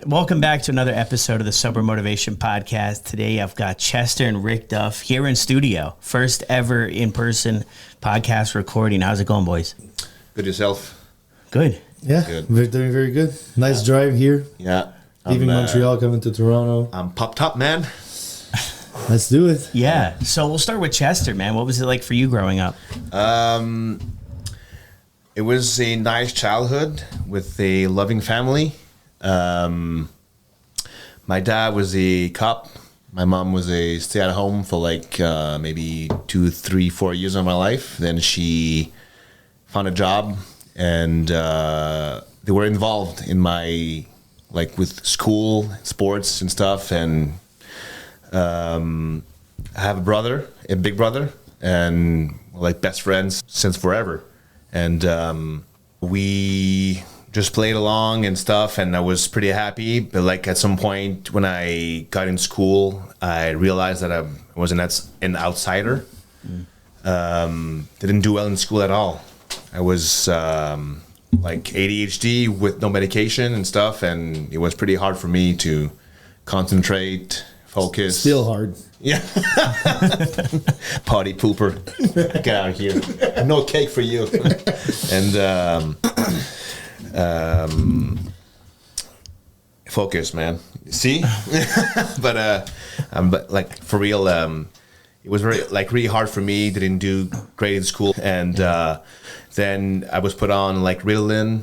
Welcome back to another episode of the Sober Motivation Podcast. Today I've got Chester and Rick Duff here in studio. First ever in-person podcast recording. How's it going, boys? Good yourself? Good. Yeah, Good. we're doing very good. Nice drive here. Yeah. Leaving Montreal, coming to Toronto. I'm popped up, man. Let's do it. Yeah. So we'll start with Chester, man. What was it like for you growing up? It was a nice childhood with a loving family. My dad was a cop. My mom was a stay-at-home for like maybe 2, 3, 4 years of my life. Then she found a job, and they were involved in my, like, with school, sports and stuff. And I have a brother, a big brother, and we're like best friends since forever. And we just played along and stuff, and I was pretty happy. But like at some point when I got in school, I realized that I was an outsider. Didn't do well in school at all. I was like ADHD with no medication and stuff, and it was pretty hard for me to concentrate, focus. Still hard. Yeah. Party pooper. Get out of here. No cake for you. And focus, man. See? but like for real, it was really hard for me. Didn't do great in school, and then I was put on like Ritalin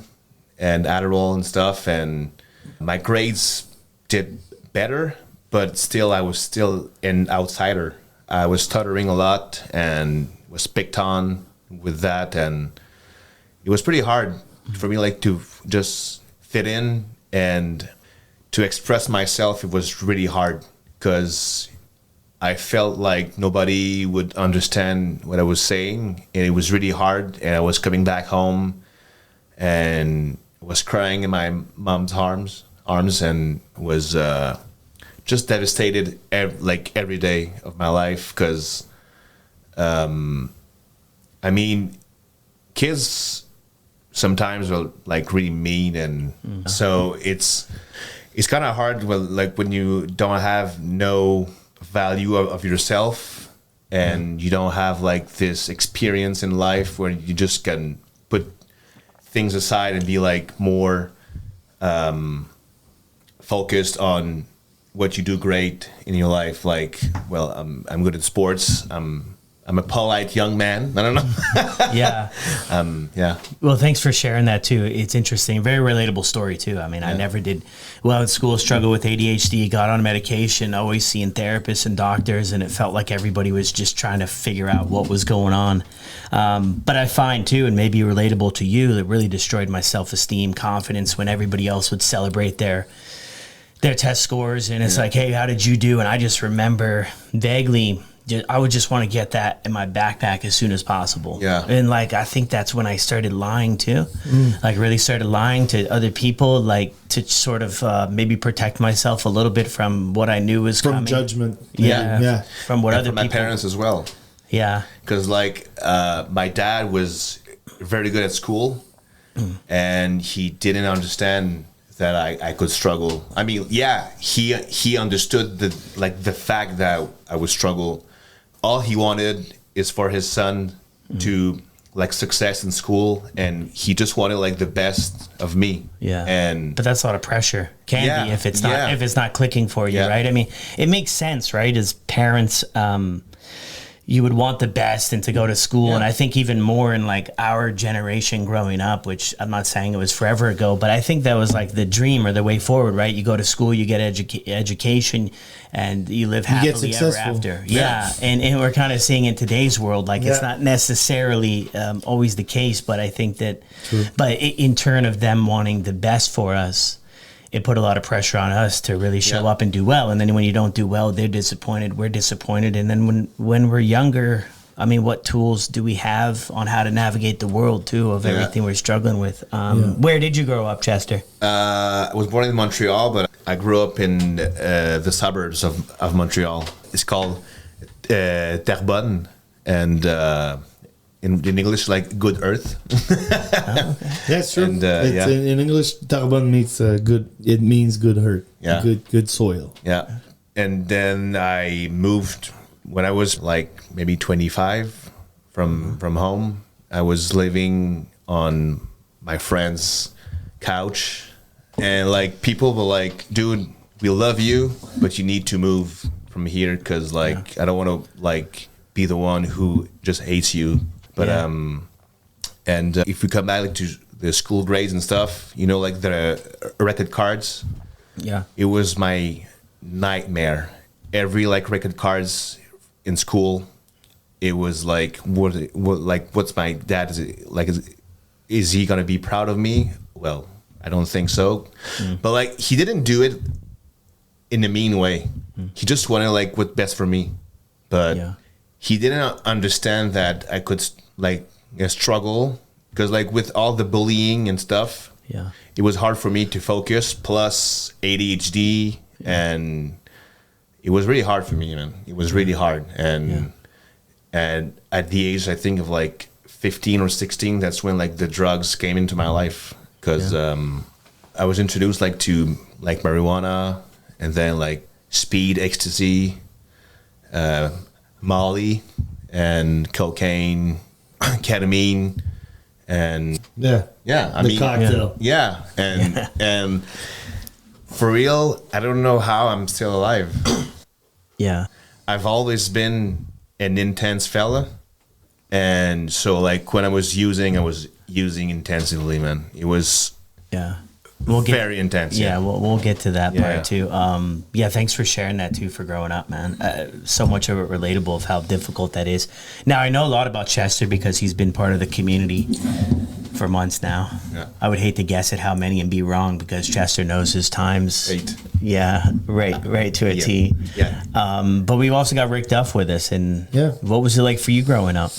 and Adderall and stuff, and my grades did better, but still I was still an outsider. I was stuttering a lot and was picked on with that, and it was pretty hard for me, like, to just fit in and to express myself. It was really hard because I felt like nobody would understand what I was saying, and it was really hard. And I was coming back home and was crying in my mom's arms, and was just devastated every day of my life because, I mean, kids sometimes are like really mean, and so it's kind of hard. Well, like when you don't have no value of yourself, and you don't have like this experience in life where you just can put things aside and be like more focused on what you do great in your life. Like, well, I'm good at sports. I'm a polite young man. I don't know. Yeah. Yeah. Well, thanks for sharing that too. It's interesting. Very relatable story too. I mean, I never did well in school, struggled with ADHD, got on medication, always seeing therapists and doctors, and it felt like everybody was just trying to figure out what was going on. But I find too, and maybe relatable to you, that really destroyed my self-esteem, confidence when everybody else would celebrate their test scores. And it's like, hey, how did you do? And I just remember vaguely, I would just want to get that in my backpack as soon as possible. Yeah. And like, I think that's when I started lying too. Like really started lying to other people, like to sort of maybe protect myself a little bit from what I knew was From coming. judgment. Yeah. From what And other from my people. parents as well. Yeah. Because like my dad was very good at school, and he didn't understand that I could struggle. I mean, yeah, he understood the fact that I would struggle. All he wanted is for his son to like success in school, and he just wanted like the best of me. Yeah. But that's a lot of pressure. Can be if it's not Yeah. if it's not clicking for you, Yeah. right? I mean, it makes sense, right? As parents, you would want the best and to go to school. And I think even more in like our generation growing up, which I'm not saying it was forever ago, but I think that was like the dream or the way forward, right? You go to school, you get education, and you live happily ever after. Yeah. And we're kind of seeing in today's world, like it's not necessarily always the case, but I think that, but in turn of them wanting the best for us, it put a lot of pressure on us to really show up and do well. And then when you don't do well, they're disappointed, we're disappointed. And then when we're younger, I mean, what tools do we have on how to navigate the world too of everything we're struggling with? Where did you grow up, Chester? I was born in Montreal, but I grew up in the suburbs of Montreal. It's called Terrebonne, and in English like good earth. That's true. And, It's yeah. in English, Taraban means good. It means good earth. Yeah. Good soil. Yeah. And then I moved when I was like maybe 25 from home. I was living on my friend's couch, and like people were like, "Dude, we love you, but you need to move from here because like I don't want to like be the one who just hates you." But and if we come back like, to the school grades and stuff, you know, like the record cards. Yeah. It was my nightmare. Every like record cards in school, it was like what's my dad is he gonna be proud of me? Well, I don't think so. But like he didn't do it in a mean way. He just wanted like what's best for me. But he didn't understand that I could like struggle because like with all the bullying and stuff, it was hard for me to focus. Plus ADHD, and it was really hard for me, man. It was really hard, and at the age I think of like 15 or 16, that's when like the drugs came into my life because I was introduced like to like marijuana and then like speed, ecstasy, Molly, and cocaine, ketamine, and I mean, cocktail. and for real, I don't know how I'm still alive. I've always been an intense fella, and so like when I was using intensively, man. It was very intense. We'll get to that part too. Thanks for sharing that too, for growing up, man. So much of it relatable of how difficult that is. Now I know a lot about Chester because he's been part of the community for months now. I would hate to guess at how many and be wrong because Chester knows his times. 8. Right to a T. But we've also got Rick Duff with us, and what was it like for you growing up?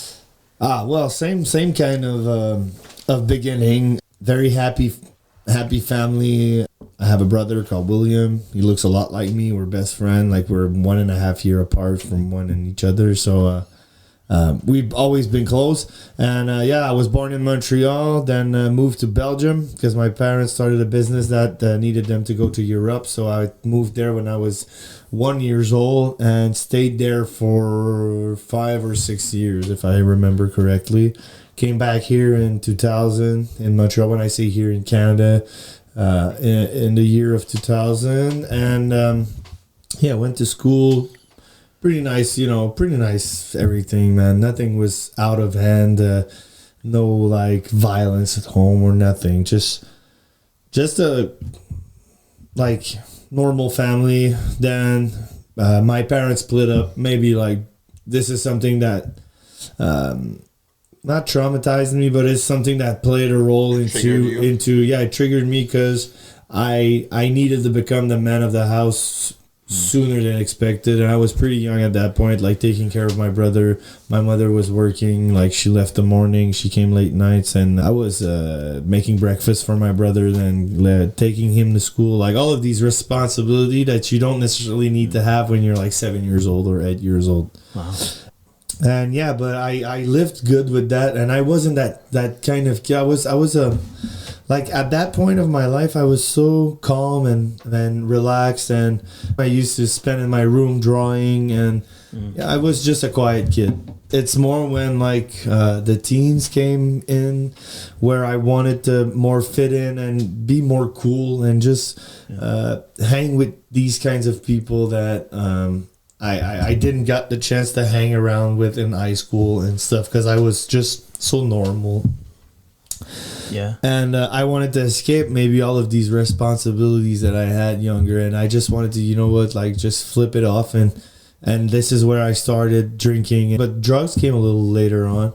Well, same kind of beginning. Very happy family. I have a brother called William. He looks a lot like me. We're best friends. Like we're 1.5 years apart from one and each other. So we've always been close. And I was born in Montreal, then moved to Belgium because my parents started a business that needed them to go to Europe. So I moved there when I was 1 year old and stayed there for 5 or 6 years, if I remember correctly. Came back here in 2000 in Montreal. When I say here in Canada, in the year of 2000, and went to school. Pretty nice everything, man. Nothing was out of hand. No like violence at home or nothing. Just a like normal family. Then my parents split up. Maybe like this is something that not traumatized me, but it's something that played a role it triggered me because I needed to become the man of the house sooner than expected, and I was pretty young at that point, like taking care of my brother. My mother was working, like she left the morning, she came late nights, and I was making breakfast for my brother, then taking him to school, like all of these responsibility that you don't necessarily need to have when you're like 7 years old or 8 years old. Wow. And but I lived good with that, and I wasn't that kind of kid. I was like at that point of my life, I was so calm and relaxed, and I used to spend in my room drawing, and I was just a quiet kid. It's more when like the teens came in, where I wanted to more fit in and be more cool and just hang with these kinds of people that I didn't get the chance to hang around with in high school and stuff because I was just so normal. And I wanted to escape maybe all of these responsibilities that I had younger, and I just wanted to, like just flip it off, and this is where I started drinking. But drugs came a little later on.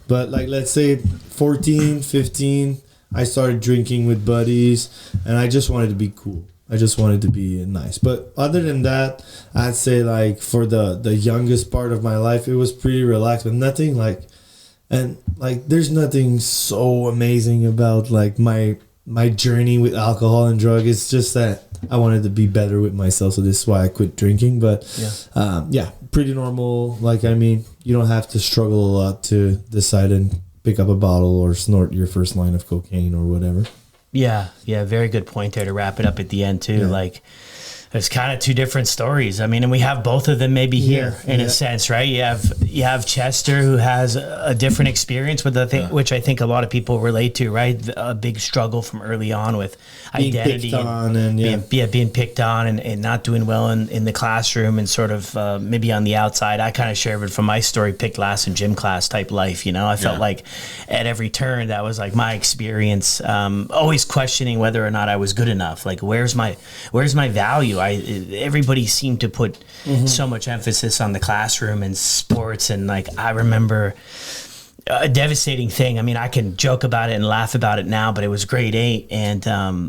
But like let's say 14, 15, I started drinking with buddies, and I just wanted to be cool. I just wanted to be nice. But other than that, I'd say like for the youngest part of my life, it was pretty relaxed, but nothing like, and like there's nothing so amazing about like my journey with alcohol and drug. It's just that I wanted to be better with myself, so this is why I quit drinking. But pretty normal. Like, I mean, you don't have to struggle a lot to decide and pick up a bottle or snort your first line of cocaine or whatever. Yeah, very good point there to wrap it up at the end too. Yeah. Like, there's kind of two different stories. I mean, and we have both of them maybe here in a sense, right? You have Chester, who has a different experience with the thing, which I think a lot of people relate to, right? A big struggle from early on with Being identity, picked on and being picked on and not doing well in the classroom, and sort of maybe on the outside. I kind of shared it from my story, picked last in gym class type life. You know, I felt like at every turn that was like my experience. Always questioning whether or not I was good enough. Like, where's my value? Everybody seemed to put so much emphasis on the classroom and sports, and like I remember a devastating thing. I mean, I can joke about it and laugh about it now, but it was grade 8, and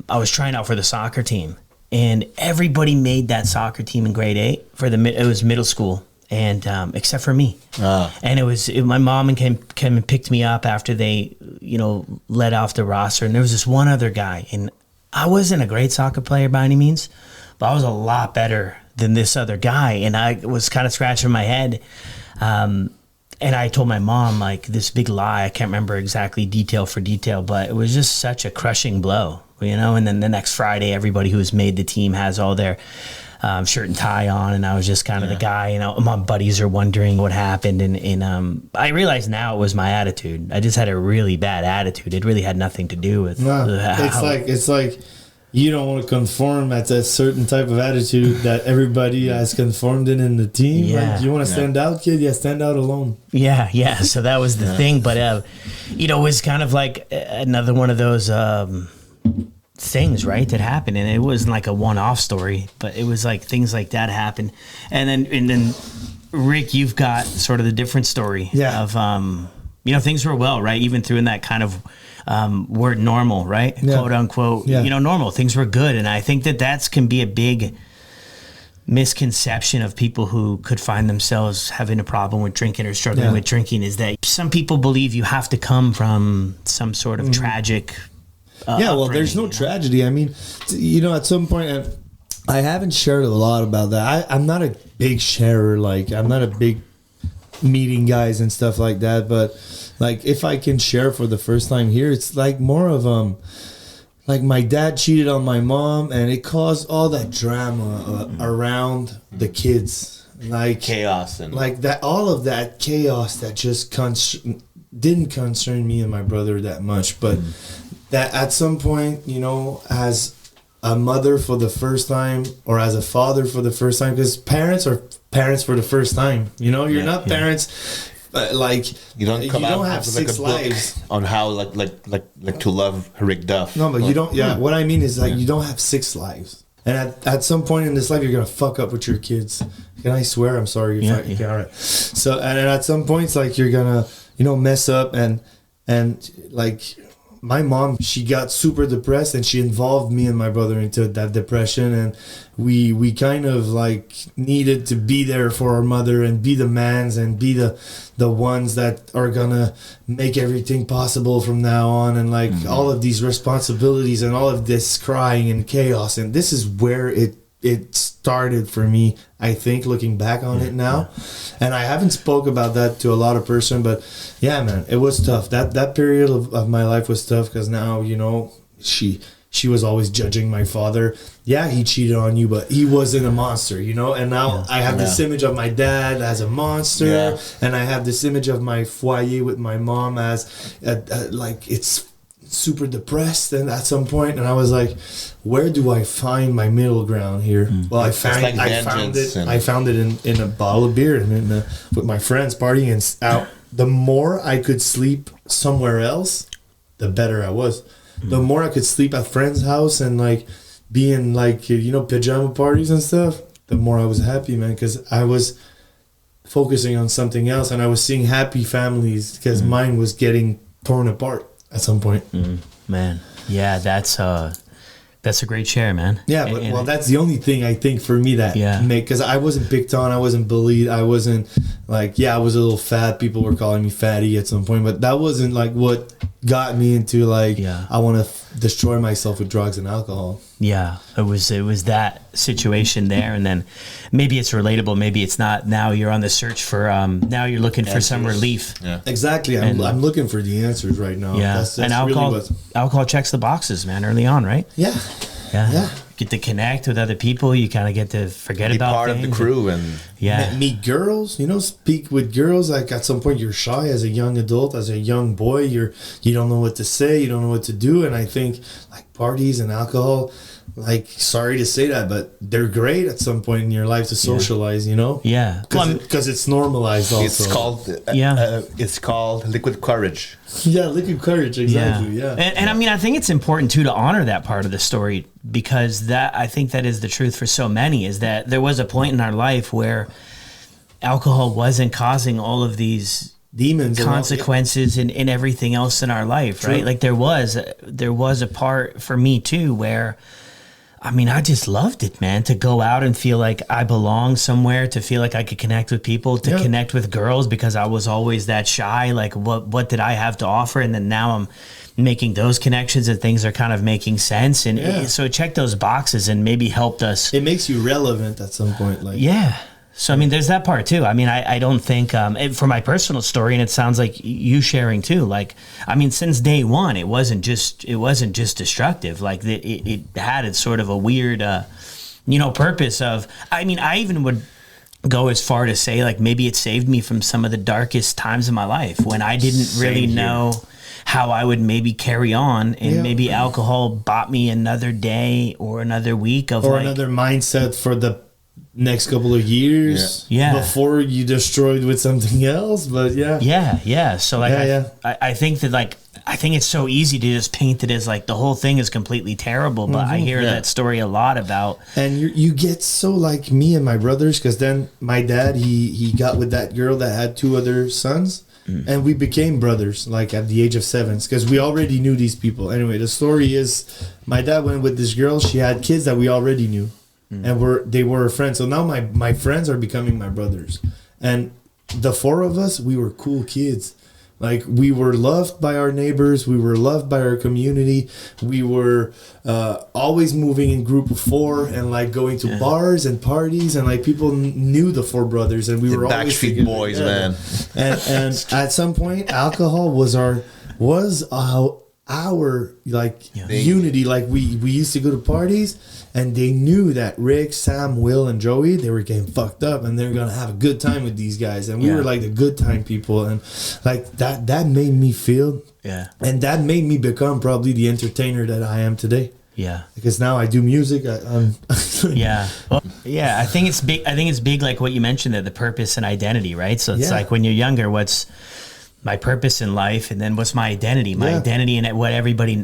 I was trying out for the soccer team, and everybody made that soccer team in grade 8 it was middle school, and except for me. And my mom came and picked me up after they let off the roster, and there was this one other guy, and I wasn't a great soccer player by any means, but I was a lot better than this other guy, and I was kind of scratching my head. And I told my mom, like, this big lie. I can't remember exactly detail for detail, but it was just such a crushing blow, And then the next Friday, everybody who has made the team has all their shirt and tie on, and I was just kind of the guy. My buddies are wondering what happened, and I realize now it was my attitude. I just had a really bad attitude. It really had nothing to do with. It's like you don't want to conform. That's a certain type of attitude that everybody has conformed in the team. Yeah. Like, you want to stand out, kid? Yeah, stand out alone. Yeah. So that was the thing. But, it was kind of like another one of those things, right, that happened. And it wasn't like a one-off story, but it was like things like that happened. And then Rick, you've got sort of the different story of, things were well, right? Even through in that kind of word normal, right? Quote unquote, normal. Things were good. And I think that can be a big misconception of people who could find themselves having a problem with drinking or struggling with drinking, is that some people believe you have to come from some sort of tragic there's no tragedy. I mean, at some point, I haven't shared a lot about that. I'm not a big sharer. Like, I'm not a big meeting guys and stuff like that, but like, if I can share for the first time here, it's like more of like my dad cheated on my mom, and it caused all that drama around the kids, like chaos and like that, all of that chaos that just didn't concern me and my brother that much, but that at some point, as a mother for the first time, or as a father for the first time, because parents are parents for the first time. You're not parents. Like, you don't have 6 lives on how like to love Rick Duff. No, but you don't. Yeah, what I mean is, like, you don't have 6 lives, and at some point in this life, you're gonna fuck up with your kids. Can I swear? I'm sorry. Okay, all right. So, and at some points, like, you're gonna mess up, and like, my mom, she got super depressed, and she involved me and my brother into that depression, and we kind of like needed to be there for our mother and be the mans and be the ones that are gonna make everything possible from now on, and like all of these responsibilities and all of this crying and chaos, and this is where it started for me, I think, looking back on it now. And I haven't spoke about that to a lot of person, but yeah, man, it was tough. That period of my life was tough, because now, she was always judging my father. Yeah, he cheated on you, but he wasn't a monster, and now I have this image of my dad as a monster, and I have this image of my foyer with my mom as like, it's super depressed, and at some point, and I was like, where do I find my middle ground here? Well, I found it in a bottle of beer, and with my friends partying and out. The more I could sleep somewhere else, the better I was. The more I could sleep at friends' house and like be in like pajama parties and stuff, the more I was happy, man, because I was focusing on something else, and I was seeing happy families, because mine was getting torn apart at some point. Man, yeah, that's a great share, man. Yeah, but that's the only thing I think for me that because I wasn't picked on, I wasn't bullied, I wasn't like, I was a little fat, people were calling me fatty at some point, but that wasn't like what got me into like, I want to destroy myself with drugs and alcohol. Yeah, it was that situation there, and then maybe it's relatable, maybe it's not. Now you're on the search for now you're looking for some relief. Yeah. Exactly. I'm looking for the answers right now. Yeah, That's and alcohol checks the boxes, man, early on, right? Yeah. Yeah. Get to connect with other people. You kind of get to forget Be about part things. of the crew and Meet girls, speak with girls. Like at some point you're shy as a young adult, as a young boy, you don't know what to say, you don't know what to do. And I think like parties and alcohol, like, sorry to say that, but they're great at some point in your life to socialize, Yeah. Because it's normalized also. it's called liquid courage. Yeah, liquid courage, exactly. Yeah. And I mean, I think it's important too to honor that part of the story, because I think that is the truth for so many, is that there was a point in our life where alcohol wasn't causing all of these demons, consequences and everything else in our life. True. Right? Like there was a part for me too where, I mean, I just loved it, man, to go out and feel like I belong somewhere, to feel like I could connect with people, to connect with girls, because I was always that shy. Like, what did I have to offer? And then now I'm making those connections and things are kind of making sense. And so it checked those boxes and maybe helped us. It makes you relevant at some point. Like, yeah. So, I mean, there's that part too. I mean, I don't think, for my personal story, and it sounds like you sharing too, like, I mean, since day one, it wasn't just destructive. Like it had its sort of a weird, purpose of, I mean, I even would go as far to say, like, maybe it saved me from some of the darkest times of my life when I didn't really know how I would maybe carry on, and maybe alcohol bought me another day or another week of another mindset for the next couple of years before you destroyed with something else. But so like I think that, like, I think it's so easy to just paint it as like the whole thing is completely terrible, but I hear that story a lot about, and you get so like me and my brothers, because then my dad he got with that girl that had 2 other sons, and we became brothers like at the age of 7, because we already knew these people. Anyway, the story is my dad went with this girl, she had kids that we already knew, and they were friends. So now my friends are becoming my brothers. And the 4 of us, we were cool kids. Like, we were loved by our neighbors. We were loved by our community. We were always moving in group of 4 and like going to bars and parties, and like people knew the 4 brothers, and we were always Backstreet Boys, man. And at some point, alcohol was our like unity. Like we used to go to parties, and they knew that Rick, Sam, Will, and Joey, they were getting fucked up, and they were gonna have a good time with these guys, and we were like the good time people, and like that made me feel, and that made me become probably the entertainer that I am today. Yeah, because now I do music. I think it's big. I think it's big, like what you mentioned there, the purpose and identity, right? So it's like when you're younger, what's my purpose in life, and then what's my identity? My identity and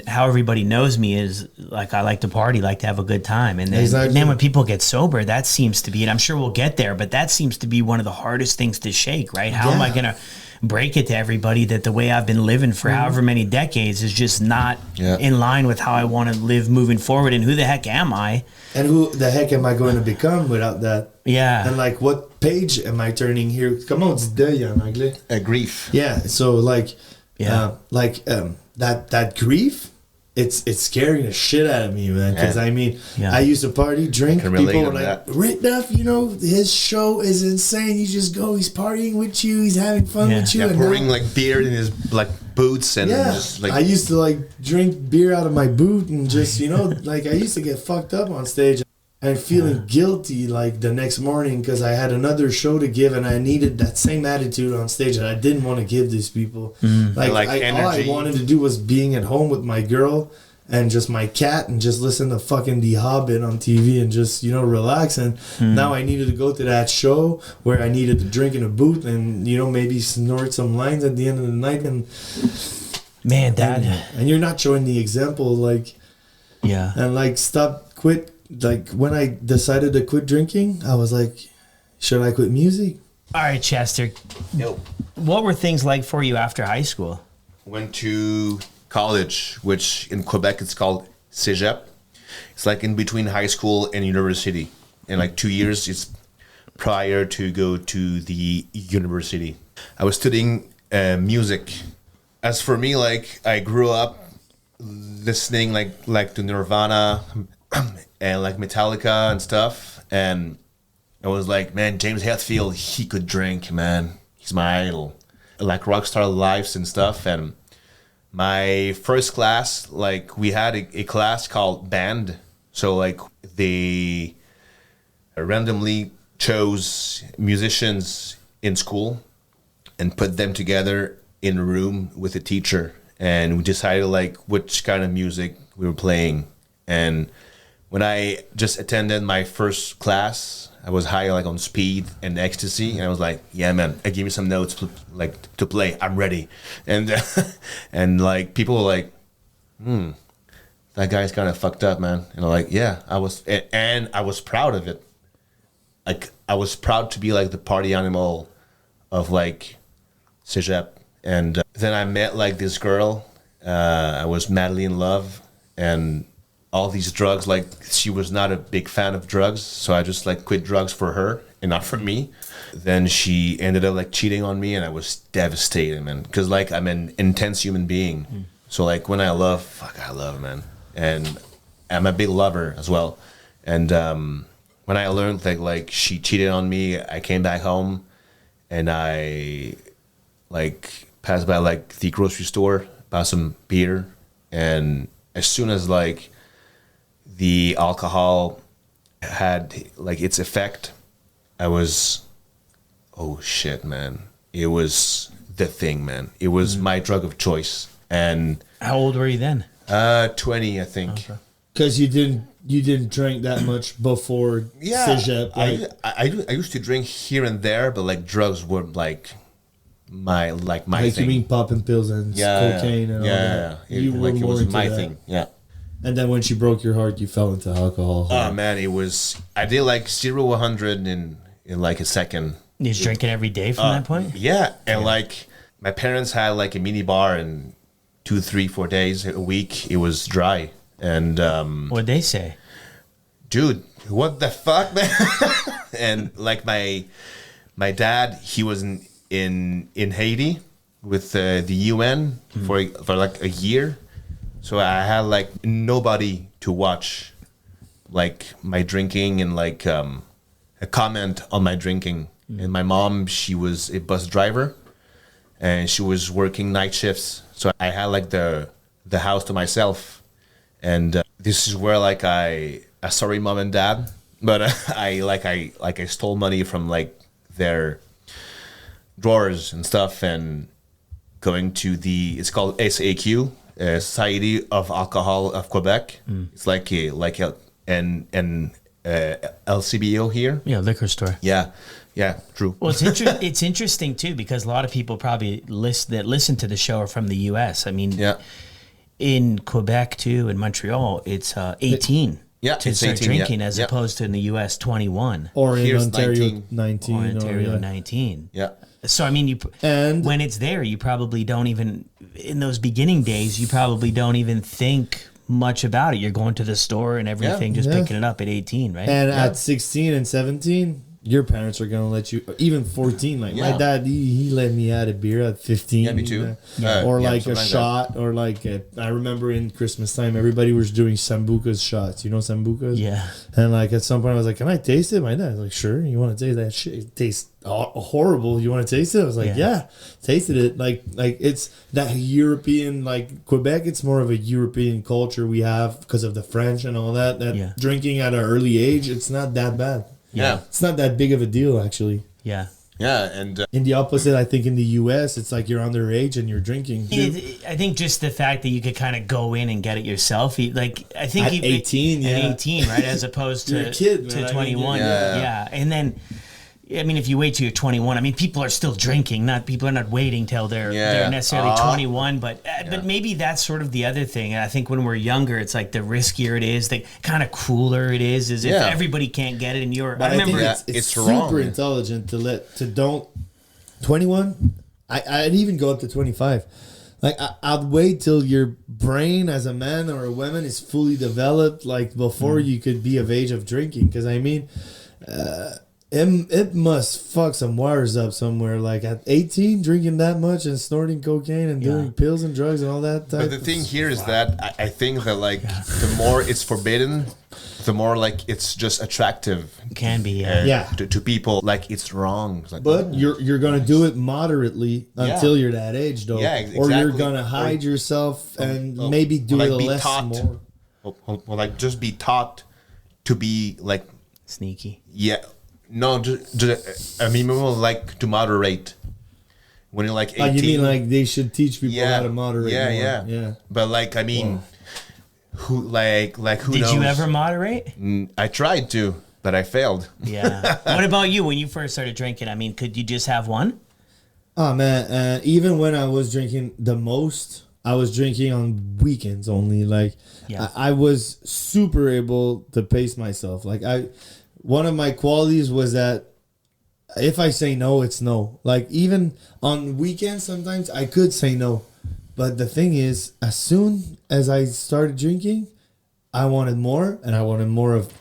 how everybody knows me is like, I like to party, like to have a good time. And then when people get sober, that seems to be, and I'm sure we'll get there, but that seems to be one of the hardest things to shake, right? How am I going to break it to everybody that the way I've been living for however many decades is just not in line with how I want to live moving forward? And who the heck am I? And who the heck am I going to become without that? Yeah. And like, what page am I turning here? Comment on dit deuil en anglais? Grief. Yeah. So like, that grief, it's scaring the shit out of me, man. Because I mean, I used to party, drink. People were like, Rick Duff, his show is insane. You just go, he's partying with you, he's having fun with you. Yeah, pouring like beer in his like boots and just like. I used to like drink beer out of my boot and just like I used to get fucked up on stage and feeling guilty like the next morning because I had another show to give and I needed that same attitude on stage that I didn't want to give these people. Like all I wanted to do was being at home with my girl and just my cat and just listen to fucking The Hobbit on TV and just relax. And now I needed to go to that show where I needed to drink in a booth and maybe snort some lines at the end of the night. And man, Dad, and you're not showing the example, like and like quit. Like when I decided to quit drinking, I was like, should I quit music? All right, Chester. No. What were things like for you after high school? Went to college, which in Quebec it's called Cégep. It's like in between high school and university. And like 2 years it's prior to go to the university. I was studying music. As for me, like I grew up listening like to Nirvana, and like Metallica and stuff. And I was like, man, James Hetfield, he could drink, man. He's my idol. Like Rockstar Lives and stuff. And my first class, like we had a class called band. So like they randomly chose musicians in school and put them together in a room with a teacher, and we decided like which kind of music we were playing. And when I just attended my first class, I was high like on speed and ecstasy, and I was like, yeah man, give me some notes like to play, I'm ready. And and like people were like, that guy's kind of fucked up, man. And I'm like, yeah, I was, and I was proud of it. Like I was proud to be like the party animal of like Cégep. And then I met like this girl. I was madly in love, and all these drugs, like she was not a big fan of drugs, so I just like quit drugs for her and not for me. Then she ended up like cheating on me, and I was devastated, man, because like I'm an intense human being. So like when I love, I love, man, and I'm a big lover as well. And when I learned that like she cheated on me, I came back home, and I like passed by like the grocery store, bought some beer, and as soon as like the alcohol had like its effect, I was, oh shit, man. It was the thing, man. It was my drug of choice. And how old were you then? 20, I think. Because you didn't drink that much before Cégep. Like, I used to drink here and there, but like drugs were like my like thing. you mean popping pills and cocaine and all that. It was my thing. Yeah. And then when she broke your heart, you fell into alcohol. Oh man, I did like 0-100 in like a second. You was drinking every day from that point? Yeah, and like my parents had like a mini bar, and 2, 3, 4 days a week it was dry. And what'd they say? Dude, what the fuck, man? And like my dad, he was in Haiti with the UN for like a year. So I had like nobody to watch like my drinking and like a comment on my drinking. And my mom, she was a bus driver, and she was working night shifts. So I had like the house to myself. And this is where like I sorry mom and dad, but I stole money from like their drawers and stuff, and going to it's called SAQ, Society of Alcohol of Quebec. It's like an LCBO here. Yeah, liquor store. Yeah, true. Well, it's interesting too, because a lot of people probably listen to the show are from the U.S. I mean, in Quebec too, in Montreal, it's 18. To start 18, drinking, as opposed to in the U.S. 21. Or in Here's Ontario 19. Or Ontario 19. Yeah. So I mean, when it's there, you probably don't even, in those beginning days, you probably don't even think much about it. You're going to the store and everything, just picking it up at 18, right? And at 16 and 17, your parents are going to let you, even 14. Like my dad, he let me out a beer at 15. Yeah, me too. Or like a shot, or like I remember in Christmas time, everybody was doing Sambuca's shots. You know Sambuca's? Yeah. And like at some point, I was like, "Can I taste it?" My dad was like, "Sure." You want to taste that shit? It tastes horrible. You want to taste it? I was like, "Yeah." Tasted it. Like it's that European, like Quebec. It's more of a European culture we have because of the French and all that. That drinking at an early age, it's not that bad. Yeah. It's not that big of a deal, actually. Yeah. Yeah, and in the opposite, I think in the U.S., it's like you're underage and you're drinking. I think just the fact that you could kind of go in and get it yourself, like I think at 18, at 18, right, as opposed to a kid, to 21, yeah. And then, I mean, if you wait till you're 21, I mean, people are still drinking. People are not waiting till they're necessarily 21, but maybe that's sort of the other thing. And I think when we're younger, it's like the riskier it is, the kind of cooler it is if everybody can't get it. And I remember it's wrong. Super intelligent to don't 21. I'd even go up to 25. Like I'd wait till your brain as a man or a woman is fully developed, like before you could be of age of drinking. Because I mean. it must fuck some wires up somewhere. Like at 18, drinking that much and snorting cocaine and doing pills and drugs and all that. But the thing here is that I think that like the more it's forbidden, the more like it's just attractive. It can be, to people. Like it's wrong. Like, but you're gonna do it moderately until you're that age, though. Yeah, exactly. Or you're gonna hide yourself and maybe do it less more. Or like just be taught to be like sneaky. Yeah. No, just I mean, more like to moderate. When you're like 18. You mean like they should teach people how to moderate? Yeah. But like, I mean, who who Did knows? you ever moderate? I tried to, but I failed. Yeah. What about you when you first started drinking? I mean, could you just have one? Oh man, even when I was drinking the most, I was drinking on weekends only. Like, I was super able to pace myself. Like one of my qualities was that if I say no, it's no. Like even on weekends, sometimes I could say no. But the thing is, as soon as I started drinking, I wanted more, and I wanted more of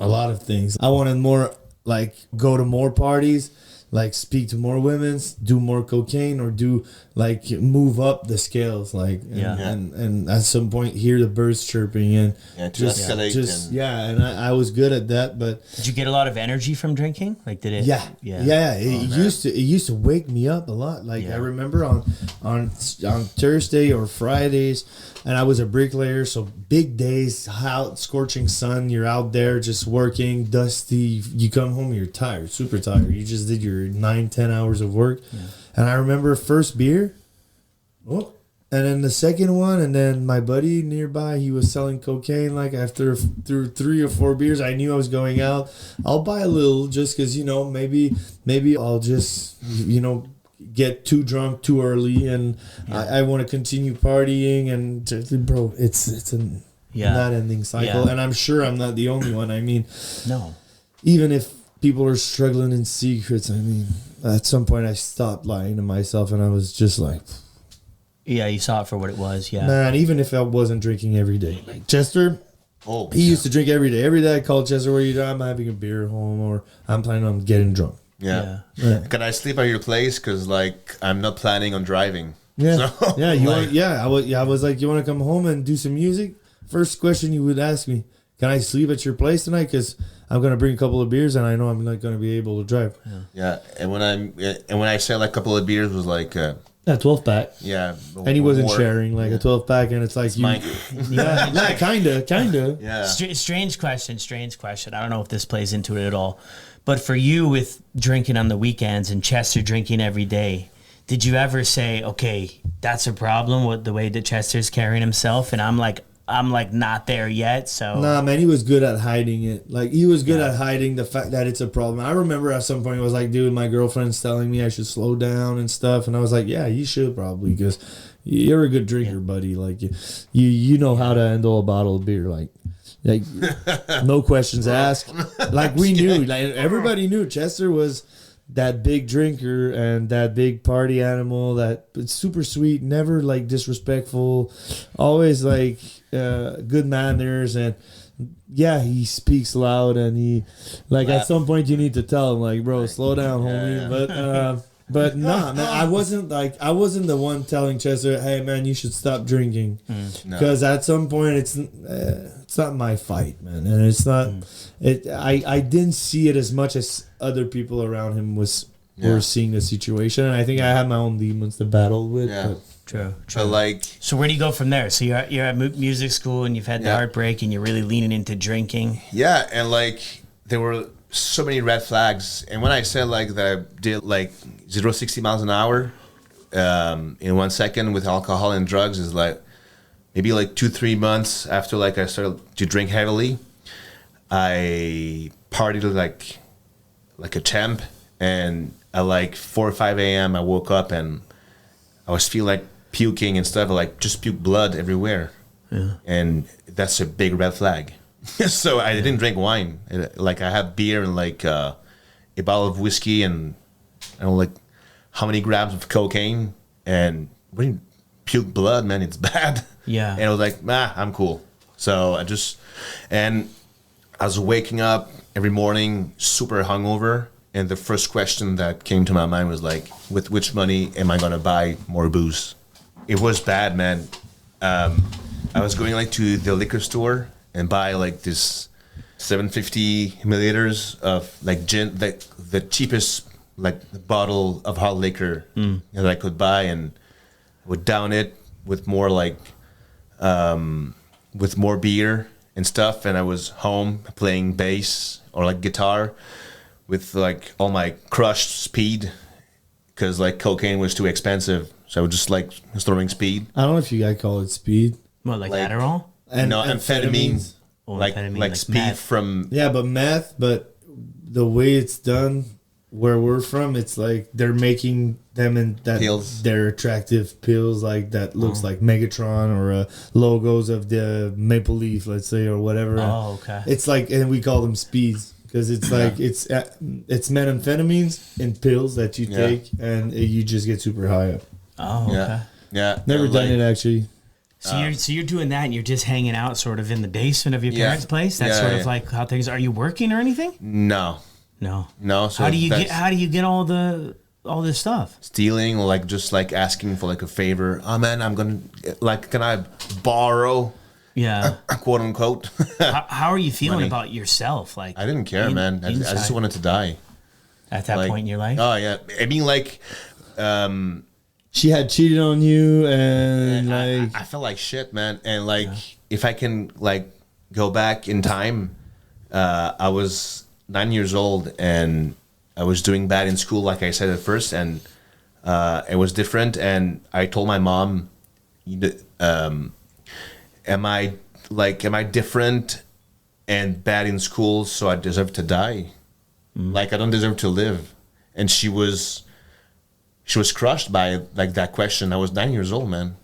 a lot of things. I wanted more, like go to more parties, like speak to more women, do more cocaine, or do like move up the scales, like and at some point hear the birds chirping and escalate. And I was good at that. But did you get a lot of energy from drinking? Like did it? It used to wake me up a lot. Like I remember on Thursday or Fridays, and I was a bricklayer, so big days, hot, scorching sun. You're out there just working, dusty. You come home, you're tired, super tired. You just did your 9-10 hours of work. And I remember first beer, and then the second one, and then my buddy nearby, he was selling cocaine. Like after through 3 or 4 beers, I knew I was going out. I'll buy a little just because, maybe I'll just, get too drunk too early, and I want to continue partying. And bro, it's a not ending cycle. And I'm sure I'm not the only one. I mean, no, even if people are struggling in secrets, I mean, at some point I stopped lying to myself, and I was just like, you saw it for what it was. Man, even if I wasn't drinking every day, like Chester, he used to drink every day. Every day I called Chester, where you? I'm having a beer at home, or I'm planning on getting drunk. Yeah. Can I sleep at your place? Because like I'm not planning on driving. Yeah. So, I was like, you want to come home and do some music? First question you would ask me, can I sleep at your place tonight? Because I'm gonna bring a couple of beers, and I know I'm not gonna be able to drive. Yeah. And when I say like a couple of beers was like 12 pack. Yeah. And he wasn't sharing like a 12 pack, and it's like kinda. Yeah. Strange question. I don't know if this plays into it at all. But for you, with drinking on the weekends and Chester drinking every day, did you ever say, okay, that's a problem with the way that Chester's carrying himself, and I'm like not there yet? So nah, man, he was good at hiding it. Like he was good at hiding the fact that it's a problem. I remember at some point it was like, dude, my girlfriend's telling me I should slow down and stuff, and I was like, yeah, you should probably, because you're a good drinker, buddy. Like you know how to handle a bottle of beer, like no questions asked. Like we knew, like everybody knew Chester was that big drinker and that big party animal, that it's super sweet, never like disrespectful, always like good manners, and he speaks loud, and he like at some point you need to tell him like, bro, slow down, homie. But nah, man, I wasn't the one telling Chester, hey man, you should stop drinking, because at some point it's not my fight, man, and it's not I didn't see it as much as other people around him were seeing the situation, and I think I had my own demons to battle with. But. True. But so where do you go from there? So you're at music school, and you've had the heartbreak, and you're really leaning into drinking. Yeah, and like there were so many red flags, and when I said like that I did like 0-60 miles an hour in 1 second with alcohol and drugs, is like maybe like 2-3 months after like I started to drink heavily, I partied like a champ, and at like 4 or 5 a.m. I woke up and I was feeling like puking and stuff, like just puke blood everywhere, and that's a big red flag. So I didn't drink wine. Like I had beer and like a bottle of whiskey, and I don't know, like how many grams of cocaine, and when you puke blood, man, it's bad. Yeah. And I was like, I'm cool. So I was waking up every morning super hungover, and the first question that came to my mind was like, with which money am I gonna buy more booze? It was bad, man. I was going like to the liquor store and buy like this 750 milliliters of like gin, the cheapest like bottle of hard liquor that I could buy, and would down it with more like with more beer and stuff. And I was home playing bass or like guitar with like all my crushed speed, because like cocaine was too expensive, so I would just like throwing speed. I don't know if you guys call it speed. What, like Like- Adderall? And No, amphetamine. Oh, Like amphetamine, like like speed meth. from Yeah, but meth, but the way it's done where we're from, it's like they're making them in that Pills. they're attractive pills like that looks like Megatron or logos of the Maple Leaf, let's say, or whatever. Oh, okay. It's like, and we call them speeds because it's like it's methamphetamines in pills that you Yeah. take, and you just get super high up. Oh, okay. yeah. Never and, done like, it actually. So you're doing that, and you're just hanging out sort of in the basement of your Yeah. parents' place. That's Yeah, sort of yeah. like how things. Are you working or anything? No, No. so How do you that's- get all this stuff? stealing, or like just like asking for like a favor? Oh man, I'm gonna like, can I borrow, Yeah. quote unquote? How are you feeling Money. about yourself? Like I didn't care, man. I just inside? wanted to die. At that Like, point in your life. Oh yeah, I mean like, She had cheated on you, and like I felt like shit, man. And like, if I can like go back in time, I was 9 years old and I was doing bad in school, like I said at first, and it was different. And I told my mom, am I different and bad in school, so I deserve to die? Like, I don't deserve to live. And she was crushed by like that question. I was 9 years old, man.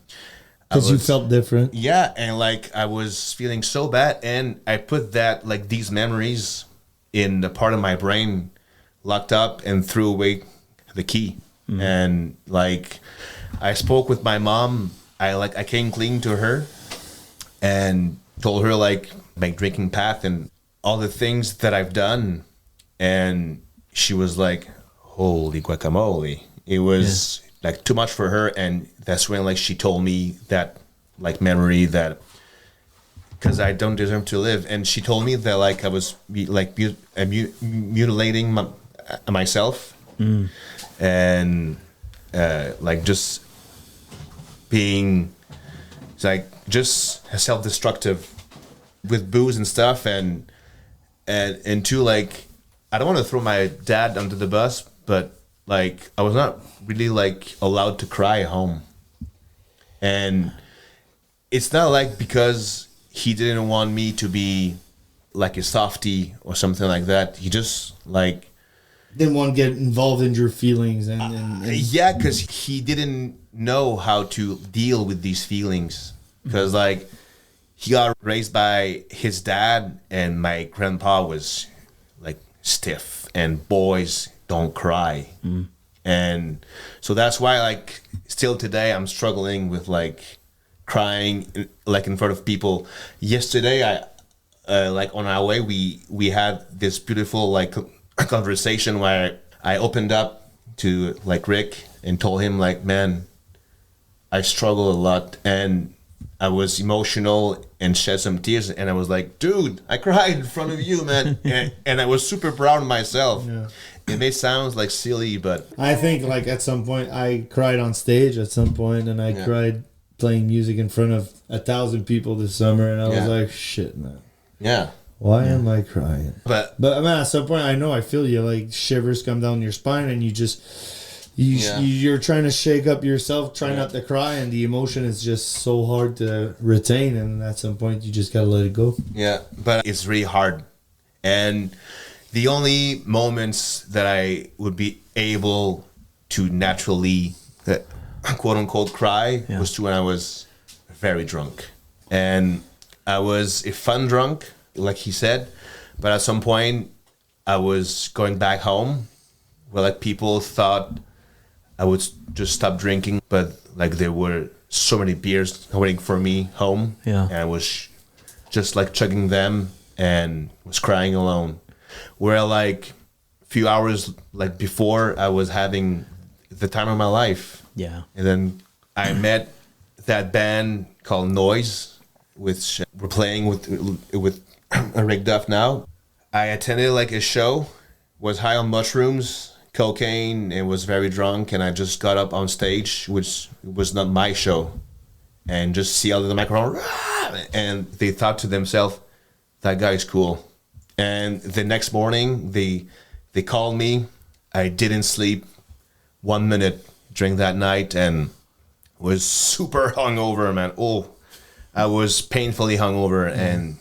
because you was- felt different. Yeah, and like I was feeling so bad, and I put that like these memories in the part of my brain locked up and threw away the key. And like I spoke with my mom. I came clean to her and told her like my drinking path and all the things that I've done, and she was like, "Holy guacamole!" It was like too much for her, and that's when like she told me that like memory that because I don't deserve to live, and she told me that like I was mutilating myself, and like just being like just self-destructive with booze and stuff, and two, like I don't want to throw my dad under the bus, but like I was not really like allowed to cry at home. And it's not like because he didn't want me to be like a softie or something like that. He just like Didn't want to get involved in your feelings, and yeah, because he didn't know how to deal with these feelings. Because like he got raised by his dad, and my grandpa was like stiff, and boys don't cry. And so that's why like still today I'm struggling with like crying like in front of people. Yesterday I like on our way we had this beautiful like conversation where I opened up to like Rick and told him like, man, I struggle a lot, and I was emotional and shed some tears, and I was like, dude, I cried in front of you, man. And I was super proud of myself. Yeah. It may sound like silly, but I think like at some point I cried on stage at some point, and I cried playing music in front of 1,000 people this summer, and I was Yeah. like, shit, man, yeah. why am I crying? But But I mean, at some point, I feel you. Like shivers come down your spine, and you're trying to shake up yourself, try not to cry, and the emotion is just so hard to retain. And at some point, you just gotta let it go. yeah, but it's really hard. And the only moments that I would be able to naturally, quote unquote, cry was when I was very drunk. And I was a fun drunk, like he said, but at some point I was going back home where like people thought I would just stop drinking, but like there were so many beers waiting for me home. Yeah. And I was just like chugging them and was crying alone. where like a few hours like before I was having the time of my life. Yeah. And then I met that band called Noise, which we're playing with Rick Duff now. I attended like a show, was high on mushrooms, cocaine, and was very drunk, and I just got up on stage, which was not my show, and just yelled at the microphone, and they thought to themselves, that guy's cool. And the next morning, they called me. I didn't sleep 1 minute during that night, and was super hungover, man. Oh, I was painfully hungover, and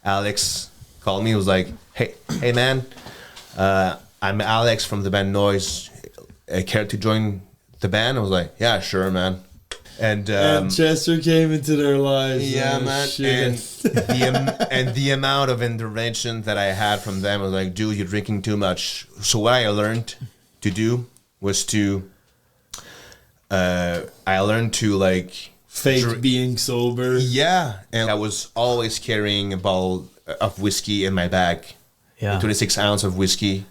Alex called me. He was like, hey man, I'm Alex from the band Noise. Care to join the band? I was like, yeah, sure, man. And Chester came into their lives. yeah, man. And the amount of intervention that I had from them was like, dude, you're drinking too much. So what I learned to do was to like fake being sober. Yeah, and I was always carrying a bottle of whiskey in my bag. Yeah. 26 ounce of whiskey,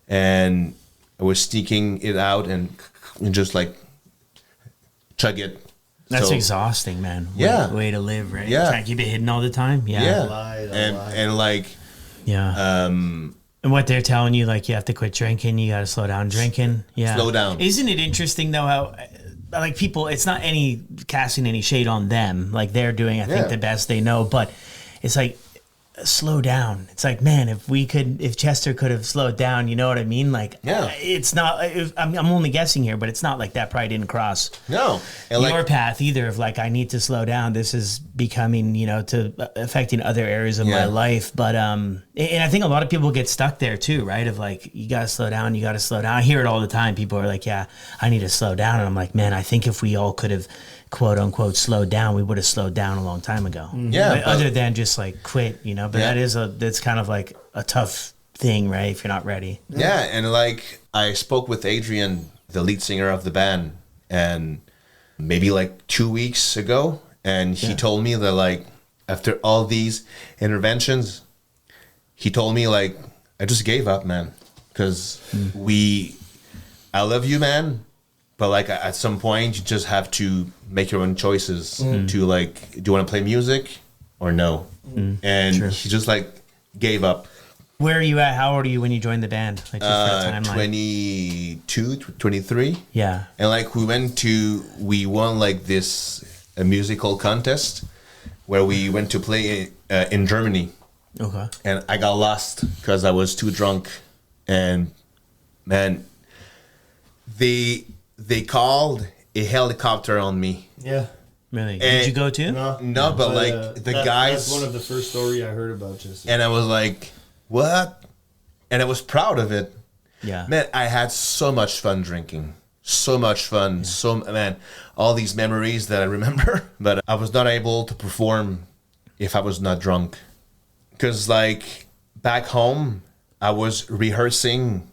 and I was sneaking it out and just like chug it. That's So- exhausting, man. Yeah. Way to live, right? Yeah. Trying to keep it hidden all the time. Yeah. Yeah, Lied, I and lied. and like Yeah. And what they're telling you, like, you have to quit drinking, you got to slow down drinking. Yeah. Slow down. Isn't it interesting, though, how, like, people, it's not any casting any shade on them. Like, they're doing, I think, Yeah. the best they know. But it's like, slow down. It's like, man, if Chester could have slowed down, you know what I mean? Like, Yeah. it's not, I'm only guessing here, but it's not like that probably didn't cross no, and your like path either of like, I need to slow down. This is becoming, to affecting other areas of my Yeah. life. But, and I think a lot of people get stuck there too, right? Of like, you got to slow down. You got to slow down. I hear it all the time. People are like, yeah, I need to slow down. And I'm like, man, I think if we all could have quote unquote slowed down, we would have slowed down a long time ago. Yeah, But but- other than just like quit, but Yeah. that's kind of like a tough thing, right? If you're not ready. yeah, and like I spoke with Adrian, the lead singer of the band, and maybe like 2 weeks ago, and he told me that like after all these interventions, he told me like I just gave up, man, because I love you, man, but like at some point you just have to make your own choices to like, do you want to play music or no? And he just like gave up. Where are you at? How old are you when you joined the band? Like just for a timeline. 22, 23. Yeah. And like we won like a musical contest where we went to play in Germany, Okay. and I got lost because I was too drunk, and man, they called a helicopter on me. Yeah. Really? And- Did you go too? No, but like the guys, That's one of the first story I heard about Chester. and I was like, what? And I was proud of it. Yeah. Man, I had so much fun drinking. So much fun. All these memories that I remember. But I was not able to perform if I was not drunk. Because, like, back home, I was rehearsing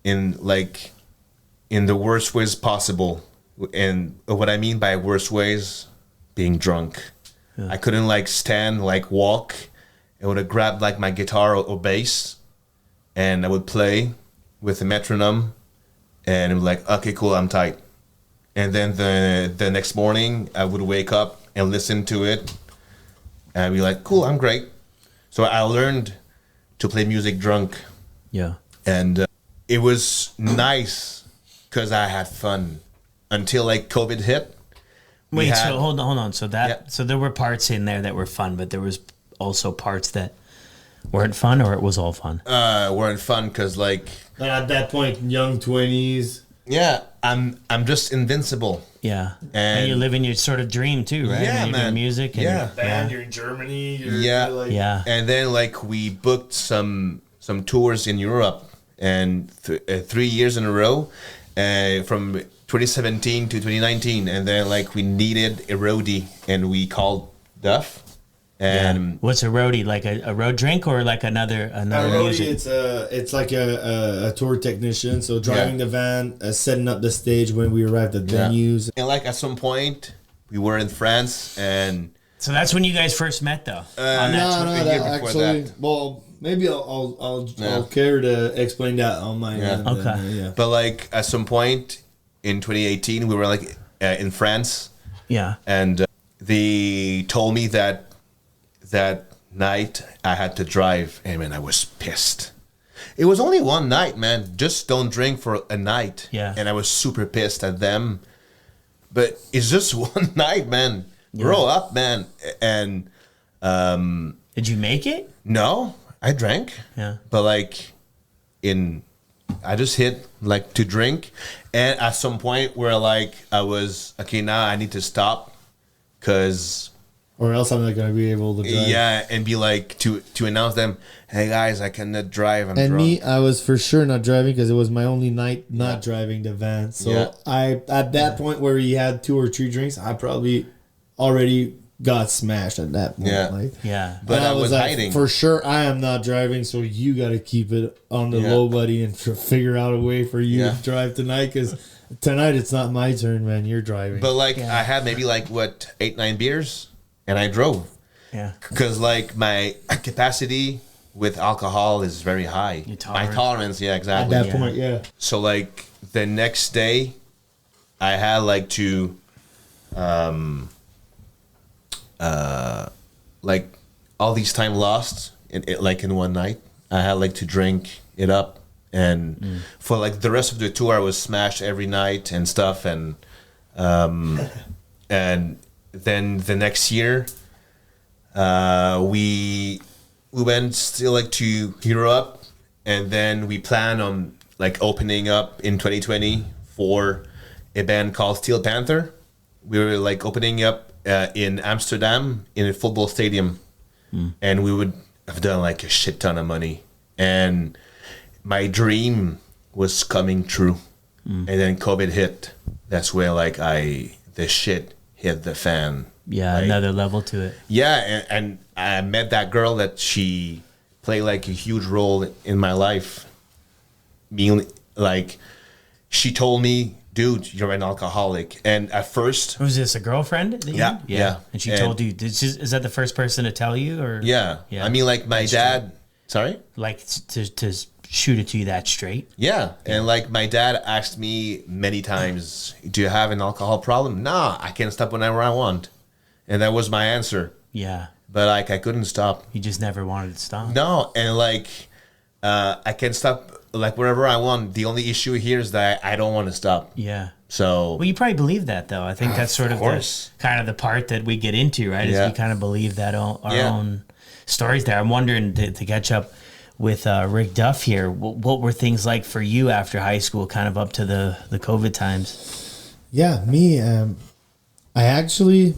in the worst ways possible. And what I mean by worst ways, being drunk. I couldn't, like, stand, like, walk. I would have grabbed, like, my guitar or bass, and I would play with a metronome, and it was like, okay, cool, I'm tight. And then the next morning, I would wake up and listen to it, and I'd be like, cool, I'm great. So I learned to play music drunk, Yeah. and it was nice because I had fun until like COVID hit. We Wait, had- so hold on. So Yeah. so there were parts in there that were fun, but there was also parts that weren't fun, or it was all fun. weren't fun because like And at that point, young 20s. yeah, I'm just invincible. Yeah. And And- you're living your sort of dream too, right? Yeah, And you're doing man. music. And, Yeah. Band, you're in Germany. Yeah. You're like, Yeah. And then like we booked some tours in Europe, and 3 years in a row, from 2017 to 2019, and then like we needed a roadie, and we called Duff, and What's a roadie? Like a road drink or like another Roadie, music? it's like a tour technician. So driving Yeah. the van, setting up the stage when we arrived at Yeah. venues. and like at some point we were in France, and So that's when you guys first met, though. on that No, tour. no, a that year before actually. that. Well, maybe I'll care to explain that on my end. Okay. Yeah. But like at some point in 2018, we were like in France, Yeah. and they told me that night I had to drive, and man, I was pissed. It was only one night, man. Just don't drink for a night. Yeah. And I was super pissed at them. But it's just one night, man. Grow up, man. And Did you make it? no, I drank. Yeah. But like I just hit like to drink, and at some point where like I was okay, now I need to stop, cause Or else I'm not gonna be able to drive. yeah, and be like to announce them, hey guys, I cannot drive. I'm And drunk. me, I was for sure not driving because it was my only night not driving the van. So Yeah. I, at that point where he had 2 or 3 drinks, I probably already got smashed at that point. Yeah. Like, Yeah. But and I was like, hiding. for sure, I am not driving. So you got to keep it on the Yeah. low, buddy, and figure out a way for you Yeah. to drive tonight. Because tonight it's not my turn, man. You're driving. But like I had maybe like what 8-9 beers, and I drove. Yeah. Because like my capacity with alcohol is very high. Your My tolerance. tolerance, yeah, at exactly. that point, yeah. So like the next day, I had like to, like all these time lost like in one night. I had like to drink it up, and for like the rest of the tour, I was smashed every night and stuff, and and then the next year, we went still like to Europe, and then we plan on like opening up in 2020 for a band called Steel Panther. We were like opening up in Amsterdam in a football stadium, and we would have done like a shit ton of money, and my dream was coming true. And then COVID hit. That's where like the shit hit the fan. Yeah. Like, Another level to it. yeah, and I met that girl that she played like a huge role in my life. Being like, she told me, dude, you're an alcoholic. And at first, Was this a girlfriend? that you Yeah, had? yeah. And she And- told you, is that the first person to tell you? Or yeah. Yeah. I mean, like my dad, sorry? like to shoot it to you that straight? Yeah. And like my dad asked me many times, do you have an alcohol problem? Nah, I can stop whenever I want. And that was my answer. Yeah. But like, I couldn't stop. You just never wanted to stop. No, and like I can stop like wherever I want. The only issue here is that I don't want to stop. Yeah. So Well, you probably believe that, though. I think that's sort of course. the kind of the part that we get into, right? Is Yeah. we kind of believe that our Yeah. own stories there. I'm wondering to catch up with Rick Duff here. What were things like for you after high school, kind of up to the COVID times? Yeah, me, I actually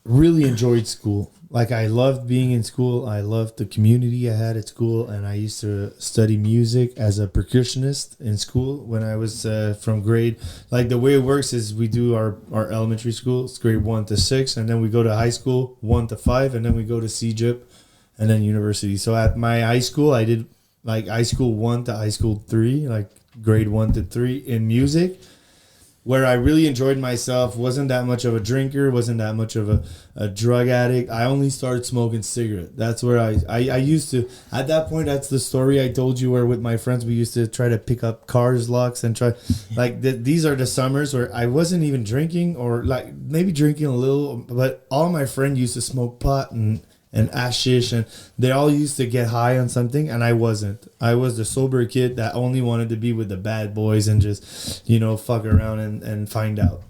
really enjoyed school. Like, I loved being in school. I loved the community I had at school, and I used to study music as a percussionist in school when I was from grade. Like, the way it works is we do our elementary school, it's grade 1 to 6, and then we go to high school 1 to 5, and then we go to CJIP, and then university. So at my high school, I did like high school 1 to high school 3, like grade 1 to 3 in music, where I really enjoyed myself. Wasn't that much of a drinker, wasn't that much of a drug addict. I only started smoking cigarette. That's where I used to, at that point, that's the story I told you, where with my friends we used to try to pick up cars locks and try, like these are the summers where I wasn't even drinking, or like maybe drinking a little, but all my friends used to smoke pot and hashish, and they all used to get high on something, and I wasn't. I was the sober kid that only wanted to be with the bad boys and just, fuck around and find out.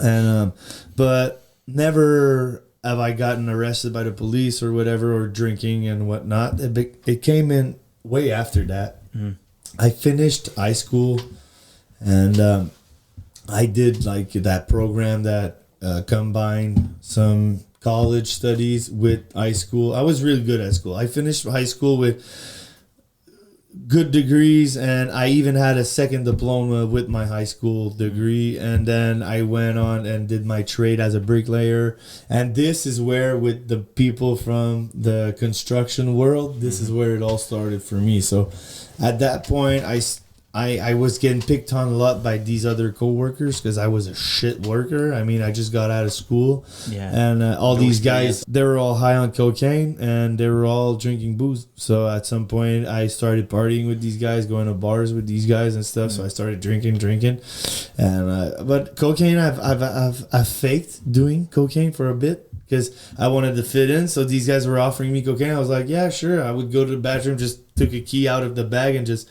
And but never have I gotten arrested by the police or whatever, or drinking and whatnot. It came in way after that. I finished high school, and I did like that program that combined some college studies with high school. I was really good at school. I finished high school with good degrees, and I even had a second diploma with my high school degree. And then I went on and did my trade as a bricklayer. And this is where, with the people from the construction world, this is where it all started for me. So at that point, I was getting picked on a lot by these other coworkers because I was a shit worker. I mean, I just got out of school, and all these guys, they were all high on cocaine and they were all drinking booze. So at some point, I started partying with these guys, going to bars with these guys and stuff. So I started drinking, and but cocaine, I've faked doing cocaine for a bit. Because I wanted to fit in, so these guys were offering me cocaine. I was like, yeah, sure. I would go to the bathroom, just took a key out of the bag and just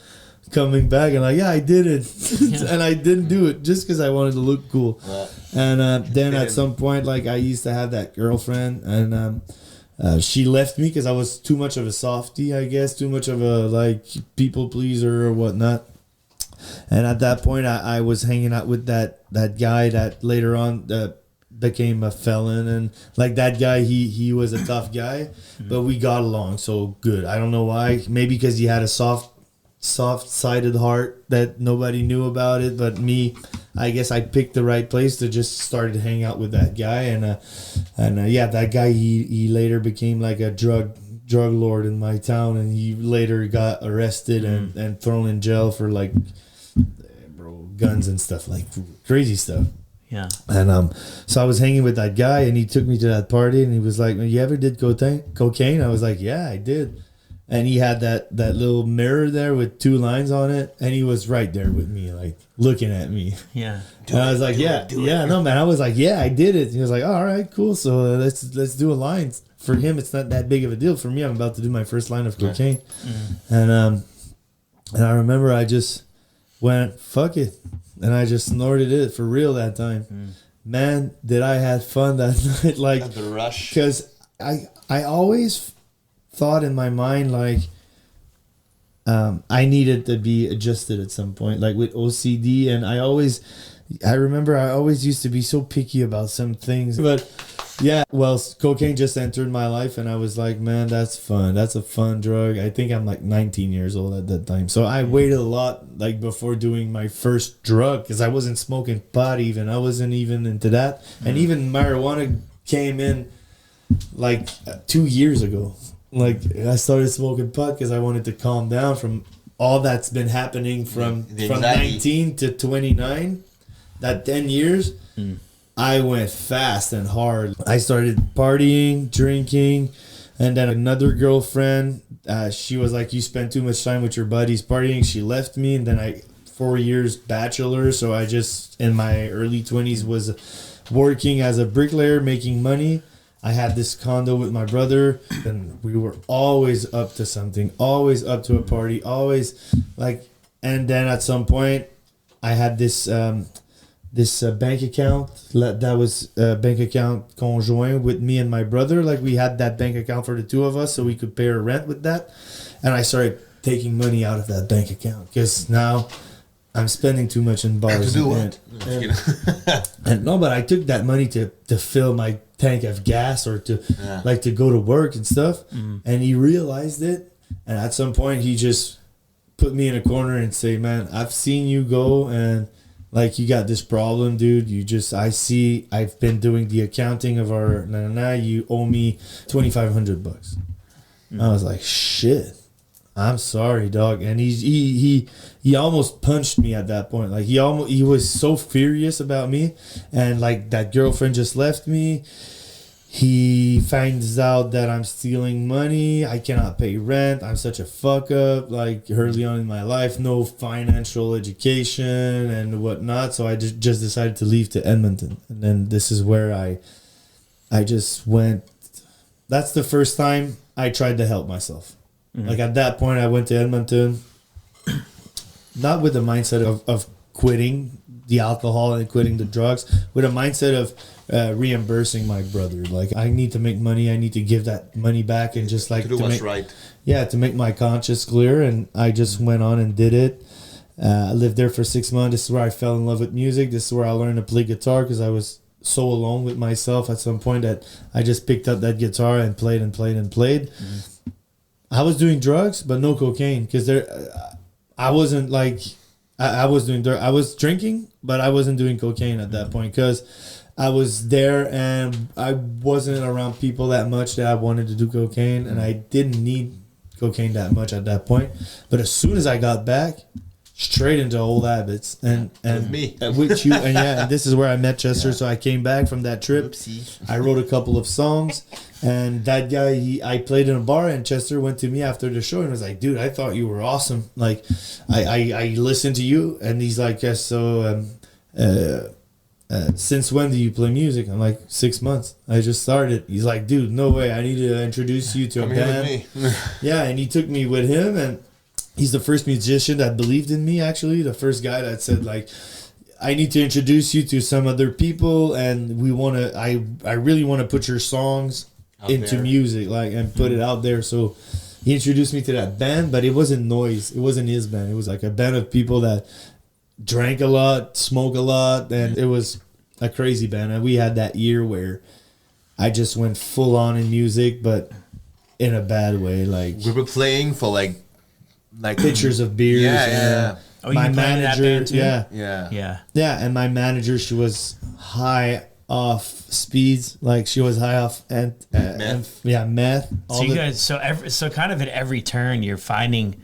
coming back and like, yeah, I did it. And I didn't do it just because I wanted to look cool. And then at some point, like I used to have that girlfriend and she left me because I was too much of a softie, I guess, too much of a like people pleaser or whatnot. And at that point, I was hanging out with that guy that later on became a felon, and like that guy, he was a tough guy, but we got along so good. I don't know why. Maybe because he had a soft-sided heart that nobody knew about it, but me, I guess I picked the right place to just start to hang out with that guy, and yeah, that guy he later became like a drug lord in my town, and he later got arrested and thrown in jail for like guns and stuff, like crazy stuff. Yeah. And so I was hanging with that guy, and he took me to that party, and he was like, "You ever did cocaine?" I was like, "Yeah, I did." And he had that little mirror there with 2 lines on it, and he was right there with me, like looking at me. Yeah. And I was like, no, man. I was like, "Yeah, I did it." He was like, "All right, cool. So let's do a line." For him, it's not that big of a deal. For me, I'm about to do my first line of cocaine, and I remember I just went, "Fuck it." And I just snorted it for real that time. Man, did I have fun that night. Like the rush. Because I always thought in my mind, like, I needed to be adjusted at some point, like with OCD. And I remember I always used to be so picky about some things. But yeah, well, cocaine just entered my life, and I was like, man, that's fun. That's a fun drug. I think I'm like 19 years old at that time. So I waited a lot, like, before doing my first drug, because I wasn't smoking pot even. I wasn't even into that. And even marijuana came in, like, 2 years ago. Like, I started smoking pot because I wanted to calm down from all that's been happening from 19 to 29. That 10 years. I went fast and hard. I started partying, drinking, and then another girlfriend, she was like, "You spend too much time with your buddies partying." She left me, and then 4 years bachelor, so I just, in my early 20s, was working as a bricklayer, making money. I had this condo with my brother, and we were always up to something, always up to a party, always like, and then at some point, I had this bank account that was a bank account conjoint with me and my brother. Like, we had that bank account for the 2 of us, so we could pay our rent with that. And I started taking money out of that bank account because now I'm spending too much in bars. To do what? And no, but I took that money to fill my tank of gas or to to go to work and stuff. And he realized it, and at some point he just put me in a corner and say, "Man, I've seen you go, and like, you got this problem, dude. I've been doing the accounting of our you owe me $2,500. I was like, shit, I'm sorry, dog. And he almost punched me at that point. Like, he was so furious about me, and like that girlfriend just left me. He finds out that I'm stealing money. I cannot pay rent. I'm such a fuck up. Like, early on in my life, no financial education and whatnot. So I just decided to leave to Edmonton. And then this is where I just went. That's the first time I tried to help myself. Like, at that point, I went to Edmonton, not with the mindset of quitting the alcohol and quitting the drugs, with a mindset of reimbursing my brother. Like, I need to make money. I need to give that money back, and just like to do what's right. Yeah, to make my conscience clear. And I just went on and did it. I lived there for 6 months. This is where I fell in love with music. This is where I learned to play guitar, because I was so alone with myself at some point that I just picked up that guitar and played and played and played. I was doing drugs, but no cocaine, because I wasn't like, I was drinking, but I wasn't doing cocaine at that point, because I was there and I wasn't around people that much that I wanted to do cocaine, and I didn't need cocaine that much at that point. But as soon as I got back, straight into old habits, and me. with you, and this is where I met Chester. So I came back from that trip. Oopsie. I wrote a couple of songs, and that guy, I played in a bar, and Chester went to me after the show and was like, "Dude, I thought you were awesome. Like, I listened to you," and he's like, "Yes, so since when do you play music?" I'm like, 6 months. I just started. He's like, "Dude, no way. I need to introduce you to a Come here band." with me. Yeah, and he took me with him, and he's the first musician that believed in me, actually. The first guy that said, like, "I need to introduce you to some other people, and I really want to put your songs Out into there. music, like, and put it out there." So he introduced me to that band, but it wasn't noise. It wasn't his band. It was like a band of people that drank a lot, smoked a lot, and it was a crazy band. And we had that year where I just went full on in music, but in a bad way, like We were playing for like pictures of beers. Yeah, and, yeah. Oh, you played in that band too? Yeah. Yeah. And my manager, she was high off speeds, like she was high off and Meth. meth. So you guys, so kind of at every turn, you're finding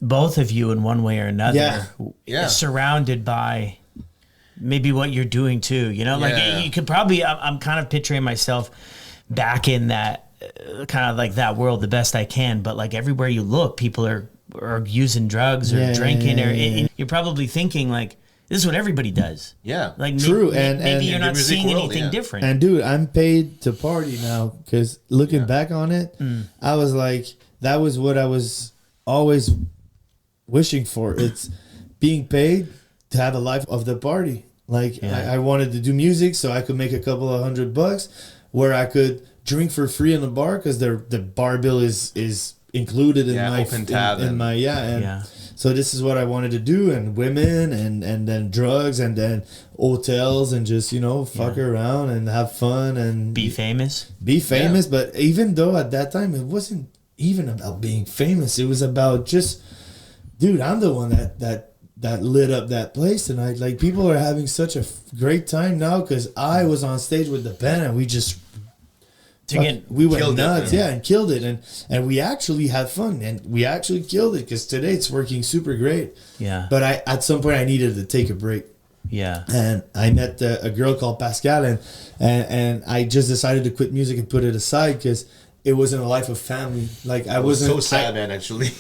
both of you in one way or another, Yeah. surrounded by maybe what you're doing too. You know, Yeah. like you could probably. I'm kind of picturing myself back in that kind of like that world the best I can. But like everywhere you look, people are using drugs or drinking, and you're probably thinking like, this is what everybody does. Yeah. Like True, maybe, and maybe you're in the not music seeing world, anything yeah. different. And dude, I'm paid to party now, because looking back on it, I was like, that was what I was always wishing for. It's being paid to have a life of the party. Like I wanted to do music so I could make a couple of $100 where I could drink for free in the bar, because the bar bill is included in my open tab in and- my Yeah. So this is what I wanted to do, and women and then drugs and then hotels and just fuck around and have fun and Be famous. be famous. But even though at that time it wasn't even about being famous, it was about just, dude, I'm the one that lit up that place tonight. Like, people are having such a great time now because I was on stage with the band and we just we went Killed it, nuts, yeah. and killed it, and we actually had fun, and we actually killed it, because today it's working super great. Yeah. But at some point I needed to take a break. Yeah. And I met a girl called Pascal, and I just decided to quit music and put it aside, because it wasn't a life of family. Like, I It was wasn't so sad, man, actually.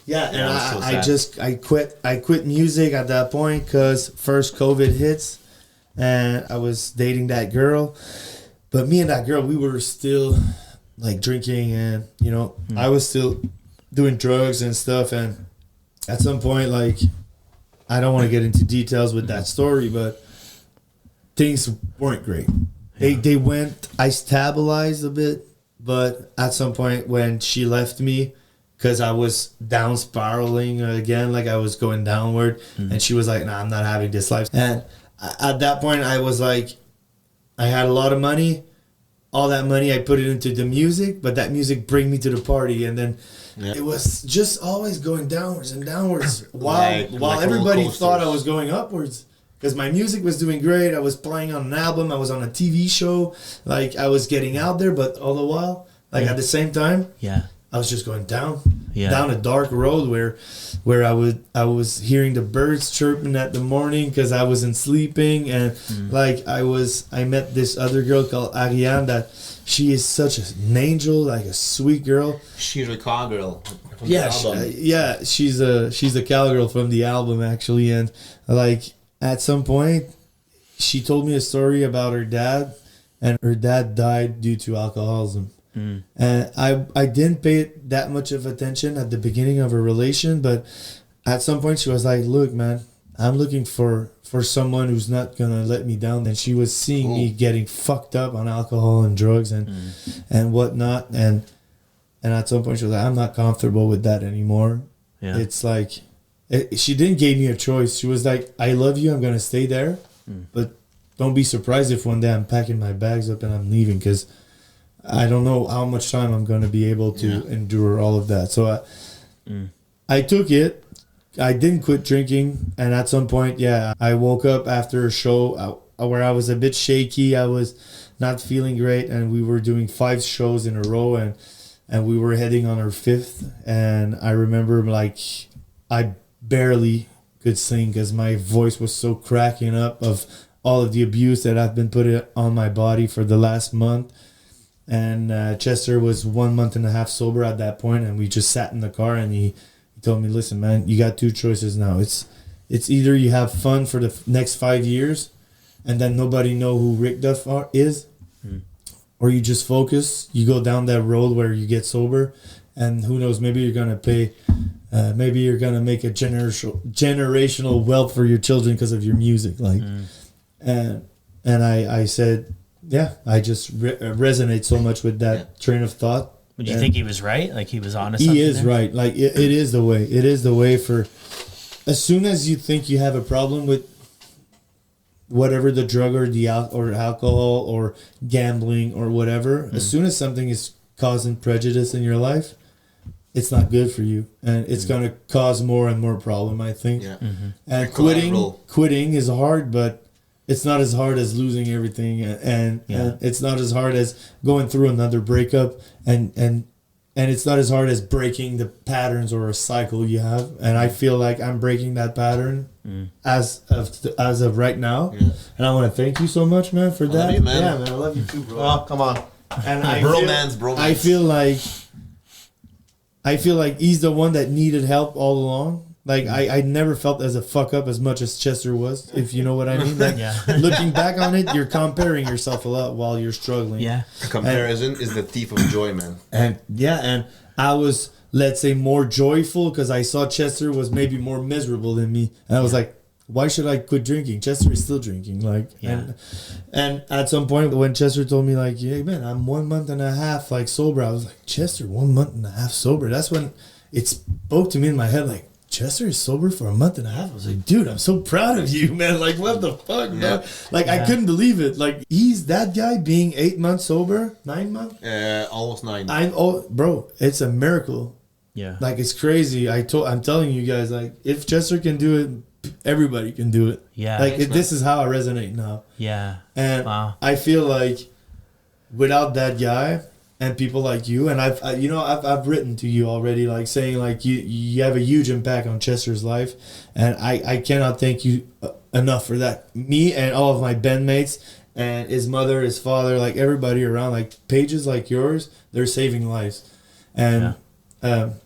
Yeah, and it was so sad. I quit music at that point because first COVID hits, and I was dating that girl. But me and that girl, we were still like drinking, and I was still doing drugs and stuff. And at some point, like, I don't want to get into details with that story, but things weren't great. They went. I stabilized a bit, but at some point when she left me, because I was down spiraling again, like I was going downward, and she was like, "Nah, I'm not having this life." And at that point, I was like, I had a lot of money. All that money, I put it into the music, but that music bring me to the party, and then it was just always going downwards and downwards, while like everybody roller thought I coasters. was going upwards. Because my music was doing great. I was playing on an album. I was on a TV show. Like, I was getting out there, but all the while, like, at the same time, Yeah. I was just going down Yeah. a dark road where I was hearing the birds chirping at the morning because I wasn't sleeping, and like I met this other girl called Ariane, that she is such an angel, like a sweet girl. She's a cowgirl. From Yeah, the album. she's a cowgirl from the album, actually. And like, at some point she told me a story about her dad, and her dad died due to alcoholism. And I didn't pay it that much of attention at the beginning of a relation, but at some point she was like, "Look, man, I'm looking for someone who's not gonna let me down." And she was seeing me getting fucked up on alcohol and drugs and whatnot, and at some point she was like, "I'm not comfortable with that anymore." Yeah. It's like, she didn't give me a choice. She was like, "I love you, I'm gonna stay there, but don't be surprised if one day I'm packing my bags up and I'm leaving, because I don't know how much time I'm going to be able to endure all of that." So I took it. I didn't quit drinking. And at some point, I woke up after a show where I was a bit shaky. I was not feeling great. And we were doing 5 shows in a row. And we were heading on our 5th. And I remember, like, I barely could sing because my voice was so cracking up of all of the abuse that I've been putting on my body for the last month. And Chester was 1 month and a half sober at that point, and we just sat in the car, and he told me, listen, man, you got two choices now. It's either you have fun for the next 5 years and then nobody know who Rick Duff is, or you just focus, you go down that road where you get sober, and who knows, maybe you're going to pay, maybe you're going to make a generational wealth for your children because of your music. And I said, yeah, I just resonate so much with that train of thought. Would you think he was right? Like he was honest? He is right. Like it is the way. It is the way for, as soon as you think you have a problem with whatever the drug or or alcohol or gambling or whatever, as soon as something is causing prejudice in your life, it's not good for you, and it's going to cause more and more problem, I think. Yeah. And quitting is hard, but it's not as hard as losing everything, and it's not as hard as going through another breakup, and it's not as hard as breaking the patterns or a cycle you have. And I feel like I'm breaking that pattern as of right now. Yeah. And I want to thank you so much, man, for that. I love you, man. Yeah, man, I love you too, bro. Oh, come on. And bromance. I feel like he's the one that needed help all along. Like, I never felt as a fuck up as much as Chester was, if you know what I mean. Like, looking back on it, you're comparing yourself a lot while you're struggling. Yeah. Comparison is the thief of joy, man. And I was, let's say, more joyful because I saw Chester was maybe more miserable than me. And I was like, why should I quit drinking? Chester is still drinking. Like, and at some point when Chester told me, like, hey, man, I'm 1 month and a half, like, sober, I was like, Chester, 1 month and a half sober? That's when it spoke to me in my head, like, Chester is sober for 1 month and a half. I was like, dude, I'm so proud of you, man. Like, what the fuck, man? Like, I couldn't believe it. Like, he's that guy being 8 months sober, 9 months? Almost 9. Bro, it's a miracle. Yeah. Like, it's crazy. I'm telling you guys, like, if Chester can do it, everybody can do it. Yeah. Like, this is how I resonate now. Yeah. And I feel like without that guy and people like you, and I've written to you already, like saying like you have a huge impact on Chester's life, and I cannot thank you enough for that. Me and all of my bandmates and his mother, his father, like everybody around, like pages like yours, they're saving lives, and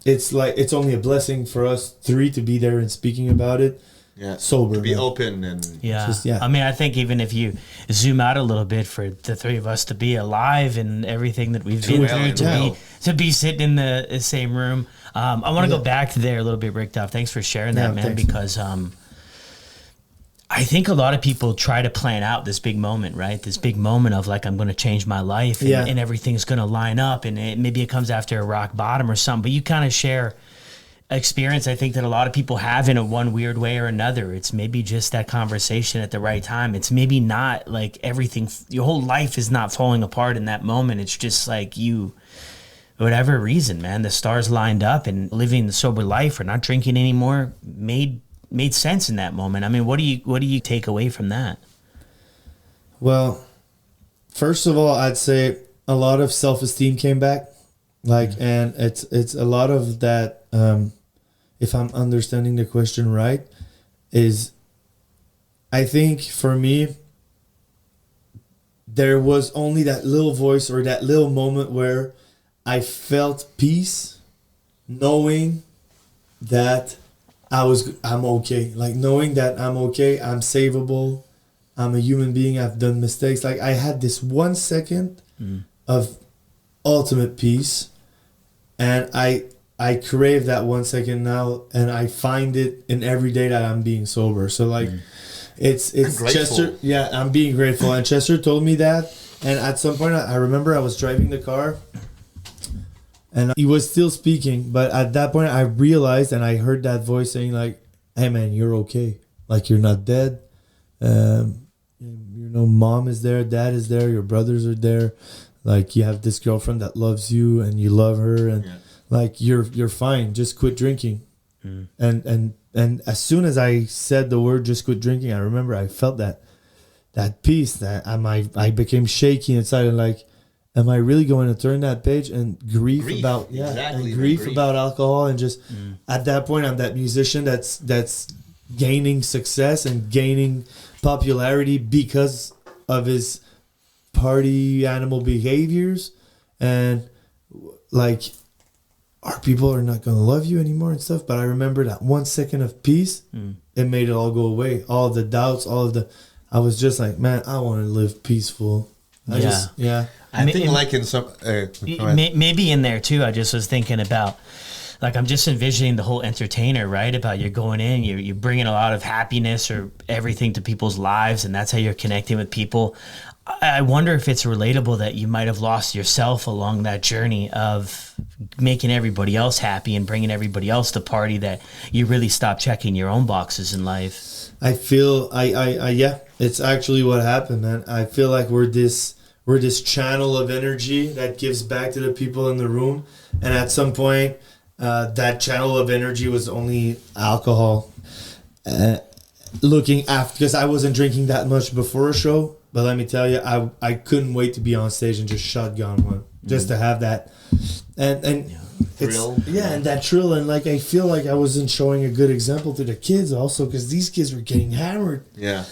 it's like it's only a blessing for us three to be there and speaking about it. Yeah, sober, to be open and I mean, I think even if you zoom out a little bit, for the three of us to be alive and everything that we've been through, to be sitting in the same room, I want to go back to there a little bit, Rick Duff. Thanks for sharing that, man. Thanks. Because I think a lot of people try to plan out this big moment, right? This big moment of like, I'm going to change my life, and everything's going to line up, and maybe it comes after a rock bottom or something. But you kind of share experience, I think, that a lot of people have in a one weird way or another. It's maybe just that conversation at the right time. It's maybe not like everything, your whole life is not falling apart in that moment. It's just like you, whatever reason, man, the stars lined up, and living the sober life or not drinking anymore made sense in that moment. I mean, what do you take away from that? Well, first of all, I'd say a lot of self-esteem came back, like, and it's a lot of that. If I'm understanding the question right, is I think for me, there was only that little voice or that little moment where I felt peace, knowing that I'm okay. Like, knowing that I'm okay, I'm savable, I'm a human being, I've done mistakes. Like, I had this 1 second of ultimate peace, and I crave that 1 second now, and I find it in every day that I'm being sober. So like, it's Chester. Yeah, I'm being grateful. And Chester told me that. And at some point, I remember I was driving the car, and he was still speaking. But at that point, I realized, and I heard that voice saying like, "Hey man, you're okay. Like, you're not dead. Mom is there, dad is there, your brothers are there. Like, you have this girlfriend that loves you, and you love her, and." Yeah. Like, you're fine. Just quit drinking. And as soon as I said the word "just quit drinking," I remember I felt that peace, that I became shaky inside, and like, am I really going to turn that page and grief about about alcohol, and just at that point I'm that musician that's gaining success and gaining popularity because of his party animal behaviors, and like our people are not gonna love you anymore and stuff. But I remember that 1 second of peace, it made it all go away. All of the doubts, I was just like, man, I want to live peaceful. I think like in some maybe in there too. I just was thinking about, like, I'm just envisioning the whole entertainer, right? About you're going in, you're bringing a lot of happiness or everything to people's lives, and that's how you're connecting with people. I wonder if it's relatable that you might have lost yourself along that journey of making everybody else happy and bringing everybody else to party, that you really stopped checking your own boxes in life. I feel yeah, it's actually what happened, man. I feel like we're this channel of energy that gives back to the people in the room, and at some point that channel of energy was only alcohol. Looking after, because I wasn't drinking that much before a show, but let me tell you, I couldn't wait to be on stage and just shotgun one, just to have that and thrill. And that thrill, and like I feel like I wasn't showing a good example to the kids also, because these kids were getting hammered. I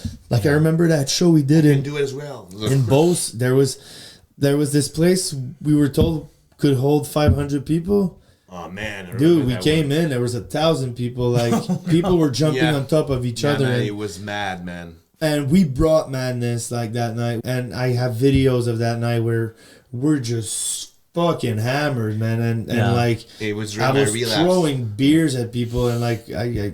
remember that show we did do it as well in Beauce. There was this place we were told could hold 500 people. Oh man, dude, we came in, there was 1,000 people. Like people were jumping on top of each other. Man, it was mad, man. And we brought madness like that night. And I have videos of that night where we're just fucking hammered, man. And like it was I was throwing beers at people, and like I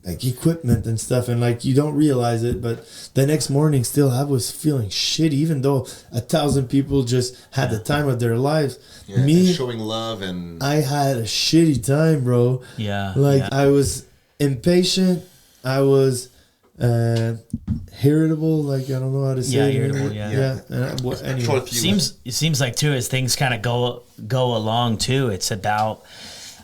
like equipment and stuff, and like you don't realize it, but the next morning still I was feeling shitty, even though 1,000 people just had the time of their lives. Me showing love, and I had a shitty time, bro. I was impatient, I was irritable, like I don't know how to say it. Irritable, anyway. It seems like too, as things kind of go along too, it's about,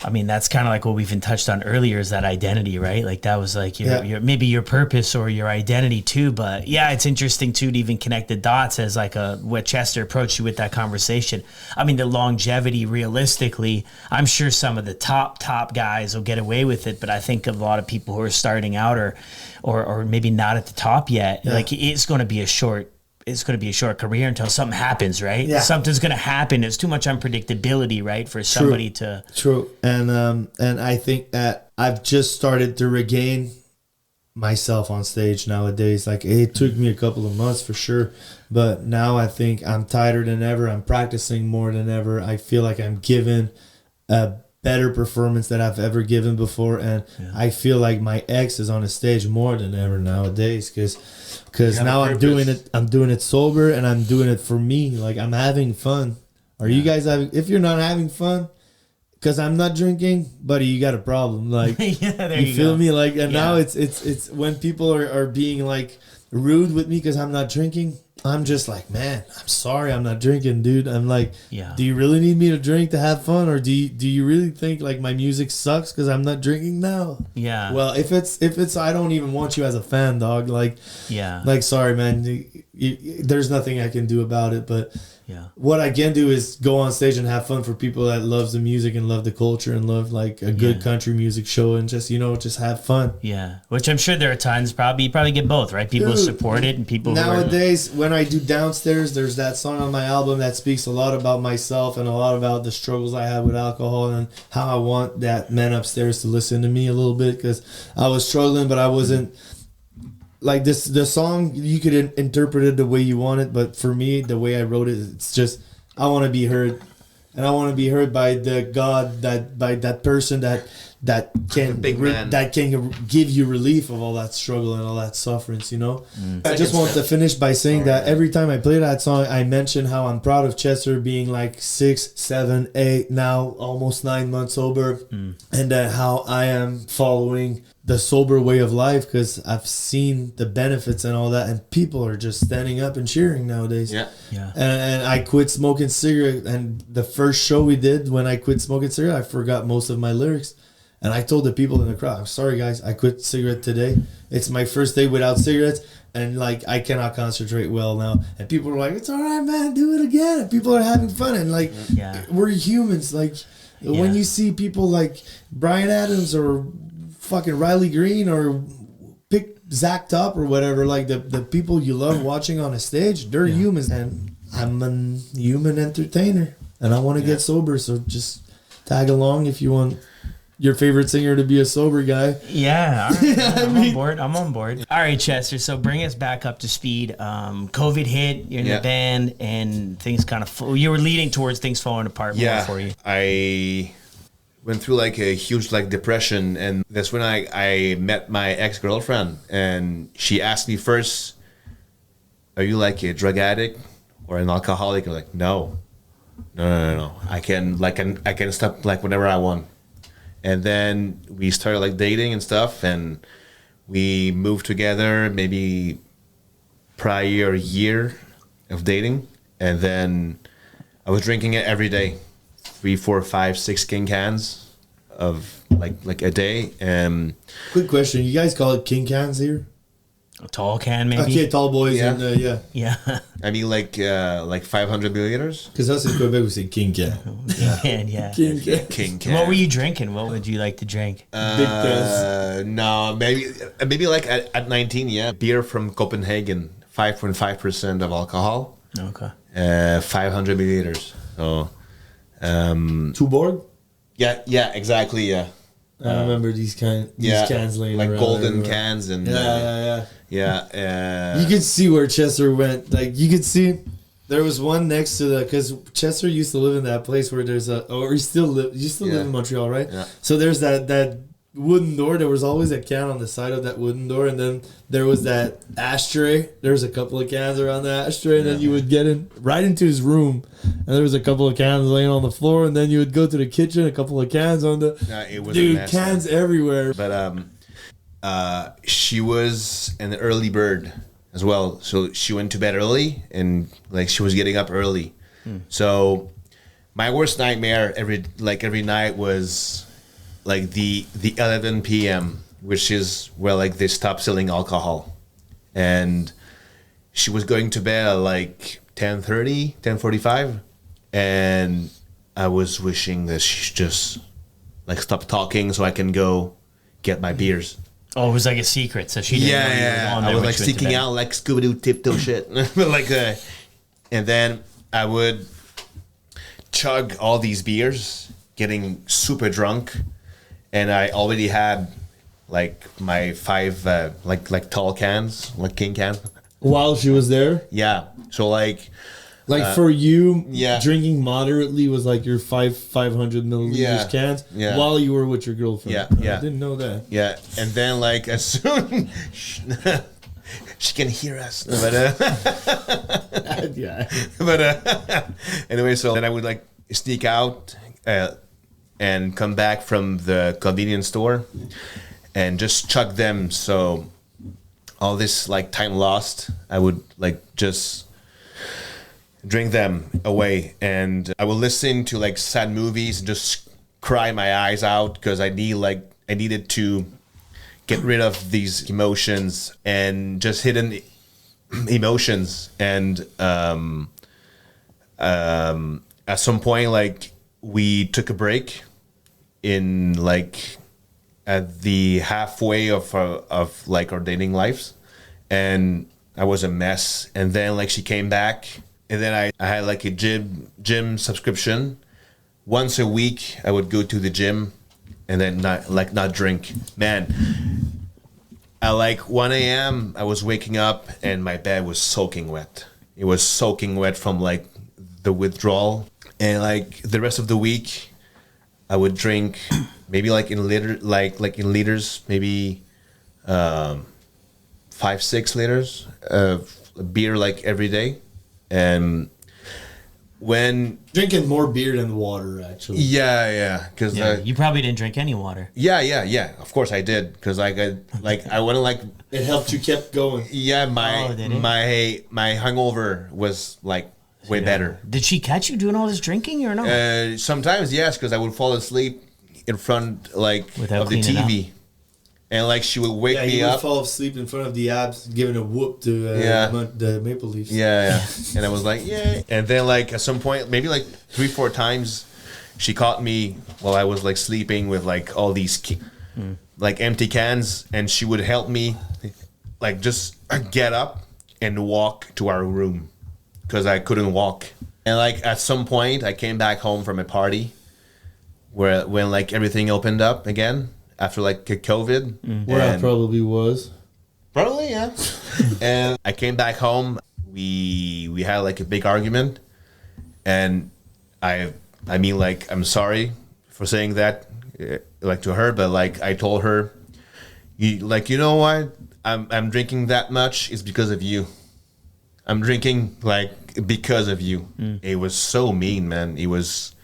I mean, that's kind of like what we've been touched on earlier, is that identity, right? Like that was like your maybe your purpose or your identity too. But yeah, it's interesting too to even connect the dots as like what Chester approached you with that conversation. I mean, the longevity, realistically, I'm sure some of the top guys will get away with it, but I think of a lot of people who are starting out or maybe not at the top yet, like it's going to be a short career until something happens, right? Yeah. Something's going to happen. There's too much unpredictability, right? For somebody to... True. And I think that I've just started to regain myself on stage nowadays. Like it took me a couple of months for sure, but now I think I'm tighter than ever. I'm practicing more than ever. I feel like I'm giving a better performance than I've ever given before, and I feel like my ex is on the stage more than ever nowadays, because now I'm doing it sober, and I'm doing it for me. Like I'm having fun. Are you guys having? If you're not having fun, because I'm not drinking, buddy, you got a problem. Like there you feel me? Like, and now it's when people are being like rude with me because I'm not drinking, I'm just like, man, I'm sorry I'm not drinking, dude. I'm like, do you really need me to drink to have fun, or do you really think like my music sucks because I'm not drinking now? Yeah. Well, if it's I don't even want you as a fan, dog. Like, like sorry, man. There's nothing I can do about it, but what I can do is go on stage and have fun for people that loves the music and love the culture and love like a good country music show, and just just have fun. Yeah, which I'm sure there are times you probably get both, right? People who support it and people nowadays when I do Downstairs, there's that song on my album that speaks a lot about myself and a lot about the struggles I had with alcohol and how I want that man upstairs to listen to me a little bit, because I was struggling, but I wasn't. Like the song, you could interpret it the way you want it, but for me, the way I wrote it, it's just I want to be heard, and I want to be heard by the God by that person that can give you relief of all that struggle and all that sufferance. I just want to finish by saying that every time I play that song, I mention how I'm proud of Chester being like 6, 7, 8, now almost 9 months sober, and how I am following the sober way of life, because I've seen the benefits and all that, and people are just standing up and cheering nowadays. And I quit smoking cigarette, and the first show we did when I quit smoking cigarette, I forgot most of my lyrics, and I told the people in the crowd, I'm sorry guys, I quit cigarette today. It's my first day without cigarettes, and like I cannot concentrate well now. And people are like, it's all right, man, do it again. And people are having fun, and like we're humans. Like when you see people like Bryan Adams or fucking Riley Green or pick Zach Top or whatever, like the people you love watching on a stage, they're humans, and I'm a human entertainer, and I want to get sober. So just tag along if you want your favorite singer to be a sober guy. Yeah, all right, I'm on board. I'm on board. All right, Chester. So bring us back up to speed. COVID hit. You're in the band, and things kind of you were leading towards things falling apart more for you. I went through like a huge like depression, and that's when I met my ex-girlfriend, and she asked me first, "Are you like a drug addict or an alcoholic?" I'm like, no. I can stop like whenever I want. And then we started like dating and stuff, and we moved together maybe prior year of dating, and then I was drinking it every day, 3, 4, 5, 6 King cans of like a day. And quick question: you guys call it King cans here? A tall can, maybe. Okay, tall boys. Yeah. And, Yeah. I mean like 500 milliliters. Because us in Quebec we say King can. Yeah. King can. King can. What were you drinking? What would you like to drink? Big cans. No, maybe like at 19, beer from Copenhagen, 5.5% of alcohol. Okay. 500 milliliters. So, Tuborg? yeah, exactly, yeah. I remember these cans laying like around golden everywhere. cans and You could see where Chester went. Like you could see, there was one next to because Chester used to live in that place where there's you still live in Montreal, right? Yeah. So there's that wooden door. There was always a can on the side of that wooden door, and then there was that ashtray. There was a couple of cans around the ashtray, and then you would get right into his room, and there was a couple of cans laying on the floor, and then you would go to the kitchen, a couple of cans on the it was a mess, cans everywhere. But she was an early bird as well, so she went to bed early, and like she was getting up early. So my worst nightmare every night was like the 11 p.m., which is where like they stop selling alcohol, and she was going to bed at like 10:30, 10:45, and I was wishing that she just like stop talking so I can go get my beers. Oh, it was like a secret, so she didn't know you were on I there was when like she went to seeking bed. out like Scooby-Doo tiptoe shit, but like and then I would chug all these beers, getting super drunk, and I already had like my 5 like tall cans, like King cans. While she was there, So like for you, yeah. drinking moderately was like your 500 milliliters cans. Yeah. While you were with your girlfriend. Yeah. I didn't know that. Yeah, and then like as soon she can hear us, but Yeah. but anyway, so then I would like sneak out and come back from the convenience store and just chug them. So all this like time lost, I would like just drink them away, and I would listen to like sad movies and just cry my eyes out because I needed to get rid of these emotions and just hidden emotions. And at some point, like we took a break in like at the halfway of like our dating lives, and I was a mess. And then like she came back, and then I had like a gym subscription. Once a week I would go to the gym and then not drink. Man, at like 1 a.m. I was waking up and my bed was soaking wet. It was soaking wet from like the withdrawal. And like the rest of the week I would drink maybe like in liters, maybe 5-6 liters of beer like every day. And when Drinking more beer than water, actually. because You probably didn't drink any water. of course I did, because I want to like It helped you keep going. my hangover was like way better. Did she catch you doing all this drinking or no? Sometimes yes, because I would fall asleep in front Without of the cleaning TV, and like she would wake me you would up. fall asleep in front of the abs, giving a whoop to the Maple Leafs. And I was like, yeah. And then like at some point, maybe like 3-4 times, she caught me while I was like sleeping with like all these like empty cans, and she would help me like just get up and walk to our room because I couldn't walk. And like at some point I came back home from a party when like everything opened up again after like COVID. Where I probably was. Probably, yeah. And I came back home. We had like a big argument, and I mean, like, I'm sorry for saying that, like, to her, but like I told her, you know what? I'm drinking that much is because of you. I'm drinking like because of you. It was so mean, man. It was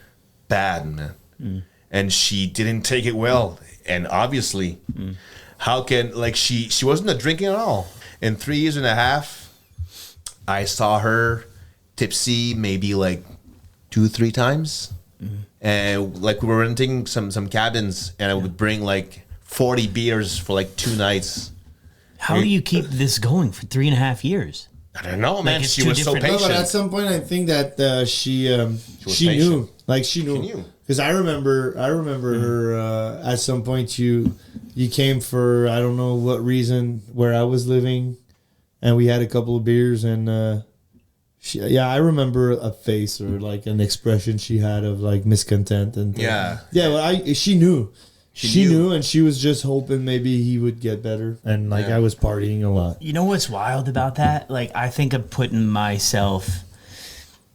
bad, man. And she didn't take it well, and obviously. How can, like, she wasn't drinking at all. In 3 years and a half, I saw her tipsy maybe like 2-3 times. And like we were renting some cabins, and I would bring like 40 beers for like 2 nights. How do you keep this going for 3.5 years? I don't know, man. Like, She was so patient. No, but at some point, I think that she knew, like she knew, because I remember her at some point. You came for I don't know what reason where I was living, and we had a couple of beers, and I remember a face or like an expression she had of like miscontent and well, she knew. She knew, and she was just hoping maybe he would get better. And like I was partying a lot. You know what's wild about that? Like I think of putting myself,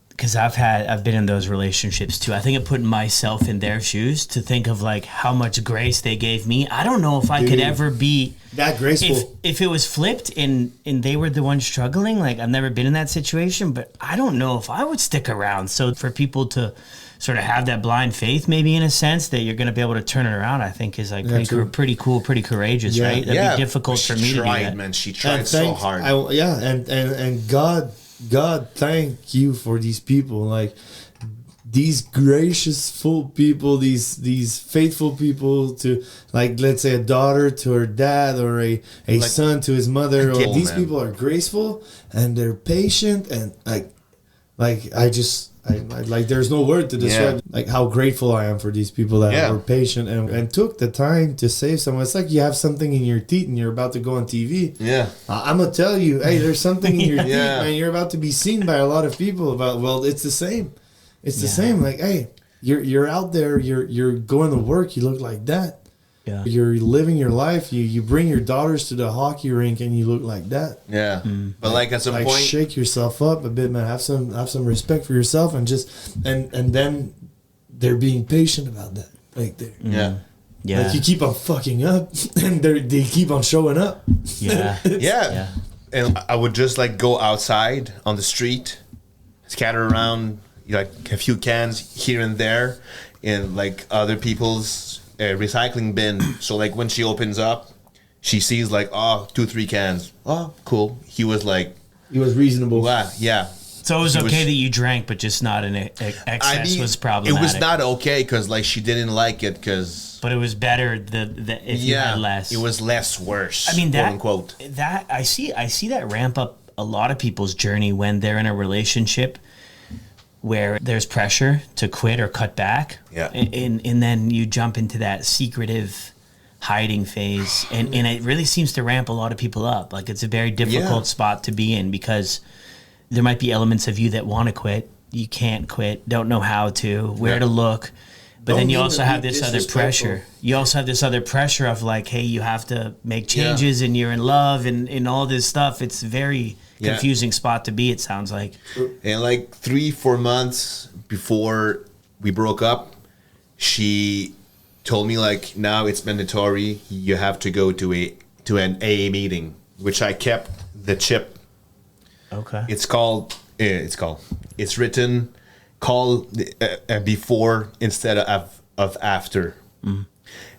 because I've been in those relationships too. I think of putting myself in their shoes to think of like how much grace they gave me. I don't know if I could ever be that graceful. If it was flipped and they were the ones struggling, like I've never been in that situation, but I don't know if I would stick around. So for people to sort of have that blind faith, maybe in a sense that you're going to be able to turn it around, I think is like pretty cool, pretty courageous, right? That'd be difficult for me to do that. Man, she tried so hard. And God, thank you for these people, like these graciousful people, these faithful people to, like, let's say a daughter to her dad or a like, son to his mother. Or these people are graceful and they're patient and I like there's no word to describe like how grateful I am for these people that were patient and took the time to save someone. It's like you have something in your teeth and you're about to go on TV. I'm gonna tell you, hey, there's something in your teeth, man. You're about to be seen by a lot of people. It's the same. It's the same. Like, hey, you're out there. You're going to work. You look like that. Yeah. You're living your life. You bring your daughters to the hockey rink and you look like that. Yeah. But like at some point, shake yourself up a bit, man. Have some respect for yourself and just and then they're being patient about that. Like yeah. Like you keep on fucking up and they keep on showing up. Yeah. And I would just like go outside on the street, scatter around like a few cans here and there in like other people's recycling bin. So like when she opens up, she sees like 2-3 cans. Oh, cool. He was reasonable. Yeah. So it was okay that you drank, but just not in excess was problematic. It was not okay because like she didn't like it but it was better if you had less. It was less worse. I mean, quote unquote. That I see that ramp up a lot of people's journey when they're in a relationship where there's pressure to quit or cut back. Yeah. And then you jump into that secretive hiding phase. And it really seems to ramp a lot of people up. Like it's a very difficult spot to be in because there might be elements of you that want to quit. You can't quit, don't know how to, where to look. But then you also have this other pressure. You also have this other pressure of like, hey, you have to make changes and you're in love and all this stuff. It's very confusing spot to be, it sounds like. And like 3-4 months before we broke up, she told me like, now it's mandatory. You have to go to an AA meeting, which I kept the chip. Okay. It's written, call before instead of after.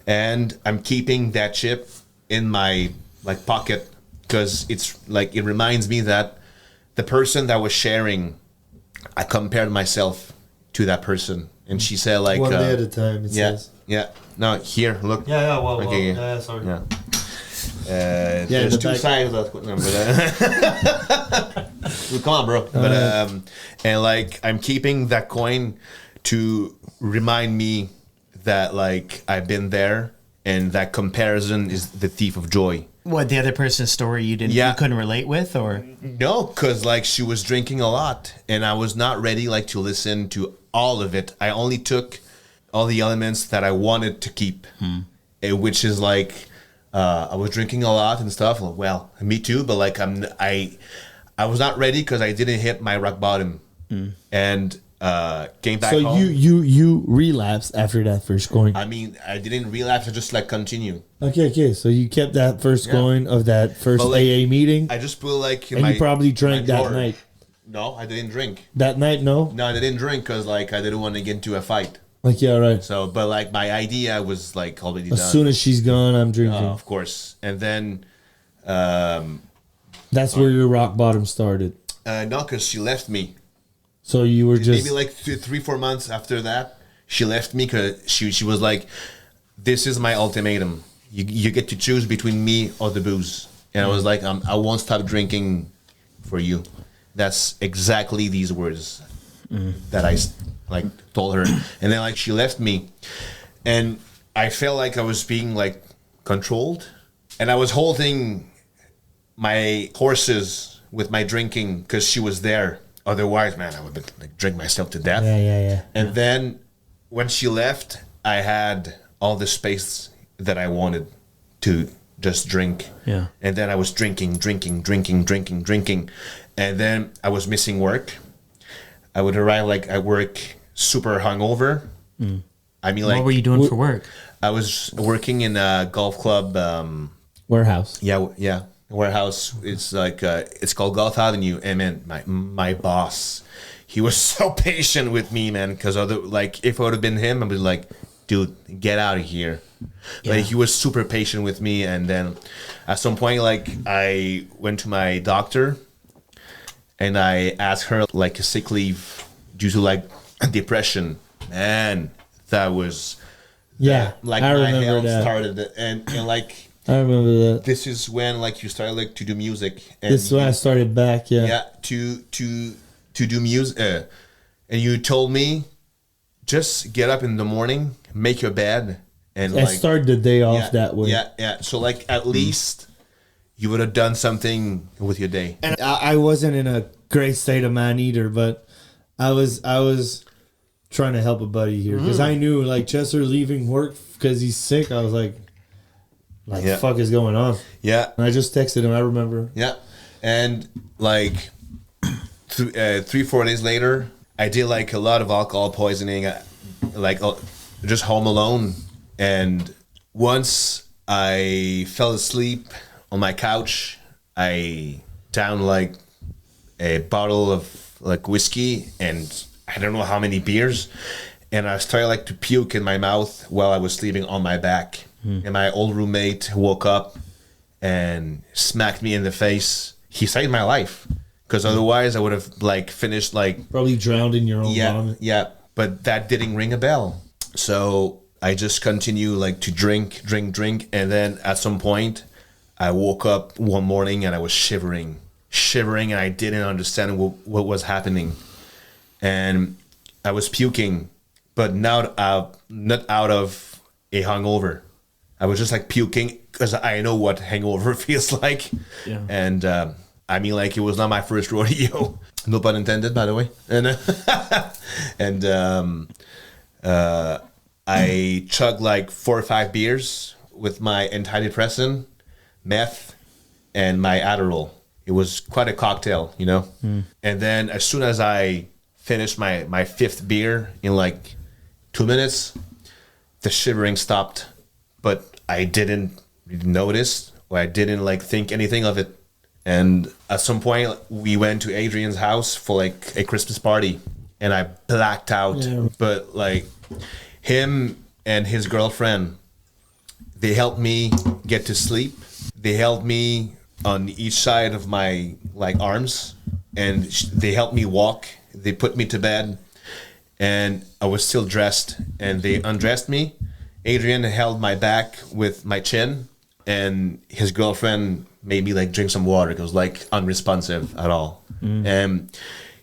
And I'm keeping that chip in my like pocket because it's like it reminds me that the person that was sharing, I compared myself to that person, and she said like one day at a time. It says. No, here, look. Sorry. There's two sides of that. But, come on, bro. But and like I'm keeping that coin to remind me that like I've been there and that comparison is the thief of joy. What, the other person's story you couldn't relate with, or? No, because like she was drinking a lot, and I was not ready like to listen to all of it. I only took all the elements that I wanted to keep, which is like I was drinking a lot and stuff. Well, me too, but like I was not ready because I didn't hit my rock bottom, and came back home. So you relapsed after that first going. I mean, I didn't relapse. I just like continue. Okay. So you kept that first going of that first But, like, AA meeting, I just feel like and you probably drank that drawer. night. No, I didn't drink. That night, no. No, I didn't drink because like I didn't want to get into a fight. Like, yeah, right. So, but like my idea was like already done. As soon as she's gone, I'm drinking. Of course. And then, That's where your rock bottom started. no, because she left me. So you were just Maybe like 3-4 months after that, she left me because she was like, "This is my ultimatum. You get to choose between me or the booze." And I was like, "I won't stop drinking for you." That's exactly these words that I like told her. And then like she left me, and I felt like I was being like controlled, and I was holding my horses with my drinking because she was there. Otherwise, man, I would like drink myself to death. Yeah. And then when she left, I had all the space that I wanted to just drink. Yeah. And then I was drinking. And then I was missing work. I would arrive like at work super hungover. I mean, like, What were you doing for work? I was working in a golf club. warehouse. Yeah. Warehouse. It's like it's called Golf Avenue. And man, my boss, he was so patient with me, man. Because like if it would have been him, I'd be like, dude, get out of here. Yeah. Like he was super patient with me. And then at some point, like I went to my doctor, and I asked her like a sick leave due to like depression. Man, that was like I my remember health that. started, and like. I remember that. This is when like you started like to do music. And This is when I started back. Yeah. yeah, to do music. And you told me, just get up in the morning, make your bed, and I like started the day off that way. Yeah. So like at least you would have done something with your day. And I wasn't in a great state of mind either, but I was trying to help a buddy here because I knew like Chester leaving work because he's sick. I was like Yeah. the fuck is going on? Yeah. And I just texted him. I remember. Yeah. And like 3-4 days later, I did like a lot of alcohol poisoning, like just home alone. And once I fell asleep on my couch, I downed like a bottle of like whiskey and I don't know how many beers. And I started like to puke in my mouth while I was sleeping on my back. And my old roommate woke up and smacked me in the face. He saved my life because otherwise I would have like finished like Probably drowned in your own vomit. yeah. But that didn't ring a bell. So I just continue like to drink, and then at some point I woke up one morning and I was shivering, and I didn't understand what was happening, and I was puking, but not out of a hangover. I was just like puking because I know what hangover feels like. Yeah. And I mean, like, it was not my first rodeo. No pun intended, by the way. And I chugged like 4 or 5 beers with my antidepressant, meth, and my Adderall. It was quite a cocktail, you know? And then as soon as I finished my 5th beer in like 2 minutes, the shivering stopped. But I didn't really notice, or I didn't like think anything of it. And at some point, we went to Adrian's house for like a Christmas party, and I blacked out. Yeah. But like him and his girlfriend, they helped me get to sleep. They held me on each side of my like arms, and they helped me walk. They put me to bed, and I was still dressed, and they undressed me. Adrian held my back with my chin, and his girlfriend made me like drink some water. It was like unresponsive at all. And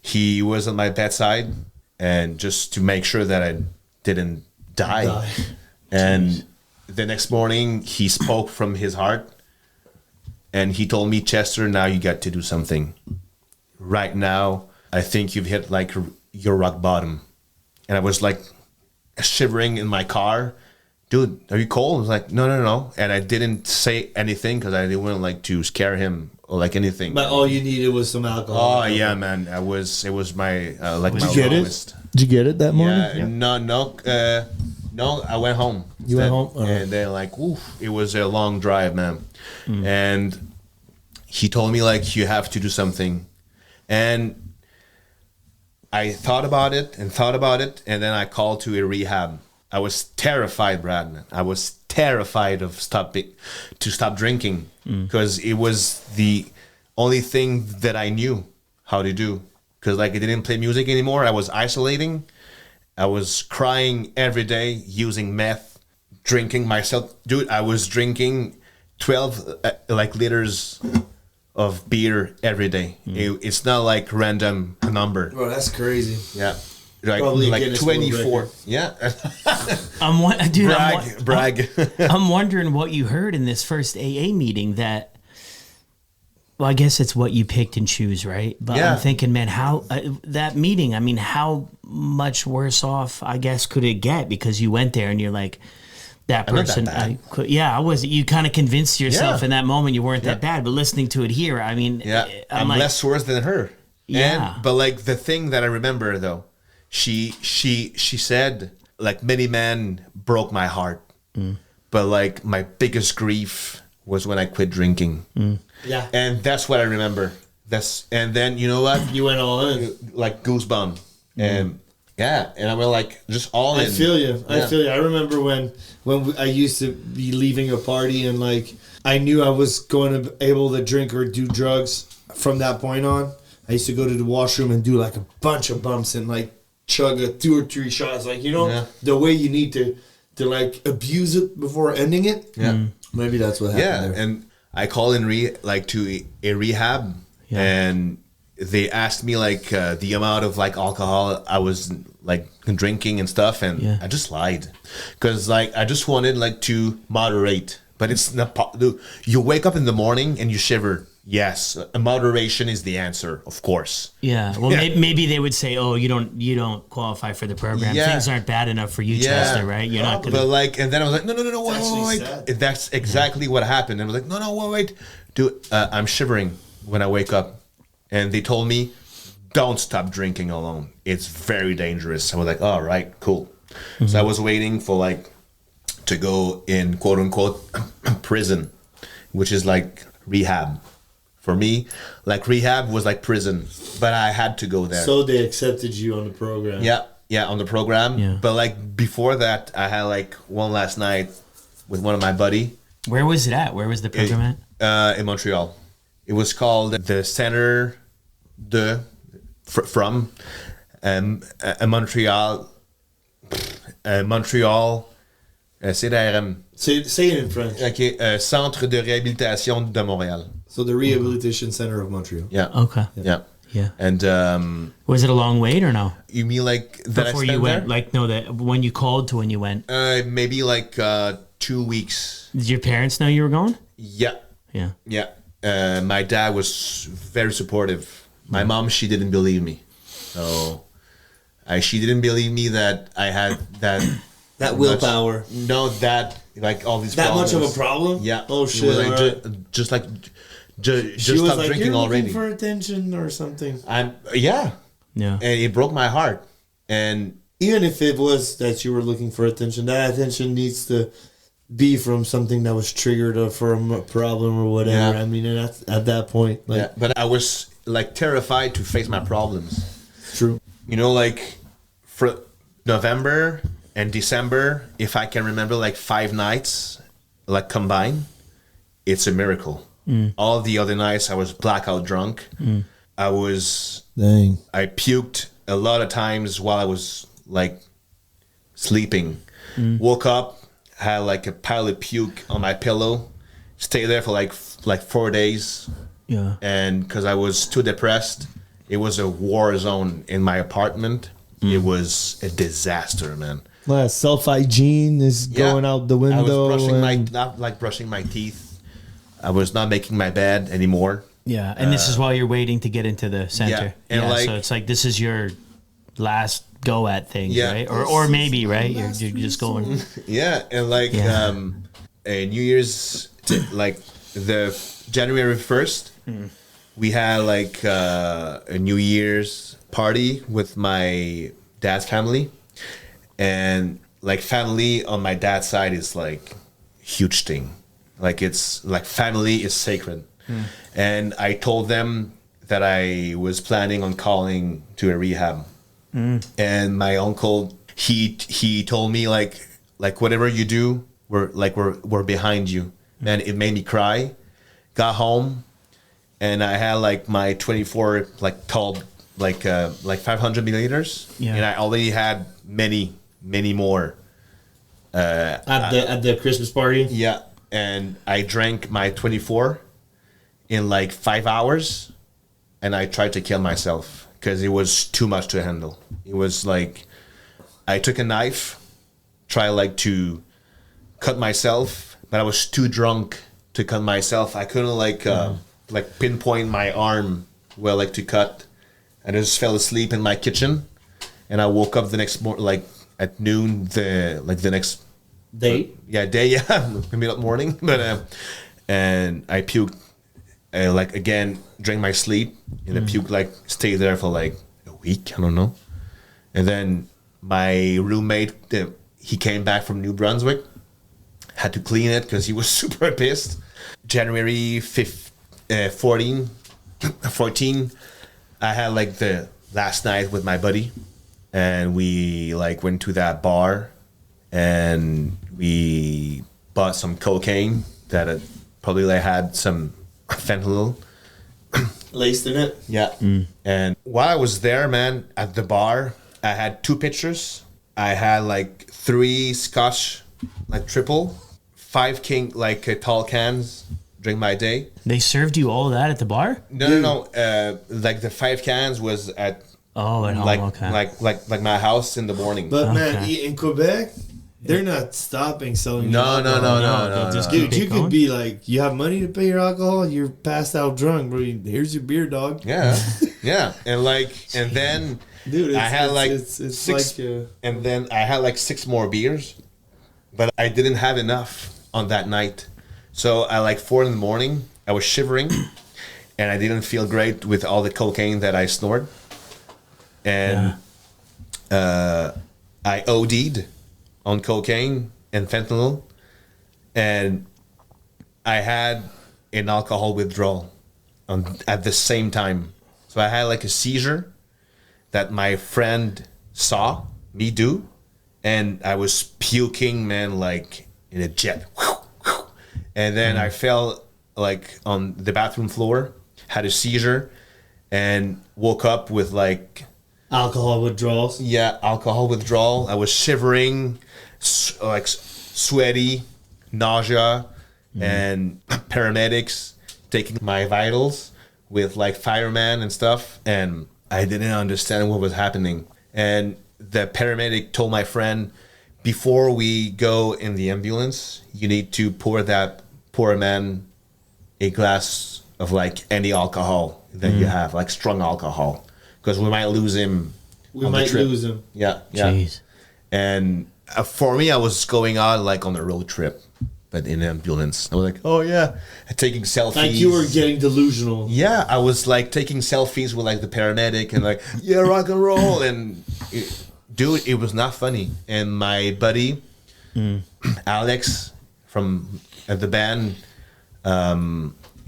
he was on my bedside, and just to make sure that I didn't die. And the next morning, he spoke from his heart, and he told me, Chester, now you got to do something. Right now, I think you've hit like your rock bottom. And I was like shivering in my car. Dude, are you cold? I was like, no. And I didn't say anything because I didn't want like to scare him or like anything. But all you needed was some alcohol. Oh yeah, man. It was my like Did my you get lowest. it? Did you get it that morning? Yeah, no. I went home. You went home? And then like, oof, it was a long drive, man. And he told me like, you have to do something. And I thought about it, and then I called to a rehab. I was terrified, Brad. I was terrified of stop drinking because it was the only thing that I knew how to do. Because like I didn't play music anymore. I was isolating. I was crying every day, using meth, drinking myself. Dude, I was drinking 12 like liters of beer every day. It's not like random number. Bro, that's crazy. Yeah. Probably Like Guinness 24. World Record. Yeah. Brag. Brag. I'm wondering what you heard in this first AA meeting that, well, I guess it's what you picked and choose, right? But Yeah. I'm thinking, man, how that meeting, I mean, how much worse off, I guess, could it get? Because you went there and you're like, that I'm not person, that bad. I was. You kind of convinced yourself Yeah. in that moment you weren't that bad. But listening to it here, I mean, Yeah. I'm like, less worse than her. Yeah. But like the thing that I remember though, she said like many men broke my heart. But like my biggest grief was when I quit drinking. Yeah. And that's what I remember. And then you know what? You went all in. Like goosebump. And yeah, and I went like just all in. I feel you. Yeah. I remember when I used to be leaving a party and like I knew I was going to be able to drink or do drugs from that point on. I used to go to the washroom and do like a bunch of bumps and like chug 2 or 3 shots. Like, you know, the way you need to like abuse it before ending it. Yeah. Maybe that's what happened there. And I called in to a rehab, and they asked me like the amount of like alcohol I was like drinking and stuff, and I just lied because like I just wanted like to moderate, but it's not. You wake up in the morning and you shiver. Yes, moderation is the answer, of course. Yeah. Well, maybe they would say, "Oh, you don't qualify for the program. Yeah. Things aren't bad enough for you, Chester, right? You're not gonna." But like, and then I was like, no, wait. That's exactly what happened. And I was like, no, wait. Dude, I'm shivering when I wake up, and they told me, don't stop drinking alone. It's very dangerous. I was like, all right, cool. So I was waiting for like to go in quote unquote prison, which is like rehab. For me, like rehab was like prison, but I had to go there. So they accepted you on the program. Yeah, on the program. Yeah. But like before that, I had like one last night with one of my buddy. Where was it at? Where was the program at? In Montreal. It was called the Center from Montreal. Montreal. CDRM. Say it in French. Okay, Centre de Réhabilitation de Montréal. So the Rehabilitation Center of Montreal. Yeah. Okay. Yeah. Yeah. And Was it a long wait or no? you mean like that Before I you spent went, there? like no, that when you called to when you went. Maybe like 2 weeks. Did your parents know you were going? Yeah. Yeah. Yeah. My dad was very supportive. My mom, she didn't believe me. So she didn't believe me that I had that That willpower. No, that like all these That problems. much of a problem? Yeah. Oh It shit. was like alright. just She was stop like, drinking "You're already. looking for attention or something." Yeah. Yeah. And it broke my heart. And Even if it was that you were looking for attention, that attention needs to be from something that was triggered or from a problem or whatever. Yeah. I mean, and at that point, like, yeah, but I was like terrified to face my problems. true. You know, like for November and December, if I can remember like 5 nights, like combined, it's a miracle. All the other nights I was blackout drunk. Dang. I puked a lot of times while I was like sleeping. Woke up, had like a pile of puke on my pillow, stayed there for like 4 days. Yeah. And because I was too depressed, it was a war zone in my apartment. It was a disaster, man. Self hygiene is going out the window. I was not like brushing my teeth. I was not making my bed anymore. Yeah, and this is while you're waiting to get into the center. Yeah, and so it's like this is your last go at things, right? Or maybe, right? You're just going. Yeah, and like a New Year's, like the January 1st, we had like a New Year's party with my dad's family, and like family on my dad's side is like huge thing. Like it's like family is sacred. And I told them that I was planning on calling to a rehab. And my uncle, he told me like whatever you do, we're behind you. Man, it made me cry. Got home, and I had like my 24 like tall like 500 milliliters, and I already had many more. At the Christmas party. Yeah, and I drank my 24 in like 5 hours, and I tried to kill myself because it was too much to handle. It was like I took a knife, tried like to cut myself, but I was too drunk to cut myself. I couldn't like pinpoint my arm well like to cut. I just fell asleep in my kitchen, and I woke up the next morning like at noon the next day. Middle morning, but and I puked. Like again, drank my sleep, and the puke like stayed there for like a week. I don't know. And then my roommate, he came back from New Brunswick, had to clean it because he was super pissed. January 14, I had like the last night with my buddy, and we like went to that bar, and we bought some cocaine that probably like had some fentanyl laced in it. Yeah. And while I was there, man, at the bar, I had 2 pitchers. I had like 3 Scotch, like triple, 5 king, like tall cans during my day. They served you all of that at the bar? No. Like the 5 cans was at at home. Like, Okay. like my house in the morning. But man, in Quebec, they're not stopping selling. No. Dude, you could be like, you have money to pay your alcohol, you're passed out drunk, bro. Here's your beer, dog. Yeah, yeah, and then, dude, I had like it's 6, like and then I had like 6 more beers, but I didn't have enough on that night. So at like 4 in the morning, I was shivering, and I didn't feel great with all the cocaine that I snorted, and I OD'd on cocaine and fentanyl, and I had an alcohol withdrawal at the same time. So I had like a seizure that my friend saw me do, and I was puking, man, like in a jet. And then I fell like on the bathroom floor, had a seizure, and woke up with like alcohol withdrawals. Yeah, alcohol withdrawal. I was shivering, like sweaty, nausea, and paramedics taking my vitals with like firemen and stuff, and I didn't understand what was happening. And the paramedic told my friend, before we go in the ambulance, you need to pour that poor man a glass of like any alcohol that you have, like strong alcohol, because we might lose him. Yeah. Jeez. And for me, I was going out like on a road trip, but in an ambulance. I was like, oh yeah, taking selfies. Like you were getting delusional. Yeah, I was like taking selfies with like the paramedic and like, yeah, rock and roll. And dude, it was not funny. And my buddy, Alex from the band,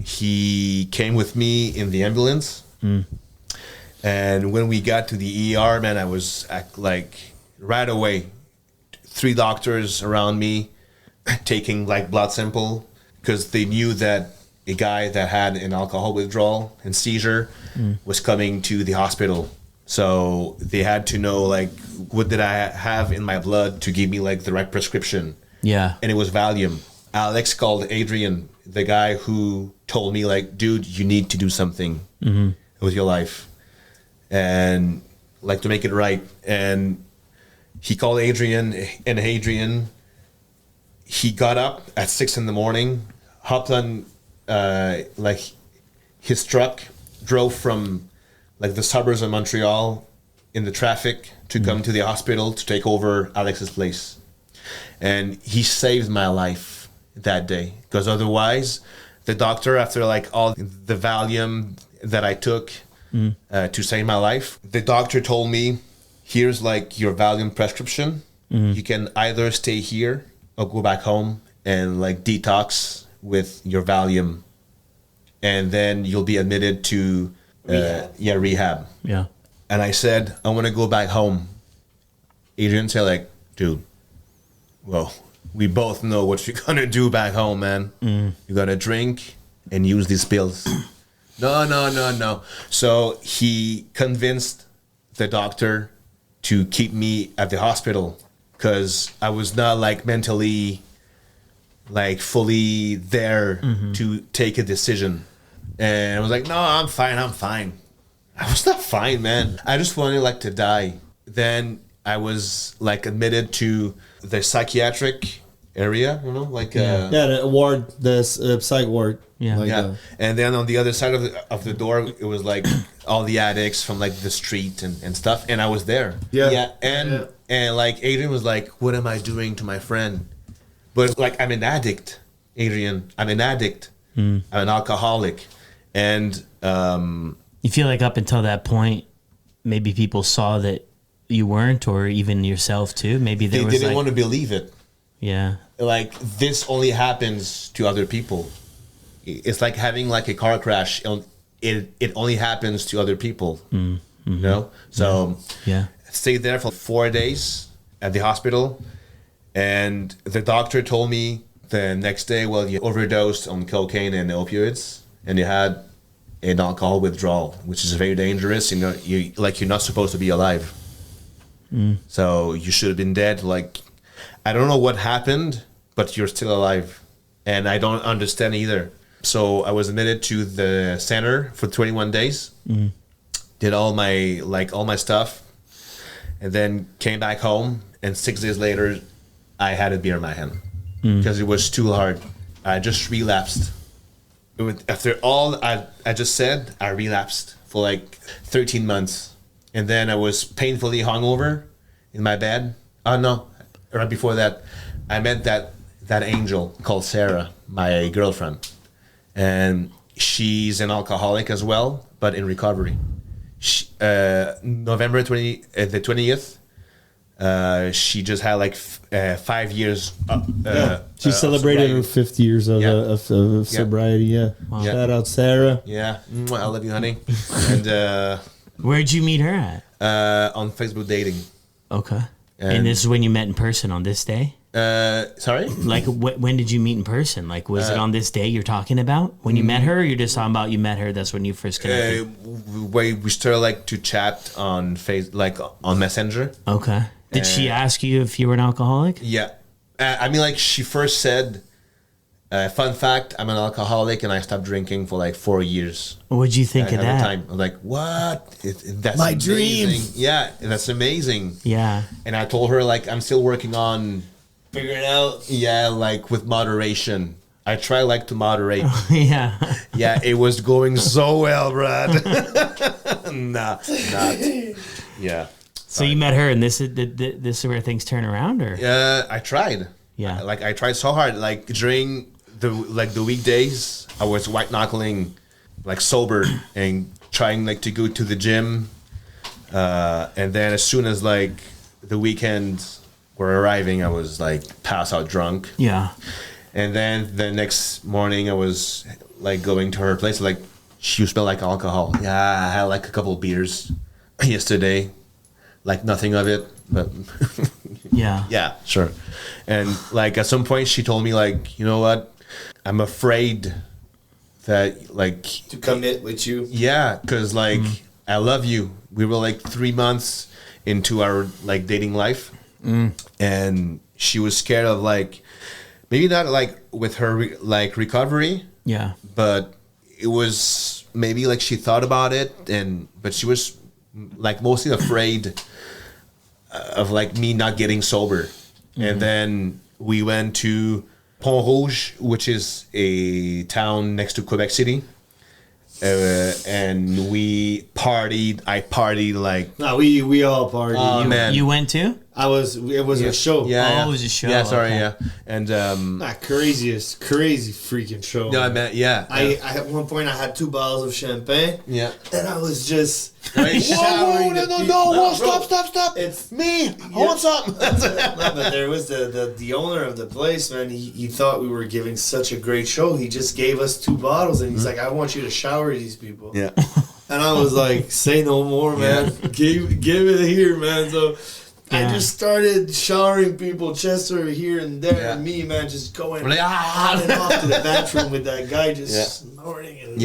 he came with me in the ambulance. And when we got to the ER, man, I was like right away, 3 doctors around me taking like blood sample, because they knew that a guy that had an alcohol withdrawal and seizure was coming to the hospital. So they had to know like what did I have in my blood to give me like the right prescription. Yeah. And it was Valium. Alex called Adrian, the guy who told me like, dude, you need to do something with your life and like to make it right. And he called Adrian, and Adrian, he got up at 6 a.m, hopped on like his truck, drove from like the suburbs of Montreal in the traffic to come to the hospital to take over Alex's place. And he saved my life that day, because otherwise the doctor, after like all the Valium that I took to save my life, the doctor told me, here's like your Valium prescription. You can either stay here or go back home and like detox with your Valium, and then you'll be admitted to rehab. Yeah. And I said, I want to go back home. Adrian said, like, dude, well, we both know what you're gonna do back home, man. You're gonna drink and use these pills. No. So he convinced the doctor to keep me at the hospital, because I was not like mentally like fully there to take a decision. And I was like, no, I'm fine. I was not fine, man. I just wanted like to die. Then I was like admitted to the psychiatric area, you know, like the ward, the psych ward. Yeah. Like, yeah. And then on the other side of the door, it was like all the addicts from like the street and stuff. And I was there. Yeah. And like Adrian was like, what am I doing to my friend? But like, I'm an addict, Adrian. I'm an addict. I'm an alcoholic. And You feel like up until that point, maybe people saw that you weren't, or even yourself too. Maybe they was didn't like, want to believe it. Yeah. Like, this only happens to other people. It's like having like a car crash. It only happens to other people. You know? So Yeah. stayed there for 4 days at the hospital, and the doctor told me the next day, well, you overdosed on cocaine and opioids, and you had an alcohol withdrawal, which is very dangerous. You know, you're not supposed to be alive. So you should have been dead. Like, I don't know what happened, but you're still alive, and I don't understand either. So I was admitted to the center for 21 days. Did all my stuff, and then came back home. And 6 days later, I had a beer in my hand because it was too hard. I just relapsed. After all I just said, I relapsed for like 13 months. And then I was painfully hungover in my bed. Oh no, right before that, I met that angel called Sarah, my girlfriend. And she's an alcoholic as well, but in recovery. November 20th, she just had like 5 years. She celebrated her 50 years of sobriety. Yeah. Wow. Shout out Sarah. Yeah, I love you, honey. And Where'd you meet her at? on Facebook dating. Okay. And this is when you met in person on this day? Sorry? Like, when did you meet in person? Like, was it on this day you're talking about? When you met her, or you're just talking about you met her, that's when you first connected? We started like to chat on on Messenger. Okay. Did she ask you if you were an alcoholic? Yeah. I mean, like, she first said, fun fact, I'm an alcoholic and I stopped drinking for like 4 years. What'd you think of At the that? time. I was like, what? That's My amazing. dream. Yeah, that's amazing. Yeah. And I told her, like, I'm still working on figuring out, like, with moderation. I try, like, to moderate. Yeah. Yeah, it was going so well, Brad. not. Yeah. So you met her, and this is where things turn around, or? I tried. Yeah. Like, I tried so hard. Like, during the weekdays, I was white knuckling, like, sober and trying, like, to go to the gym. And then as soon as, like, the weekends were arriving, I was, like, passed out drunk. Yeah. And then the next morning, I was, like, going to her place. Like, she smelled like alcohol. Yeah, I had, like, a couple of beers yesterday. Like, nothing of it, but Yeah. yeah, sure. And like, at some point she told me, like, you know what, I'm afraid that, like, To commit with you. yeah, because like, I love you. We were like 3 months into our like dating life, and she was scared of, like, maybe not like with her recovery, Yeah. but it was maybe like she thought about it, but she was like mostly afraid of like me not getting sober. And then we went to Pont Rouge, which is a town next to Quebec City. And we partied. I partied like... No, we all partied. Oh, man. You went too? It was a show. Yeah, it was a show. Yeah, sorry, okay. yeah. And crazy freaking show. no, I meant I at one point I had 2 bottles of champagne. Yeah. And I was just Whoa, no, stop. It's me. I want something. No, but there was the owner of the place, man. He thought we were giving such a great show. He just gave us 2 bottles, and he's like, "I want you to shower these people." Yeah. And I was like, "Say no more, man. Give it here, man." So I just started showering people, Chester here and there, and me, man, just going on and off to the bathroom with that guy just snorting. And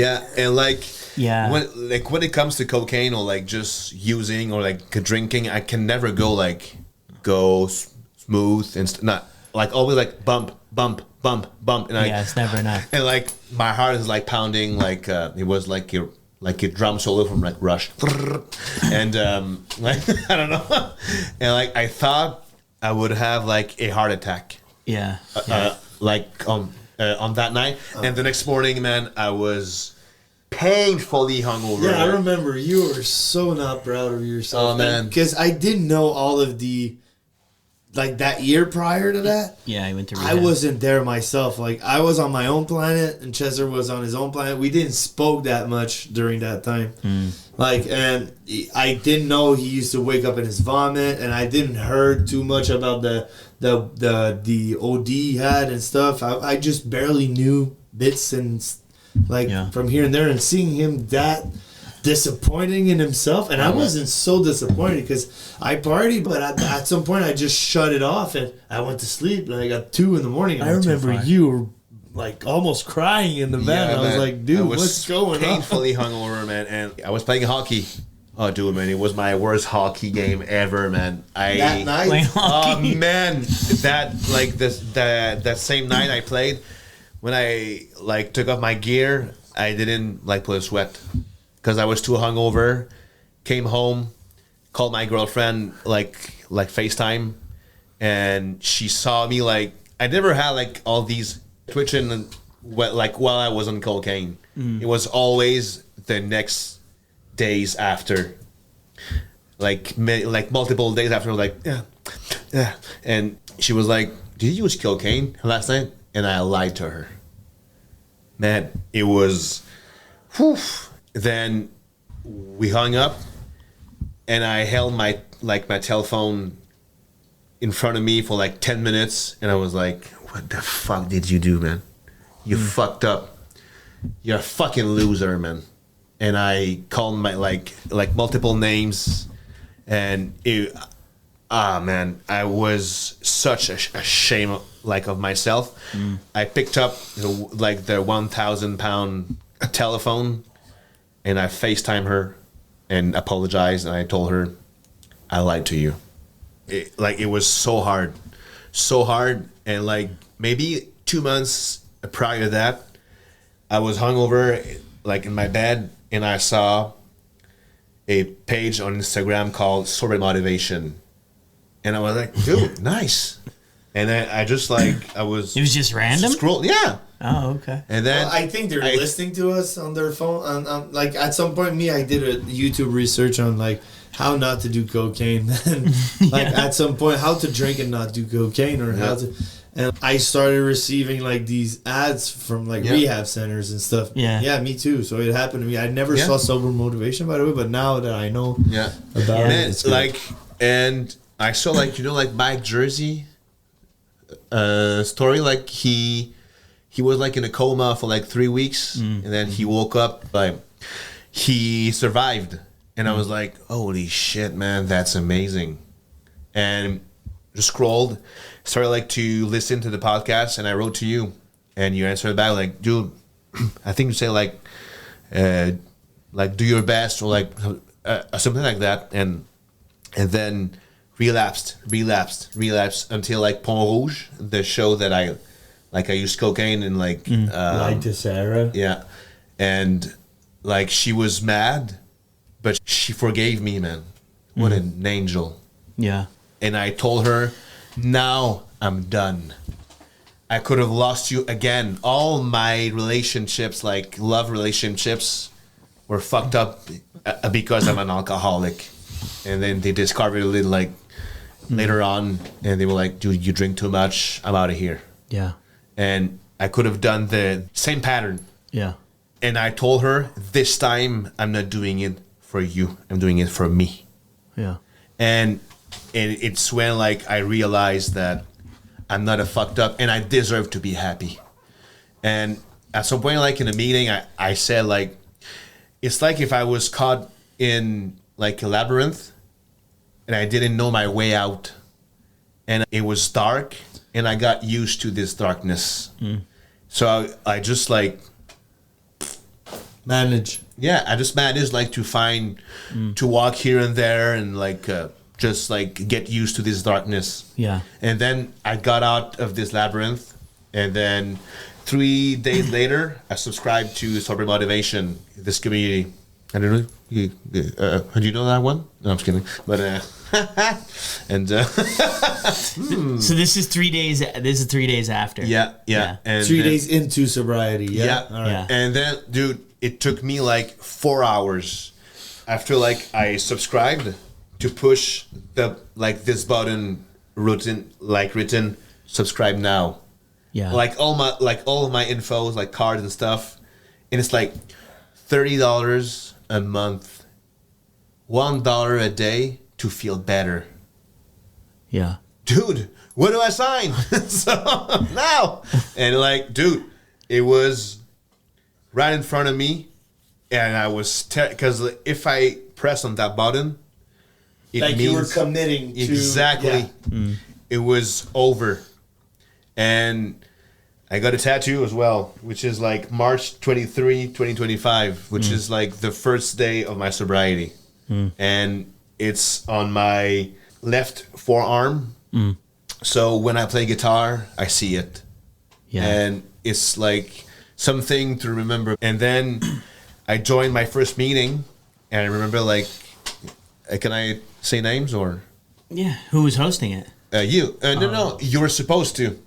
like, Yeah. when it comes to cocaine or like just using or like drinking, I can never go smooth and not like always like bump, and It's never enough. and like my heart is like pounding like it was like a drum solo from like Rush, and like I don't know, and like I thought I would have like a heart attack. Yeah. Like on that night, and the next morning, man, I was painfully hungover. Yeah, I remember you were so not proud of yourself. Oh, man. Because I didn't know all of the, like that year prior to that. Yeah, I went to I rehab. wasn't there myself. Like I was on my own planet and Chester was on his own planet. We didn't spoke that much during that time. Like, and I didn't know he used to wake up in his vomit, and I didn't heard too much about the OD he had and stuff. I just barely knew bits and from here and there, and seeing him that disappointing in himself, and I wasn't so disappointed because I partied, but at some point I just shut it off and I went to sleep. Like at 2 a.m. I remember you were like almost crying in the bed. I was like, dude, what's going on? Painfully hungover, man, and I was playing hockey. Oh, dude, man, it was my worst hockey game ever, man. That night? Oh, man, that same night I played, when I like took off my gear, I didn't like put a sweat because I was too hungover. Came home, called my girlfriend like FaceTime, and she saw me like I never had like all these twitching and like while I was on cocaine. It was always the next days after, like multiple days after. Like yeah, and she was like, "Did you use cocaine last night?" And I lied to her. Man, it was. Whew. Then we hung up, and I held my telephone in front of me for like 10 minutes, and I was like, "What the fuck did you do, man? You fucked up. You're a fucking loser, man." And I called my like multiple names, and man, I was such a shame of myself. I picked up the 1,000-pound telephone, and I FaceTime her and apologized, and I told her I lied to you. It was so hard, and like maybe 2 months prior to that, I was hungover like in my bed, and I saw a page on Instagram called Sobriety Motivation, and I was like, dude, nice. And then I just I was. It was just random? Scroll, yeah. Oh, okay. And then I think they're listening to us on their phone. Like at some point, I did a YouTube research on like how not to do cocaine, and at some point how to drink and not do cocaine, or how to. And I started receiving like these ads from rehab centers and stuff. Yeah, me too. So it happened to me. I never saw Sober Motivation, by the way, but now that I know about it, it's good. And I saw Mike Jersey story. Like he was like in a coma for like 3 weeks, and then he woke up. He survived, and I was like, holy shit, man, that's amazing. And just scrolled, started to listen to the podcast, and I wrote to you, and you answered back like, dude, I think you say do your best, or something like that, and then relapsed until Pont Rouge, the show that I used cocaine and lied to Sarah. Yeah, and she was mad, but she forgave me, man. What an angel. Yeah. and I told her, now I'm done. I could have lost you again. All my relationships, like love relationships, were fucked up because I'm an alcoholic. And then they discovered it like later on, and they were like, dude, you drink too much. I'm out of here. Yeah. And I could have done the same pattern. Yeah. And I told her, this time I'm not doing it for you. I'm doing it for me. Yeah. And it's when like I realized that I'm not a fucked up and I deserve to be happy. And at some point, like in a meeting, I said like, it's like if I was caught in like a labyrinth and I didn't know my way out and it was dark and I got used to this darkness. So I just like manage. Yeah, I just managed like to find to walk here and there and like just like get used to this darkness. Yeah. And then I got out of this labyrinth, and then 3 days later, I subscribed to Sober Motivation, this community. I don't know. Do you know that one? No, I'm just kidding. But and So this is 3 days. This is 3 days after. yeah. And 3 days into sobriety. Yeah. Yeah. All right. Yeah. And then, dude, it took me like 4 hours after like I subscribed to push the like this button written subscribe now. Yeah. Like all of my infos, like cards and stuff, and it's like $30 a month, $1 a day to feel better. Yeah. Dude, what do I sign? So now, and like, dude, it was right in front of me, and I was because if I press on that button, it Like means you were committing to exactly. yeah. It was over, and I got a tattoo as well, which is like March 23, 2025, which is like the first day of my sobriety, and it's on my left forearm. So when I play guitar, I see it. Yeah. And it's like something to remember. And then I joined my first meeting, and I remember like, can I say names or? Yeah. Who was hosting it? You. No, you were supposed to,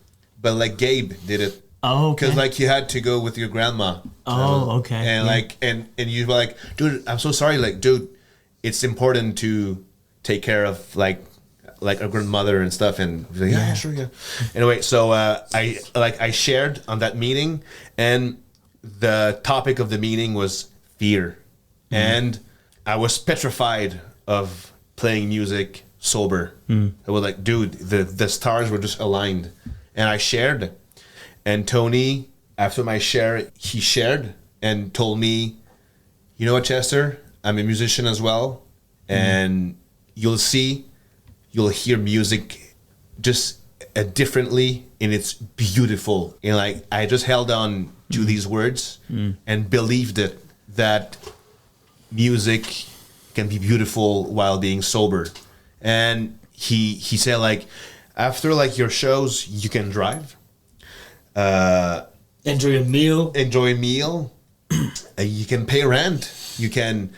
but like Gabe did it. Oh, okay. Because like you had to go with your grandma. Oh, okay. And Yeah. like and you were like, dude, I'm so sorry. Like, dude, it's important to take care of like our grandmother and stuff. And I was like, yeah, sure, yeah. Anyway, so I shared on that meeting, and the topic of the meeting was fear, and I was petrified of playing music sober. I was like, dude, the stars were just aligned, and I shared. And Tony, after my share, he shared and told me, you know what, Chester, I'm a musician as well, and you'll hear music just differently, and it's beautiful. And like I just held on to these words and believed it, that music can be beautiful while being sober. And he said like, after like your shows, you can drive, Enjoy a meal. You can pay rent, you can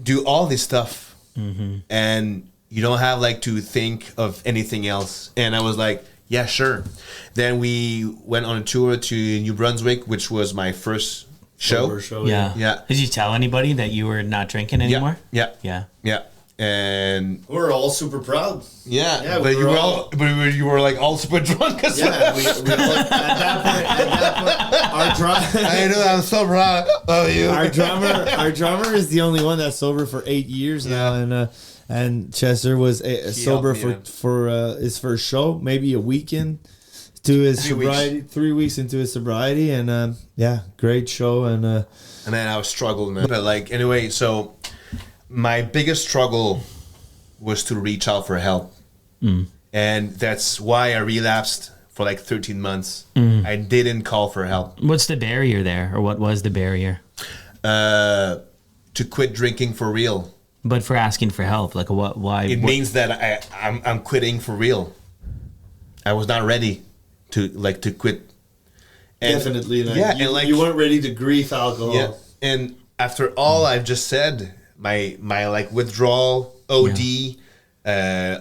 do all this stuff, and you don't have like to think of anything else. And I was like, yeah, sure. Then we went on a tour to New Brunswick, which was my first show. Sober show. Yeah. Yeah. Did you tell anybody that you were not drinking anymore? Yeah. Yeah. And We're all super proud. yeah, we but you were were all- you were like all super drunk as well. Yeah, we at that point, our drummer. I know, I'm so proud of you. Our drummer is the only one that's sober for 8 years now, and Chester was sober helped me, for his first show, maybe a weekend to his 3 weeks. sobriety, 3 weeks into his sobriety, and great show, and then I was struggling, man. But like anyway, so my biggest struggle was to reach out for help, and that's why I relapsed for like 13 months. I didn't call for help. What's the barrier there, or what was the barrier? To quit drinking for real. But for asking for help, like what? Why? It means that I'm quitting for real. I was not ready to quit. And definitely, yeah, and like you weren't ready to grief alcohol. yeah, and after all I've just said, my like withdrawal, OD,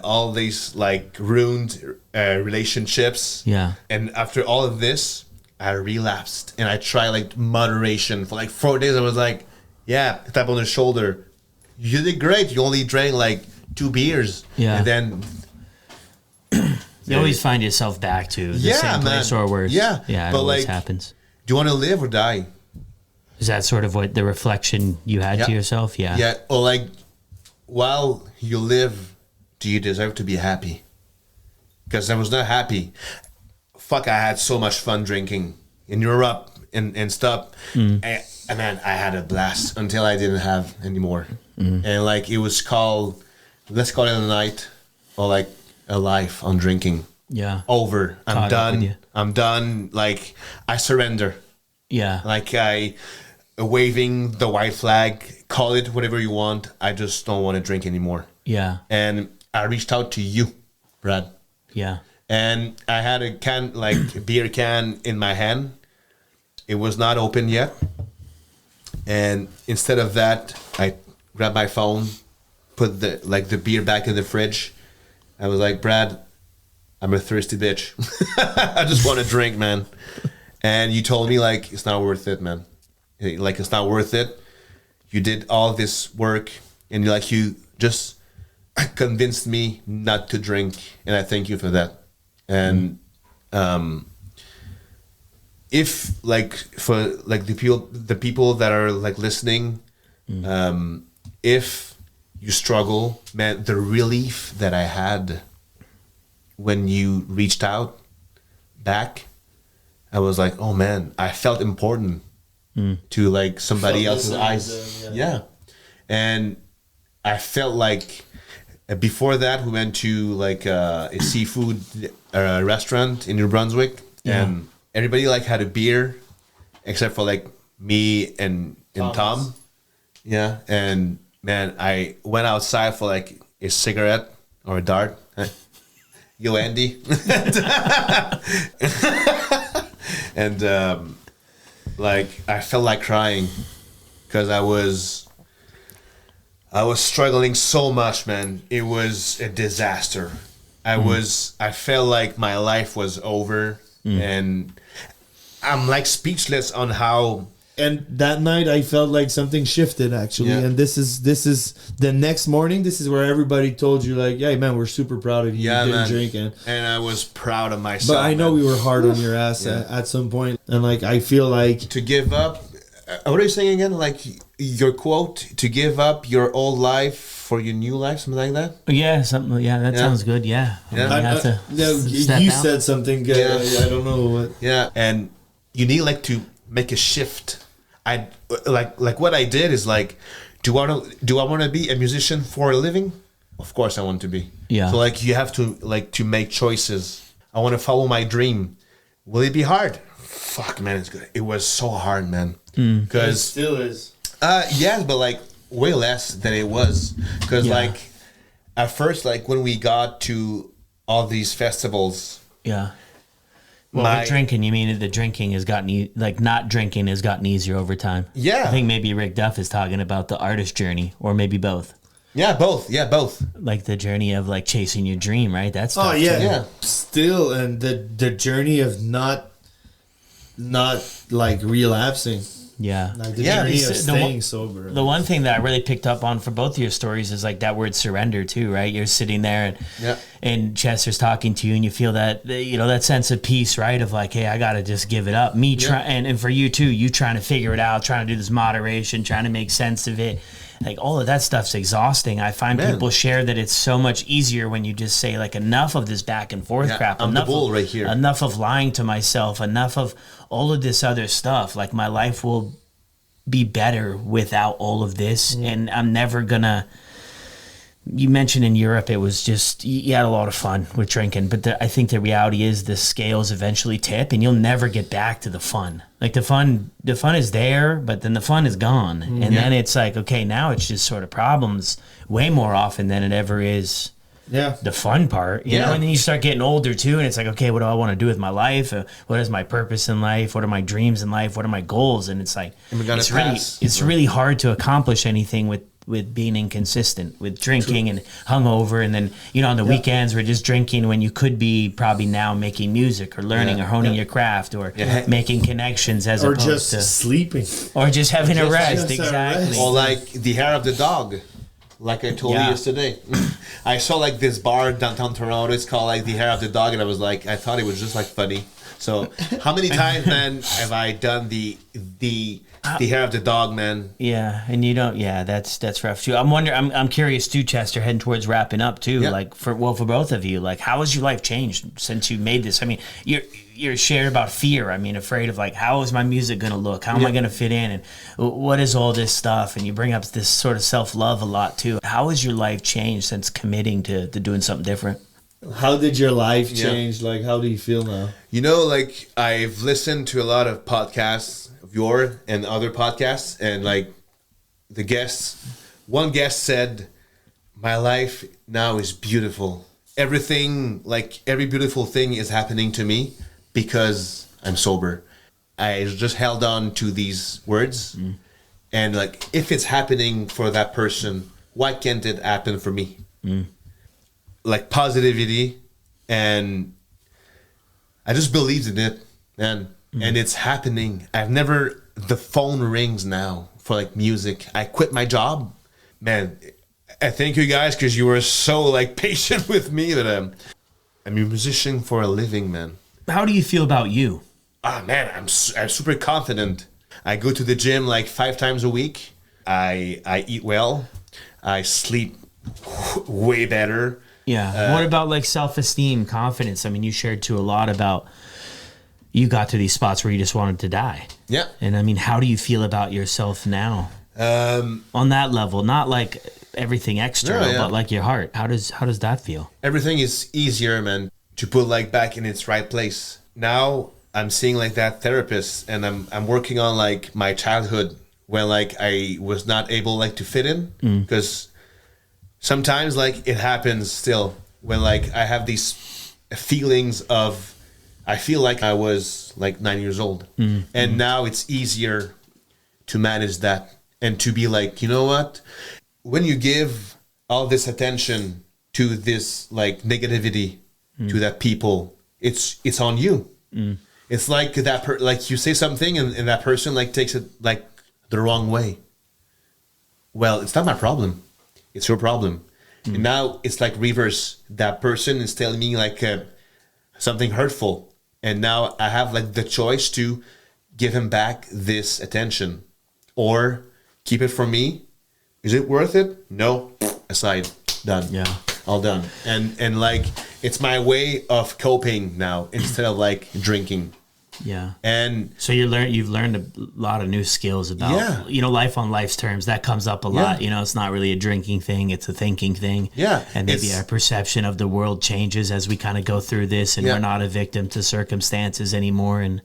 all these like ruined relationships. Yeah. And after all of this, I relapsed and I tried like moderation for like 4 days. I was like, yeah, tap on the shoulder. You did great. You only drank like 2 beers. Yeah. And then you always find yourself back to the same place or worse. Yeah. Yeah, it but always like, happens. do you want to live or die? Is that sort of what the reflection you had to yourself? Yeah. Yeah. Or like, while you live, do you deserve to be happy? Because I was not happy. Fuck, I had so much fun drinking in Europe and stuff. And man, I had a blast until I didn't have anymore. And like, it was called, let's call it a night or like a life on drinking. Yeah. Over. I'm Caught up with you. done. I'm done. Like, I surrender. Yeah. Like, I waving the white flag, call it whatever you want. I just don't want to drink anymore. Yeah. And I reached out to you, Brad. Yeah. And I had a can, like a beer can in my hand. It was not open yet. And instead of that, I grabbed my phone, put the beer back in the fridge. I was like, Brad, I'm a thirsty bitch. I just want to drink, man. And you told me like, it's not worth it, man. Like, it's not worth it. You did all this work and you just convinced me not to drink. And I thank you for that. And if like for like the people that are like listening, if you struggle, man, the relief that I had when you reached out back, I was like, oh man, I felt important to like somebody else's eyes. Yeah. And I felt like before that we went to like a seafood restaurant in New Brunswick, and everybody like had a beer except for like me and Tom. Yeah. And man, I went outside for like a cigarette or a dart. Yo, Andy. And like I felt like crying because I was struggling so much, man. It was a disaster. I felt like my life was over, and I'm like speechless on how. And that night I felt like something shifted actually. And this is the next morning. This is where everybody told you like, yeah, man, we're super proud of you. Yeah, You didn't man. drink And I was proud of myself. But I know man. we were hard on your ass at some point. And like, I feel like To give up. What are you saying again? Like your quote: to give up your old life for your new life, something like that. Yeah, something. Yeah, that sounds good. Yeah. Yeah. You have to step you out. said something good. Yeah. I don't know what. Yeah, and you need like to make a shift. I like what I did is like, do I want to be a musician for a living? Of course I want to be. Yeah. So like you have to make choices. I want to follow my dream. Will it be hard? Fuck, man, it's good. It was so hard, man. Because still is. yes, but like way less than it was. Because like at first, like when we got to all these festivals, Yeah. Well, with drinking, you mean the drinking has gotten not drinking has gotten easier over time. Yeah. I think maybe Rick Duff is talking about the artist journey, or maybe both. Yeah, both. Yeah, both. Like the journey of like chasing your dream, right? That's Oh tough, yeah, too. Yeah. Still, and the journey of not like relapsing. Yeah. Like the Yeah, journey of the staying one- sober. The one thing that I really picked up on for both of your stories is like that word surrender too, right? You're sitting there and Chester's talking to you and you feel that, that sense of peace, right? Of like, hey, I got to just give it up. And for you too, you trying to figure it out, trying to do this moderation, trying to make sense of it. Like all of that stuff's exhausting. I find people share that it's so much easier when you just say like enough of this back and forth crap. I'm enough the bull of, right here. Enough of lying to myself. Enough of all of this other stuff. Like my life will be better without all of this, and I'm never gonna. You mentioned in Europe, it was just you had a lot of fun with drinking, but I think the reality is the scales eventually tip, and you'll never get back to the fun. Like the fun is there, but then the fun is gone, and then it's like okay, now it's just sort of problems way more often than it ever is. Yeah. The fun part, you know, and then you start getting older too, and it's like, okay, what do I want to do with my life? What is my purpose in life? What are my dreams in life? What are my goals? And it's like, And we gotta it's pass. really hard to accomplish anything with with being inconsistent, with drinking and hungover, and then on the weekends we're just drinking when you could be probably now making music or learning or honing your craft or making connections as or opposed just to sleeping or just having a rest. just a Exactly. rest. Or like the hair of the dog, like I told you yesterday. I saw like this bar downtown Toronto. It's called like the hair of the dog, and I was like, I thought it was just like funny. So how many times, man, have I done the hair of the dog, man? Yeah, and you don't. Yeah, that's rough too. I'm curious too, Chester. Heading towards wrapping up too. Yeah. Like for both of you, like how has your life changed since you made this? I mean, you're shared about fear. I mean, afraid of like how is my music gonna look? How am I gonna fit in? And what is all this stuff? And you bring up this sort of self-love a lot too. How has your life changed since committing to doing something different? How did your life change? Like, how do you feel now? Like I've listened to a lot of podcasts of yours and other podcasts, and like one guest said, my life now is beautiful. Everything, like every beautiful thing is happening to me because I'm sober. I just held on to these words, and like if it's happening for that person, why can't it happen for me? Like positivity, and I just believed in it, man. And it's happening. The phone rings now for like music. I quit my job, man. I thank you guys because you were so like patient with me. But I'm a musician for a living, man. How do you feel about you? Man, I'm super confident. I go to the gym like 5 times a week. I eat well. I sleep way better. Yeah. What about like self-esteem, confidence? I mean, you shared too a lot about you got to these spots where you just wanted to die. Yeah. And I mean, how do you feel about yourself now? On that level, not like everything external, but like your heart. How does that feel? Everything is easier, man, to put like back in its right place. Now I'm seeing like that therapist, and I'm working on like my childhood when like I was not able like to fit in, because sometimes like it happens still when like I have these feelings of I feel like I was like 9 years old, and now it's easier to manage that and to be like, you know what, when you give all this attention to this like negativity to that people, it's on you. It's like that like you say something and that person like takes it like the wrong way. Well, it's not my problem, it's your problem. And now it's like reverse. That person is telling me like something hurtful, and now I have like the choice to give him back this attention or keep it for me. Is it worth it? No. Aside. Done. Yeah. All done. And like it's my way of coping now instead of like drinking. Yeah. And so you've learned a lot of new skills about life on life's terms. That comes up a lot. It's not really a drinking thing, it's a thinking thing. Yeah. And maybe our perception of the world changes as we kind of go through this, and we're not a victim to circumstances anymore, and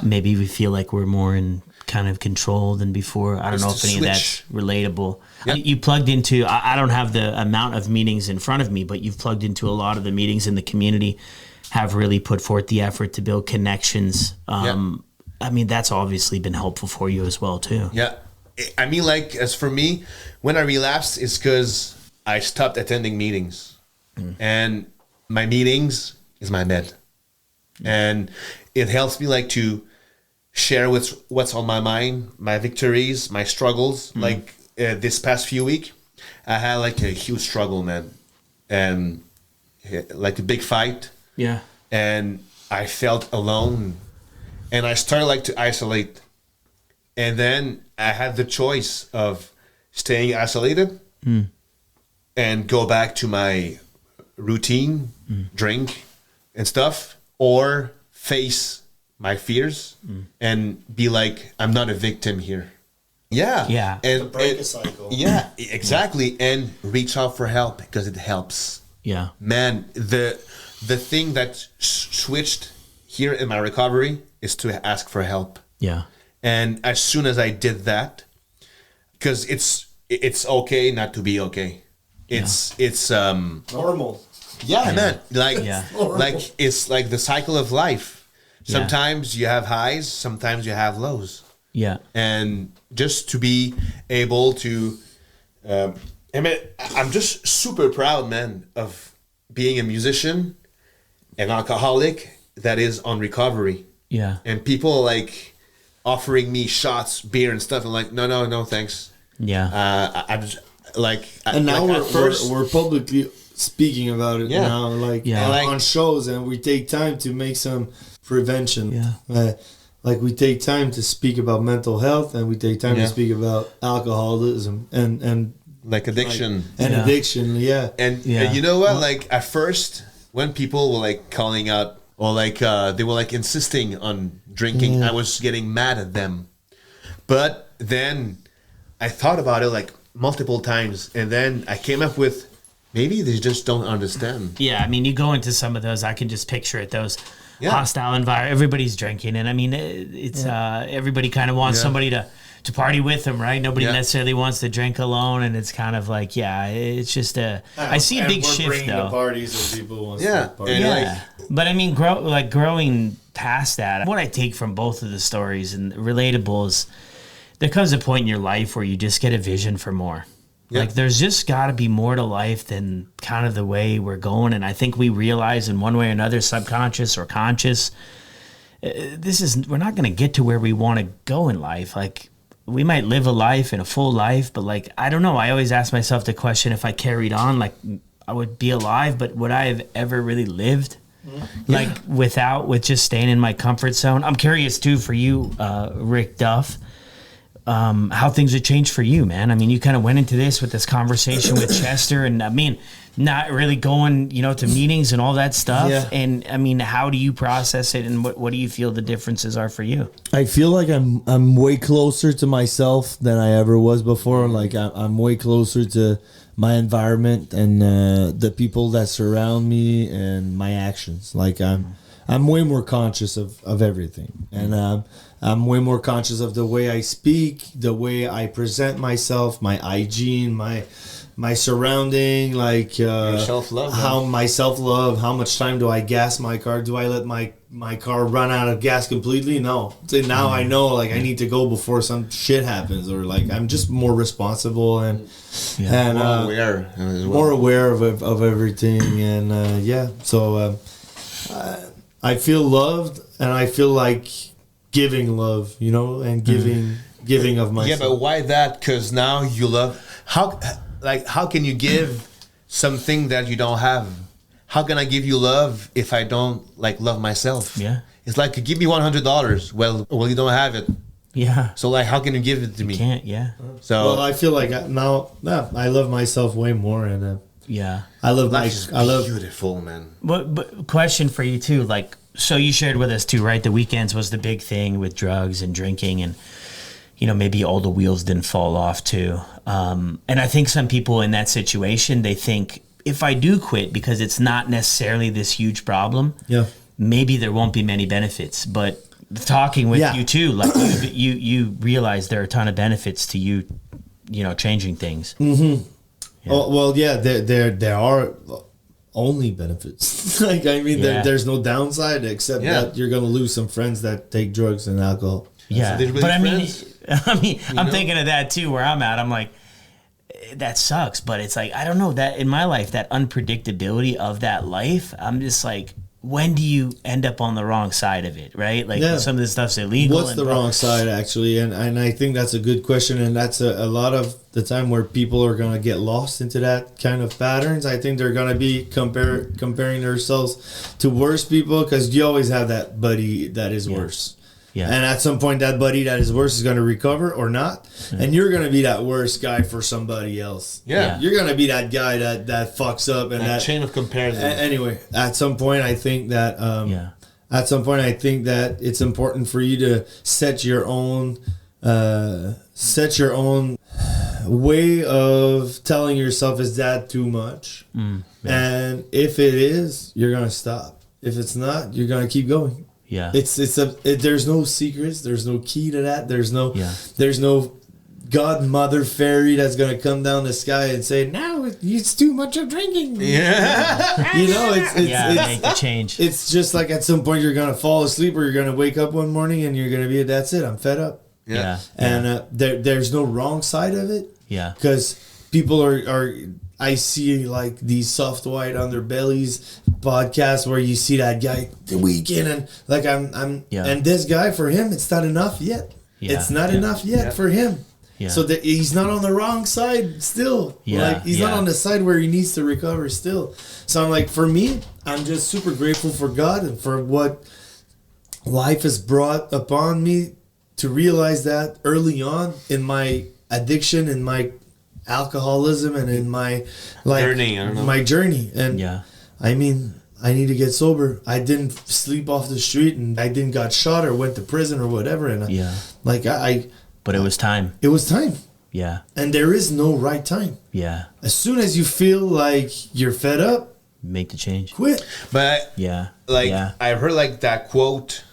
maybe we feel like we're more in kind of control than before. I don't know if any of that's relatable. Yep. You plugged into, I don't have the amount of meetings in front of me, but you've plugged into a lot of the meetings in the community, have really put forth the effort to build connections. I mean, that's obviously been helpful for you as well, too. Yeah. I mean, like, as for me, when I relapsed, it's because I stopped attending meetings. And my meetings is my bed. And it helps me, like, to share what's on my mind, my victories, my struggles. Like, this past few weeks, I had, like, a huge struggle, man. And, like, a big fight. Yeah. And I felt alone, and I started like to isolate, and then I had the choice of staying isolated and go back to my routine, drink and stuff, or face my fears and be like, I'm not a victim here. Yeah. And break a cycle. Yeah, exactly. And reach out for help because it helps. Yeah. Man, the thing that switched here in my recovery is to ask for help. Yeah. And as soon as I did that, because it's okay not to be okay. It's normal. Yeah, man. Like like it's like the cycle of life. Sometimes you have highs, sometimes you have lows. Yeah. And just to be able to I mean, I'm just super proud, man, of being a musician, an alcoholic that is on recovery. Yeah. And people like offering me shots, beer, and stuff. I'm like, no, thanks. Yeah. I'm just like, And now like we're publicly speaking about it now, like, on shows, and we take time to make some prevention. Yeah. Like we take time to speak about mental health, and we take time to speak about alcoholism and like addiction addiction. And you know what? Like at first, when people were like calling out or like they were like insisting on drinking, I was getting mad at them. But then I thought about it like multiple times, and then I came up with maybe they just don't understand. Yeah, I mean, you go into some of those, I can just picture it, those hostile environment. Everybody's drinking, and I mean, it's everybody kind of wants somebody to party with them, right? Nobody necessarily wants to drink alone, and it's kind of like, it's just I see a big shift though. The parties that people want to party. But I mean, growing past that, what I take from both of the stories and relatable is there comes a point in your life where you just get a vision for more. Like there's just got to be more to life than kind of the way we're going. And I think we realize in one way or another, subconscious or conscious, we're not going to get to where we want to go in life. Like we might live a life and a full life, but like, I don't know. I always ask myself the question, if I carried on, like I would be alive, but would I have ever really lived? Like with just staying in my comfort zone? I'm curious too for you, Rick Duff, how things have changed for you, man. I mean, you kind of went into this with this conversation with Chester, and I mean, not really going, to meetings and all that stuff. Yeah. And I mean, how do you process it, and what do you feel the differences are for you? I feel like I'm way closer to myself than I ever was before. Like I'm way closer to my environment and the people that surround me and my actions. Like I'm way more conscious of everything, and I'm way more conscious of the way I speak, the way I present myself, my hygiene, my surrounding, like self-love, how much time do I gas my car? Do I let my car run out of gas completely? No. So now I know, like, I need to go before some shit happens, or like I'm just more responsible and more aware of everything, and so I feel loved, and I feel like giving love, and giving of myself. Yeah, but why that? Because now you love. How can you give something that you don't have? How can I give you love if I don't love myself? Yeah, it's like, give me $100. Well, you don't have it. Yeah. So how can you give it to me? You can't. Yeah. So I feel like now I love myself way more, and I love beautiful, man. But question for you too, like, so you shared with us too, right? The weekends was the big thing with drugs and drinking, and maybe all the wheels didn't fall off too. And I think some people in that situation, they think, if I do quit, because it's not necessarily this huge problem, maybe there won't be many benefits. But talking with you too, like you realize there are a ton of benefits to you, changing things. Mm-hmm. Yeah. There are only benefits. Like, I mean, there's no downside except that you're going to lose some friends that take drugs and alcohol. Yeah, really but friends? I'm thinking of that too, where I'm at. I'm like, that sucks, but it's like, I don't know, that in my life, that unpredictability of that life, I'm just like, when do you end up on the wrong side of it, right? Like some of this stuff's illegal. What's the wrong side, actually? And I think that's a good question, and that's a lot of the time where people are going to get lost into that kind of patterns. I think they're going to be comparing themselves to worse people, because you always have that buddy that is worse. Yeah. And at some point, that buddy that is worse is going to recover or not. Yeah. And you're going to be that worst guy for somebody else. Yeah. You're going to be that guy that fucks up. And that chain of comparison. Anyway, at some point, I think that it's important for you to set your own way of telling yourself, is that too much? And if it is, you're going to stop. If it's not, you're going to keep going. Yeah, there's no secrets. There's no key to that. There's no godmother fairy that's gonna come down the sky and say, now it's too much of drinking. Yeah, it's make the change. It's just like at some point you're gonna fall asleep, or you're gonna wake up one morning and you're gonna be, that's it, I'm fed up. Yeah, and there's no wrong side of it. Yeah, because people are I see like these soft white underbellies podcasts where you see that guy the weekend and like I'm Yeah. and this guy, for him it's not enough yet. Yeah. It's not enough yet for him. Yeah. So that he's not on the wrong side still. Yeah, Like he's not yeah. on the side where he needs to recover still. So I'm like, for me, I'm just super grateful for God and for what life has brought upon me to realize that early on in my addiction, in my alcoholism, and in my Journey, I don't know. my journey. And Yeah. I mean, I need to get sober. I didn't sleep off the street, and I didn't got shot or went to prison or whatever. And Yeah. like I But it was time. it was time, Yeah. and there is no right time. Yeah. As soon as you feel like you're fed up, Make the change. quit. But Yeah. like yeah. I've heard like that quote,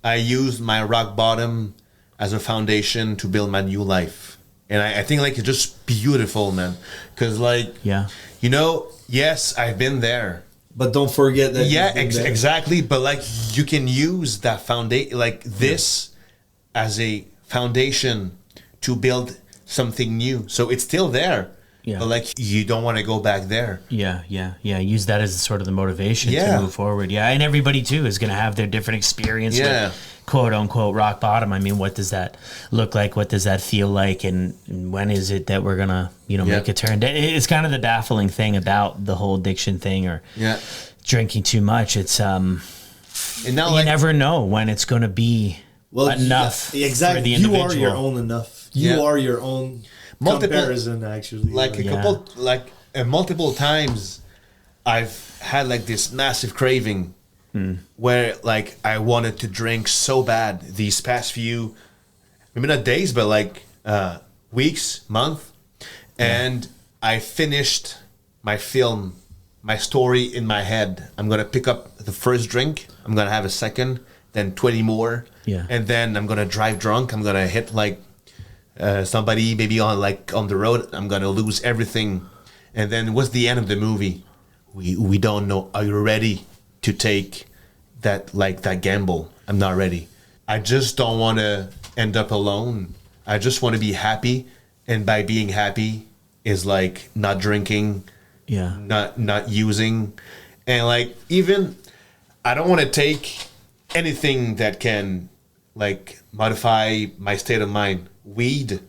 I used my rock bottom as a foundation to build my new life. And I think like it's just beautiful, man. Because like, Yeah. you know, yes, I've been there. But don't forget that. Yeah, you've been there. exactly. But like you can use that foundation, like this as a foundation to build something new. So it's still there. Yeah. But like you don't want to go back there. Yeah, yeah, yeah. Use that as sort of the motivation Yeah. to move forward. Yeah, and everybody too is going to have their different experience Yeah. with quote unquote rock bottom. I mean, what does that look like? What does that feel like? And when is it that we're gonna, Yeah. make a turn? It's kind of the baffling thing about the whole addiction thing or Yeah. drinking too much. It's And now you like never know when it's going to be enough yeah, exactly. for the You individual. are your own enough. You Yeah. are your own comparison, actually. like a Yeah. couple like multiple times I've had like this massive craving where like I wanted to drink so bad these past few, maybe not days, but like weeks, month, and I finished my film, my story in my head. I'm gonna pick up the first drink, I'm gonna have a second, then 20 more, Yeah. and then I'm gonna drive drunk, I'm gonna hit like somebody maybe on the road, I'm gonna lose everything. And then what's the end of the movie? We don't know. Are you ready to take that gamble? I'm not ready. I just don't want to end up alone. I just want to be happy, and by being happy is like not drinking, Yeah. not using, and like even I don't want to take anything that can like modify my state of mind. Weed,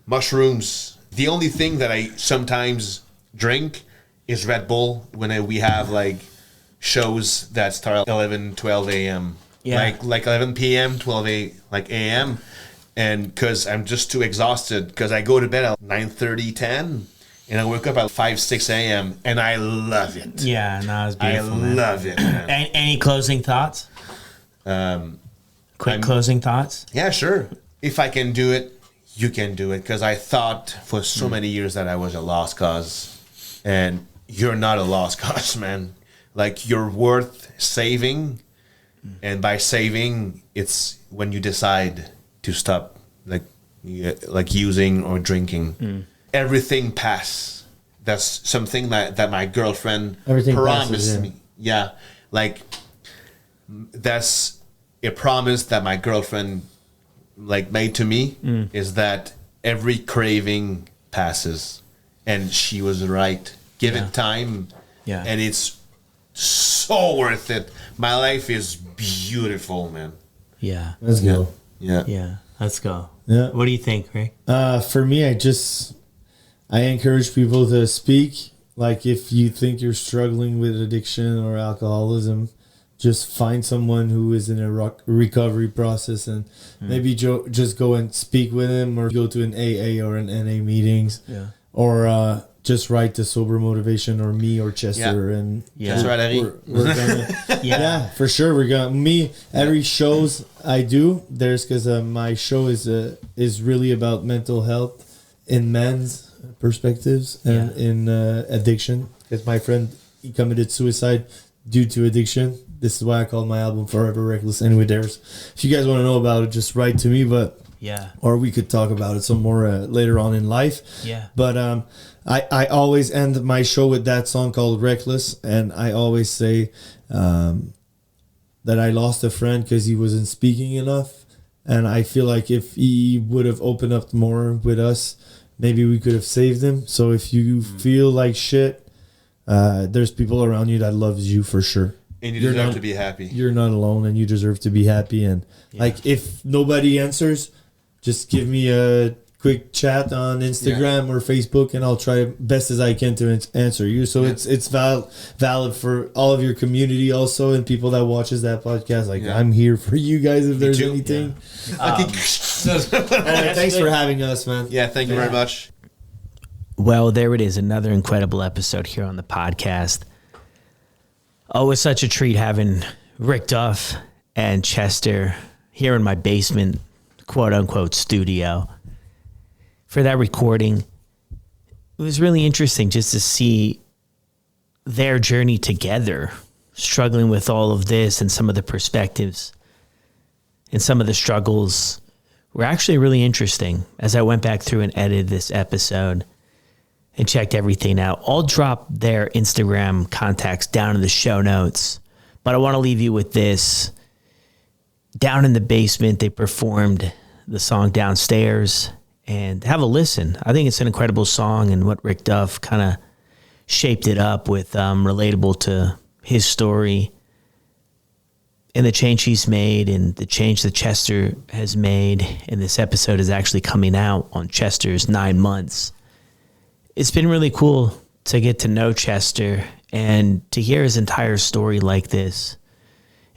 mushrooms. The only thing that I sometimes drink is Red Bull when we have like shows that start at 11, 12 a.m. Yeah. Like 11 p.m., 12 a.m. And because I'm just too exhausted because I go to bed at 9:30, 10, and I wake up at 5, 6 a.m. and I love it. Yeah, no, it's I beautiful. man. love it, man. Any closing thoughts? Quick closing thoughts? Yeah, sure. If I can do it, you can do it. Because I thought for so many years that I was a lost cause. And you're not a lost cause, man. Like, you're worth saving. And by saving, it's when you decide to stop, like using or drinking. Everything pass. That's something that my girlfriend Everything promised passes, yeah. me. Yeah. Like, that's a promise that my girlfriend like made to me is that every craving passes, and she was right. Give Yeah. it time, Yeah. and it's so worth it. My life is beautiful, man. Yeah. Let's go. Yeah, Yeah. Let's go. Yeah. What do you think, Rick? For me, I encourage people to speak. Like, if you think you're struggling with addiction or alcoholism, just find someone who is in a recovery process and maybe just go and speak with him, or go to an AA or an NA meetings, Yeah. or just write to Sober Motivation or me or Chester. Yeah. And Yeah. That's right, Harry. we're gonna, Yeah. yeah, for sure. We're gonna every shows I do. There's because my show is really about mental health in men's perspectives and Yeah. in addiction. Because my friend, he committed suicide due to addiction. This is why I called my album Forever Reckless. Anyway, if you guys want to know about it, just write to me. Yeah. Or we could talk about it some more later on in life. Yeah. But I always end my show with that song called Reckless, and I always say that I lost a friend because he wasn't speaking enough, and I feel like if he would have opened up more with us, maybe we could have saved him. So if you feel like shit, there's people around you that loves you for sure. And you deserve to be happy. You're not alone, and you deserve to be happy. And like, if nobody answers, just give me a quick chat on Instagram or Facebook, and I'll try best as I can to answer you. So it's valid for all of your community also, and people that watches that podcast. Like, I'm here for you guys if there's anything. Thanks for having us, man. Yeah, thank you very much. Well, there it is, another incredible episode here on the podcast. Oh, it's such a treat having Rick Duff and Chester here in my basement, quote unquote, studio for that recording. It was really interesting just to see their journey together, struggling with all of this, and some of the perspectives and some of the struggles were actually really interesting as I went back through and edited this episode and checked everything out. I'll drop their Instagram contacts down in the show notes, but I want to leave you with this. Down in the basement, they performed the song Downstairs, and have a listen. I think it's an incredible song, and what Rick Duff kind of shaped it up with, relatable to his story and the change he's made and the change that Chester has made. And this episode is actually coming out on Chester's 9 months. It's been really cool to get to know Chester and to hear his entire story like this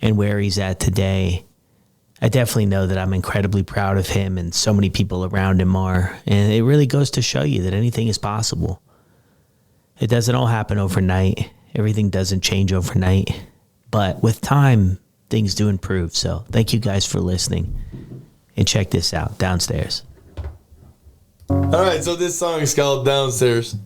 and where he's at today. I definitely know that I'm incredibly proud of him, and so many people around him are. And it really goes to show you that anything is possible. It doesn't all happen overnight. Everything doesn't change overnight. But with time, things do improve. So thank you guys for listening. And check this out, Downstairs. All right, so this song is called Downstairs.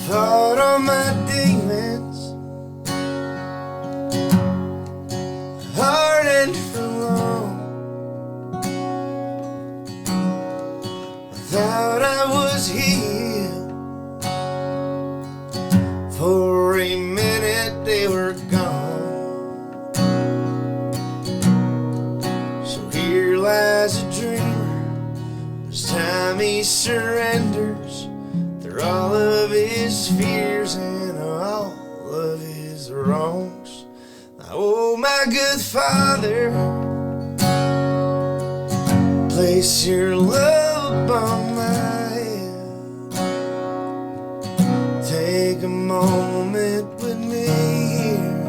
Thought all my demons hardened for long. I thought I was healed. For a minute they were gone. So here lies a dreamer. This time he surrenders through all of his fears and all of his wrongs. Oh, my good Father, place your love upon my head. Take a moment with me here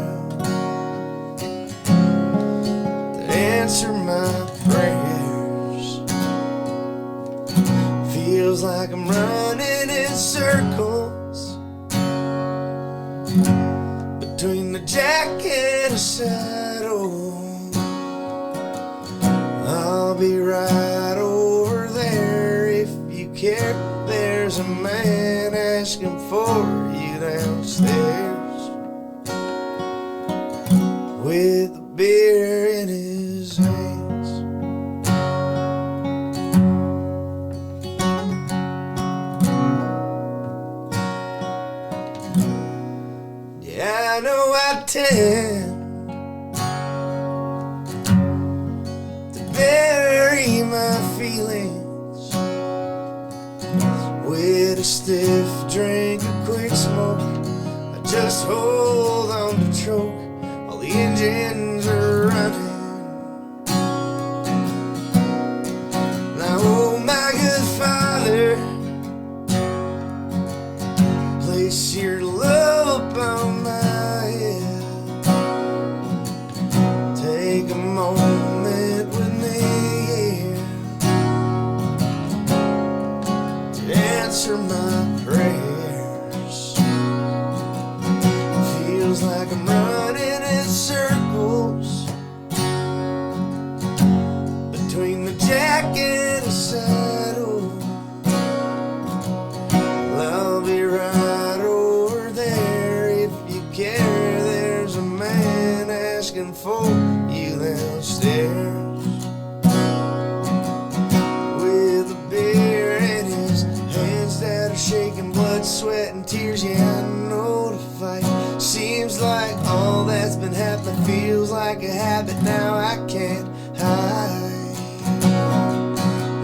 to answer my prayers. Feels like I'm running in circles between the jack and a saddle. I'll be right over there if you care. There's a man asking for you downstairs with a beer in his hands. Yeah, I know I tend to bury my feelings with a stiff drink, a quick smoke. I just hold on to choke while the engines are running. Now, oh my good Father, place your love upon my head. Take a moment with me here to answer my prayers. Feels like I'm running in circles between the jack and the saddle. Well, I'll be right over there if you care. There's a man asking for you downstairs now I can't hide.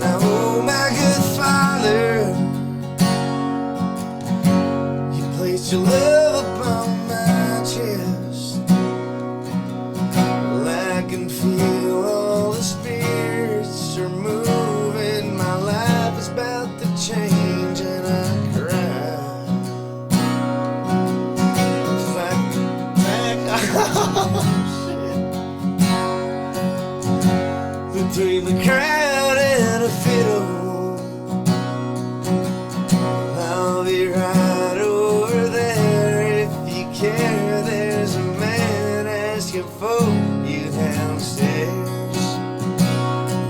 Now, oh my good Father, you placed your love upon my chest. Well, I can feel all the spirits are moving. My life is about to change, and I cry. Between the crowd and a fiddle, I'll be right over there if you care. There's a man asking for you downstairs.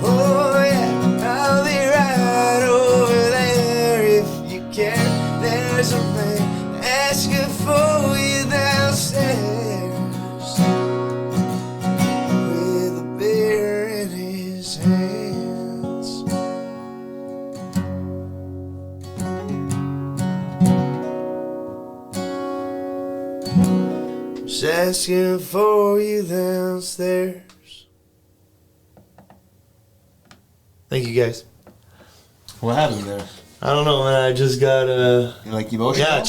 Oh yeah, I'll be right over there if you care. There's a man asking for you downstairs. Just asking for you downstairs. Thank you guys. What happened there? I don't know, man. I just got You're like emotional? yeah,